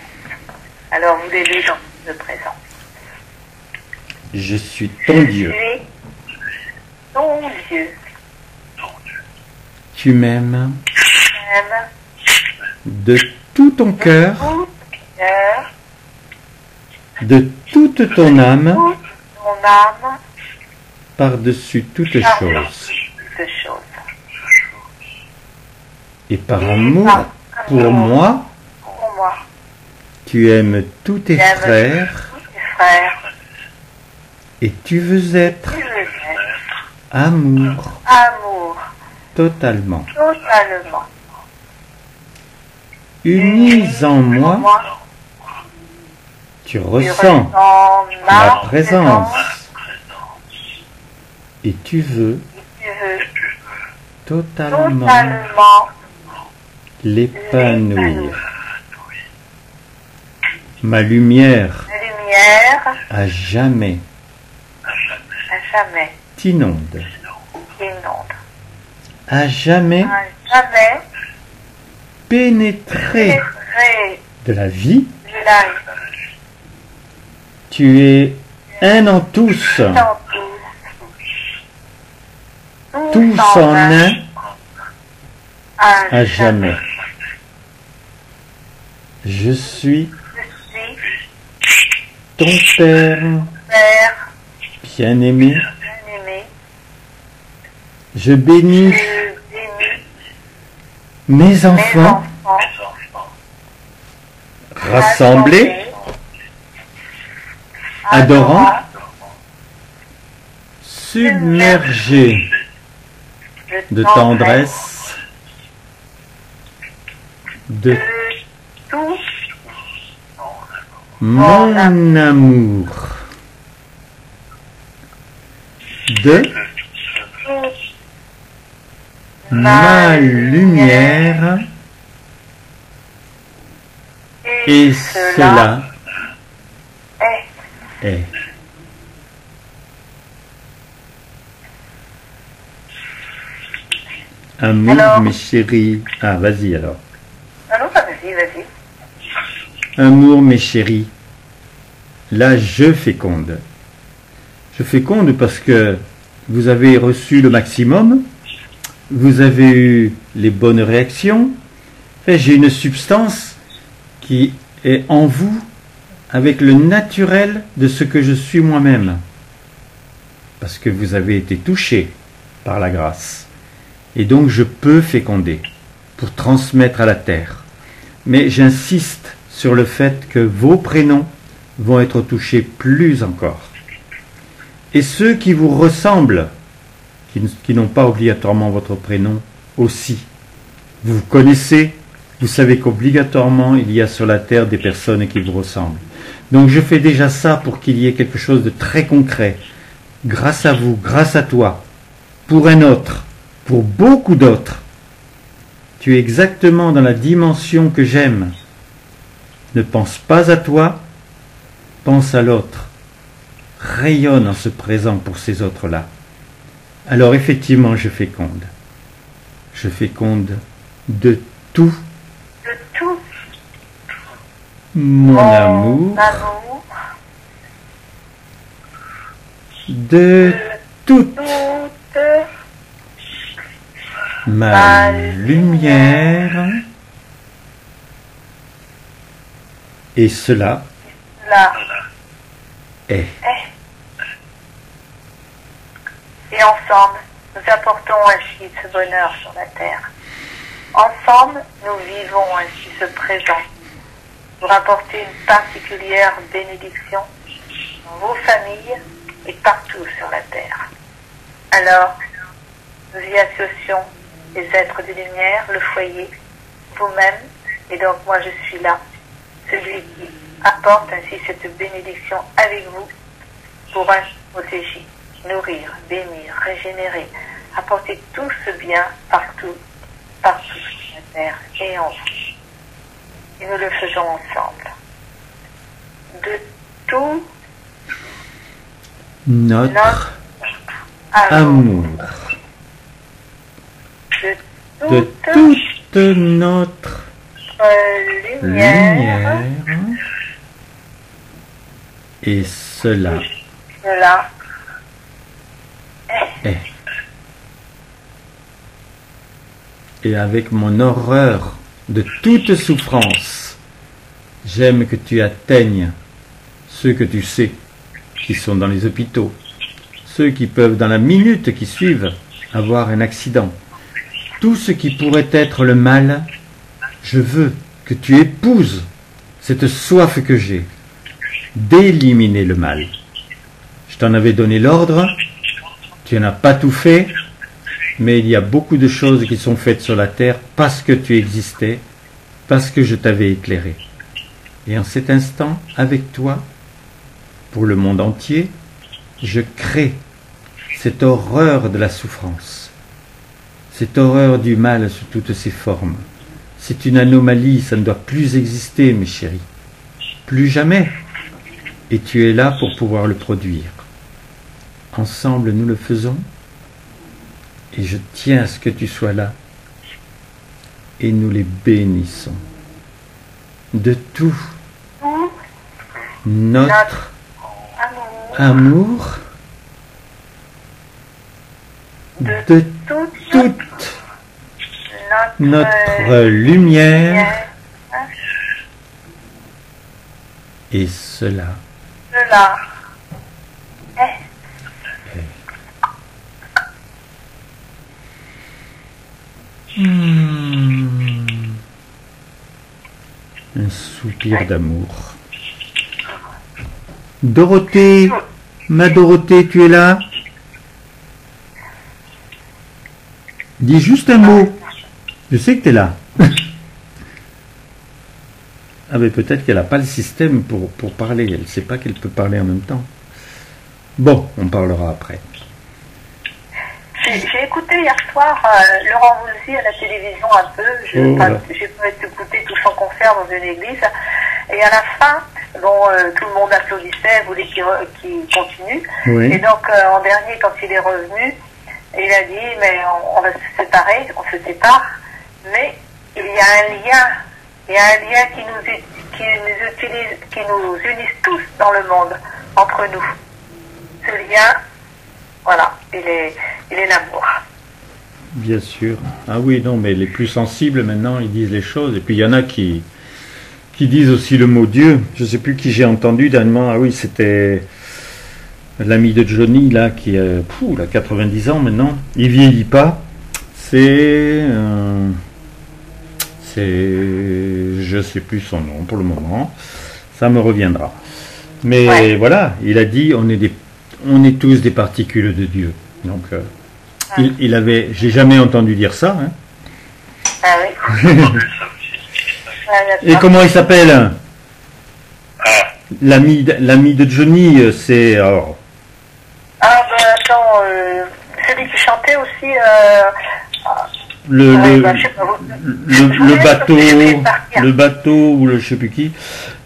Alors vous l'avez dans le présent. Je suis ton Dieu. Je suis ton Dieu. Tu m'aimes J'aime de tout ton cœur, tout cœur, de toute ton âme, toute mon âme, par-dessus toutes par-dessus choses. toutes choses. Et par amour pour moi, Pour moi, tu aimes tous tes j'aime frères tous mes frères. et tu veux être Tu veux être amour amour, totalement. totalement. Unis en moi, Moi, tu tu ressens ressens ma ma présence et tu veux Tu veux totalement totalement l'épanouir. Ma lumière la lumière à jamais à jamais t'inonde, inonde. à jamais À jamais pénétrer pénétrer de la vie. de la vie Tu es un en tous, dans tous en un à à jamais. Je suis Je suis ton Père Père bien-aimé. bien-aimé. Je bénis Je bénis mes mes enfants enfants rassemblés, adorants, submergés de tendresse, de tout mon amour, de ma lumière, et cela est est. Amour, Alors mes chéris. Ah, vas-y alors. Ah non, vas-y, vas-y. Amour, mes chéris. Là, je féconde. Je féconde parce que vous avez reçu le maximum, vous avez eu les bonnes réactions, et j'ai une substance qui est en vous avec le naturel de ce que je suis moi-même. Parce que vous avez été touché par la grâce. Et donc je peux féconder pour transmettre à la terre. Mais j'insiste sur le fait que vos prénoms vont être touchés plus encore. Et ceux qui vous ressemblent, qui n'ont pas obligatoirement votre prénom, aussi. Vous vous connaissez, vous savez qu'obligatoirement il y a sur la terre des personnes qui vous ressemblent. Donc je fais déjà ça pour qu'il y ait quelque chose de très concret, grâce à vous, grâce à toi, pour un autre, pour beaucoup d'autres. Tu es exactement dans la dimension que j'aime. Ne pense pas à toi, pense à l'autre. Rayonne en se présent pour ces autres-là. Alors effectivement, je féconde. Je féconde de tout. De tout. Mon amour. De toute ma lumière. Et cela est. Et ensemble, nous apportons ainsi ce bonheur sur la terre. Ensemble, nous vivons ainsi ce présent. Vous rapportez une particulière bénédiction dans vos familles et partout sur la terre. Alors, nous y associons les êtres de lumière, le foyer, vous-même, et donc moi je suis là, celui qui apporte ainsi cette bénédiction avec vous pour protéger, nourrir, bénir, régénérer, apporter tout ce bien partout sur la terre et en vous. Et nous le faisons ensemble. De tout notre amour. De toute notre lumière. Et cela est. Et avec mon horreur de toute souffrance, j'aime que tu atteignes ceux que tu sais, qui sont dans les hôpitaux, ceux qui peuvent dans la minute qui suivent avoir un accident. Tout ce qui pourrait être le mal, je veux que tu épouses cette soif que j'ai d'éliminer le mal. Je t'en avais donné l'ordre, tu n'en as pas tout fait, mais il y a beaucoup de choses qui sont faites sur la terre parce que tu existais, parce que je t'avais éclairé. Et en cet instant, avec toi, pour le monde entier, je crée cette horreur de la souffrance, cette horreur du mal sous toutes ses formes. C'est une anomalie, ça ne doit plus exister, mes chéris. Plus jamais. Et tu es là pour pouvoir le produire. Ensemble, nous le faisons. Et je tiens à ce que tu sois là. Et nous les bénissons. De tout notre amour. De toute notre lumière. Et cela est. Un soupir d'amour. Dorothée, ma Dorothée, tu es là? Dis juste un mot. Je sais que tu es là. Ah mais peut-être qu'elle n'a pas le système pour parler. Elle ne sait pas qu'elle peut parler en même temps. Bon, on parlera après. J'ai écouté hier soir Laurent Voulzy à la télévision un peu. J'ai pas écouté tout son concert dans une église. Et à la fin, bon, tout le monde applaudissait, voulait qu'il continue. Oui. Et donc, en dernier, quand il est revenu, il a dit, mais on va se séparer, on se sépare, mais il y a un lien. Il y a un lien qui nous unisse tous dans le monde, entre nous. Ce lien, voilà, il est l'amour. Bien sûr. Ah oui, non, mais les plus sensibles, maintenant, ils disent les choses. Et puis, il y en a qui disent aussi le mot Dieu. Je ne sais plus qui j'ai entendu dernièrement. Ah oui, c'était l'ami de Johnny, là, qui a 90 ans maintenant. Il vieillit pas. je sais plus son nom pour le moment, ça me reviendra. Mais Ouais. voilà, il a dit on est tous des particules de Dieu. Donc j'ai jamais entendu dire ça. Hein. Ah oui. J'ai entendu ça aussi. Ouais, Et d'accord. comment il s'appelle? Ah, L'ami de Johnny, c'est alors, Ah, ben attends, celui qui chantait aussi. le, ouais, le, bah, je sais pas, le bateau, je vais partir. le bateau ou le je sais plus qui.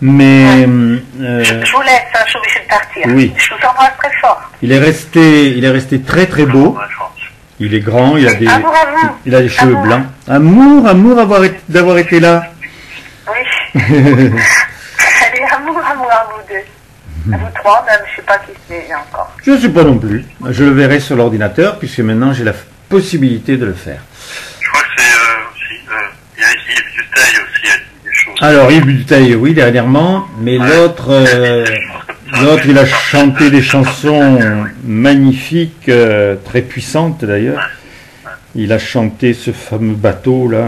Mais Je vous laisse, hein, je suis obligée de partir. oui. Je vous embrasse très fort. il est resté très très beau. bonne chance. Il est grand, il a des, Amour à vous. il a des cheveux Amour. blancs. Amour d'avoir été là. Oui. Allez, amour à vous deux. À vous trois, même, je sais pas qui c'est encore. Je ne sais pas non plus. Je le verrai sur l'ordinateur puisque maintenant j'ai la possibilité de le faire. Je crois que c'est aussi, il y a Yves Duteil aussi qui a dit des choses. Alors Yves Duteil, oui, dernièrement, mais l'autre, il a chanté des chansons magnifiques, très puissantes d'ailleurs. Il a chanté ce fameux bateau là,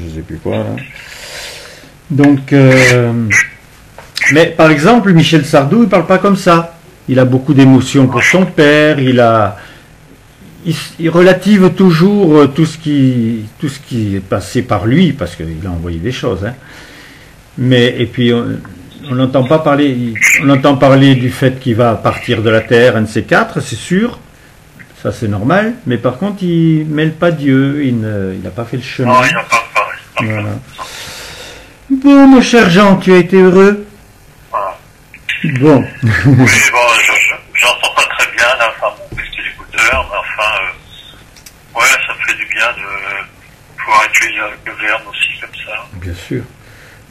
je sais plus quoi. Là. Donc, mais par exemple, Michel Sardou, il parle pas comme ça. Il a beaucoup d'émotions pour son père. Il relative toujours tout ce qui est passé par lui, parce qu'il a envoyé des choses. Hein. Mais et puis on n'entend pas parler. On entend parler du fait qu'il va partir de la terre, un de ces quatre, c'est sûr. Ça c'est normal. Mais par contre, il mêle pas Dieu. Il n'a pas fait le chemin. Non, il n'en parle pas. Il n'en parle Voilà. Bon, mon cher Jean, tu as été heureux? pas. Voilà. Bon. Oui, bon, j'entends pas très bien, là, enfin, mon petit écouteur, mais enfin, ouais, ça me fait du bien de pouvoir accueillir le verbe aussi, comme ça. Bien sûr.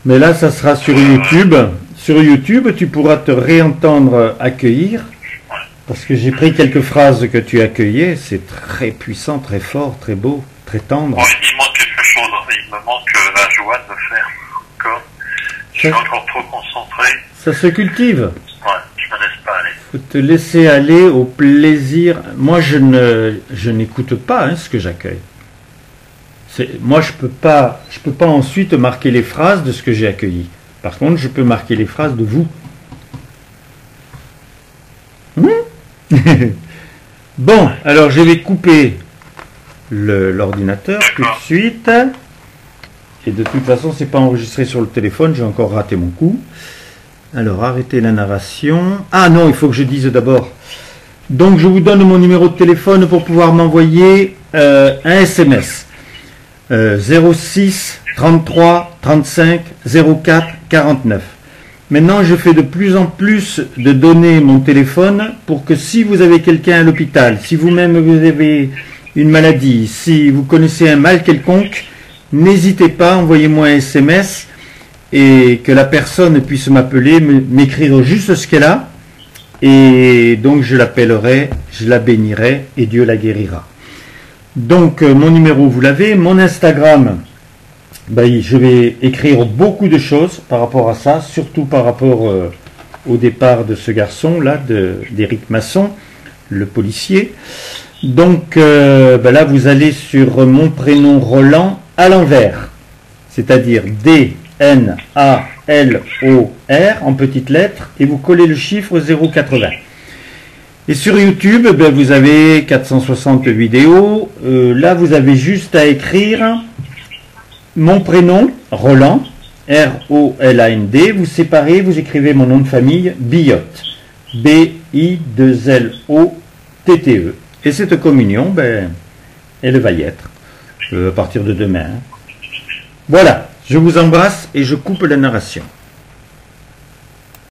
Mais là, ça sera sur YouTube. Sur YouTube, tu pourras te réentendre accueillir. Parce que j'ai pris quelques phrases que tu accueillais. C'est très puissant, très fort, très beau, très tendre. Bon, il manque quelque chose, il me manque la joie de le faire, encore. Je suis encore trop concentré. Ça se cultive. Ouais, je me laisse pas aller. Faut te laisser aller au plaisir. Moi, je n'écoute pas hein, ce que j'accueille. Moi, je peux pas ensuite marquer les phrases de ce que j'ai accueilli. Par contre, je peux marquer les phrases de vous. Bon, alors je vais couper l'ordinateur tout de suite. Et de toute façon, c'est pas enregistré sur le téléphone, j'ai encore raté mon coup. Alors, arrêtez la narration. Ah non, il faut que je dise d'abord. Donc, je vous donne mon numéro de téléphone pour pouvoir m'envoyer un SMS. 06 33 35 04 49. Maintenant, je fais de plus en plus de donner mon téléphone pour que si vous avez quelqu'un à l'hôpital, si vous-même vous avez une maladie, si vous connaissez un mal quelconque, n'hésitez pas, envoyez-moi un SMS et que la personne puisse m'appeler, m'écrire juste ce qu'elle a et donc je l'appellerai, je la bénirai et Dieu la guérira. Donc mon numéro vous l'avez, mon Instagram, ben, je vais écrire beaucoup de choses par rapport à ça, surtout par rapport au départ de ce garçon là, d'Éric Masson, le policier. Donc ben là vous allez sur mon prénom Roland à l'envers, c'est-à-dire D-N-A-L-O-R en petites lettres et vous collez le chiffre 080. Et sur YouTube, ben, vous avez 460 vidéos. Là, vous avez juste à écrire mon prénom, Roland, R-O-L-A-N-D. Vous séparez, vous écrivez mon nom de famille, Billotte, B-I-2-L-O-T-T-E. Et cette communion, ben, elle va y être à partir de demain. Voilà, je vous embrasse et je coupe la narration.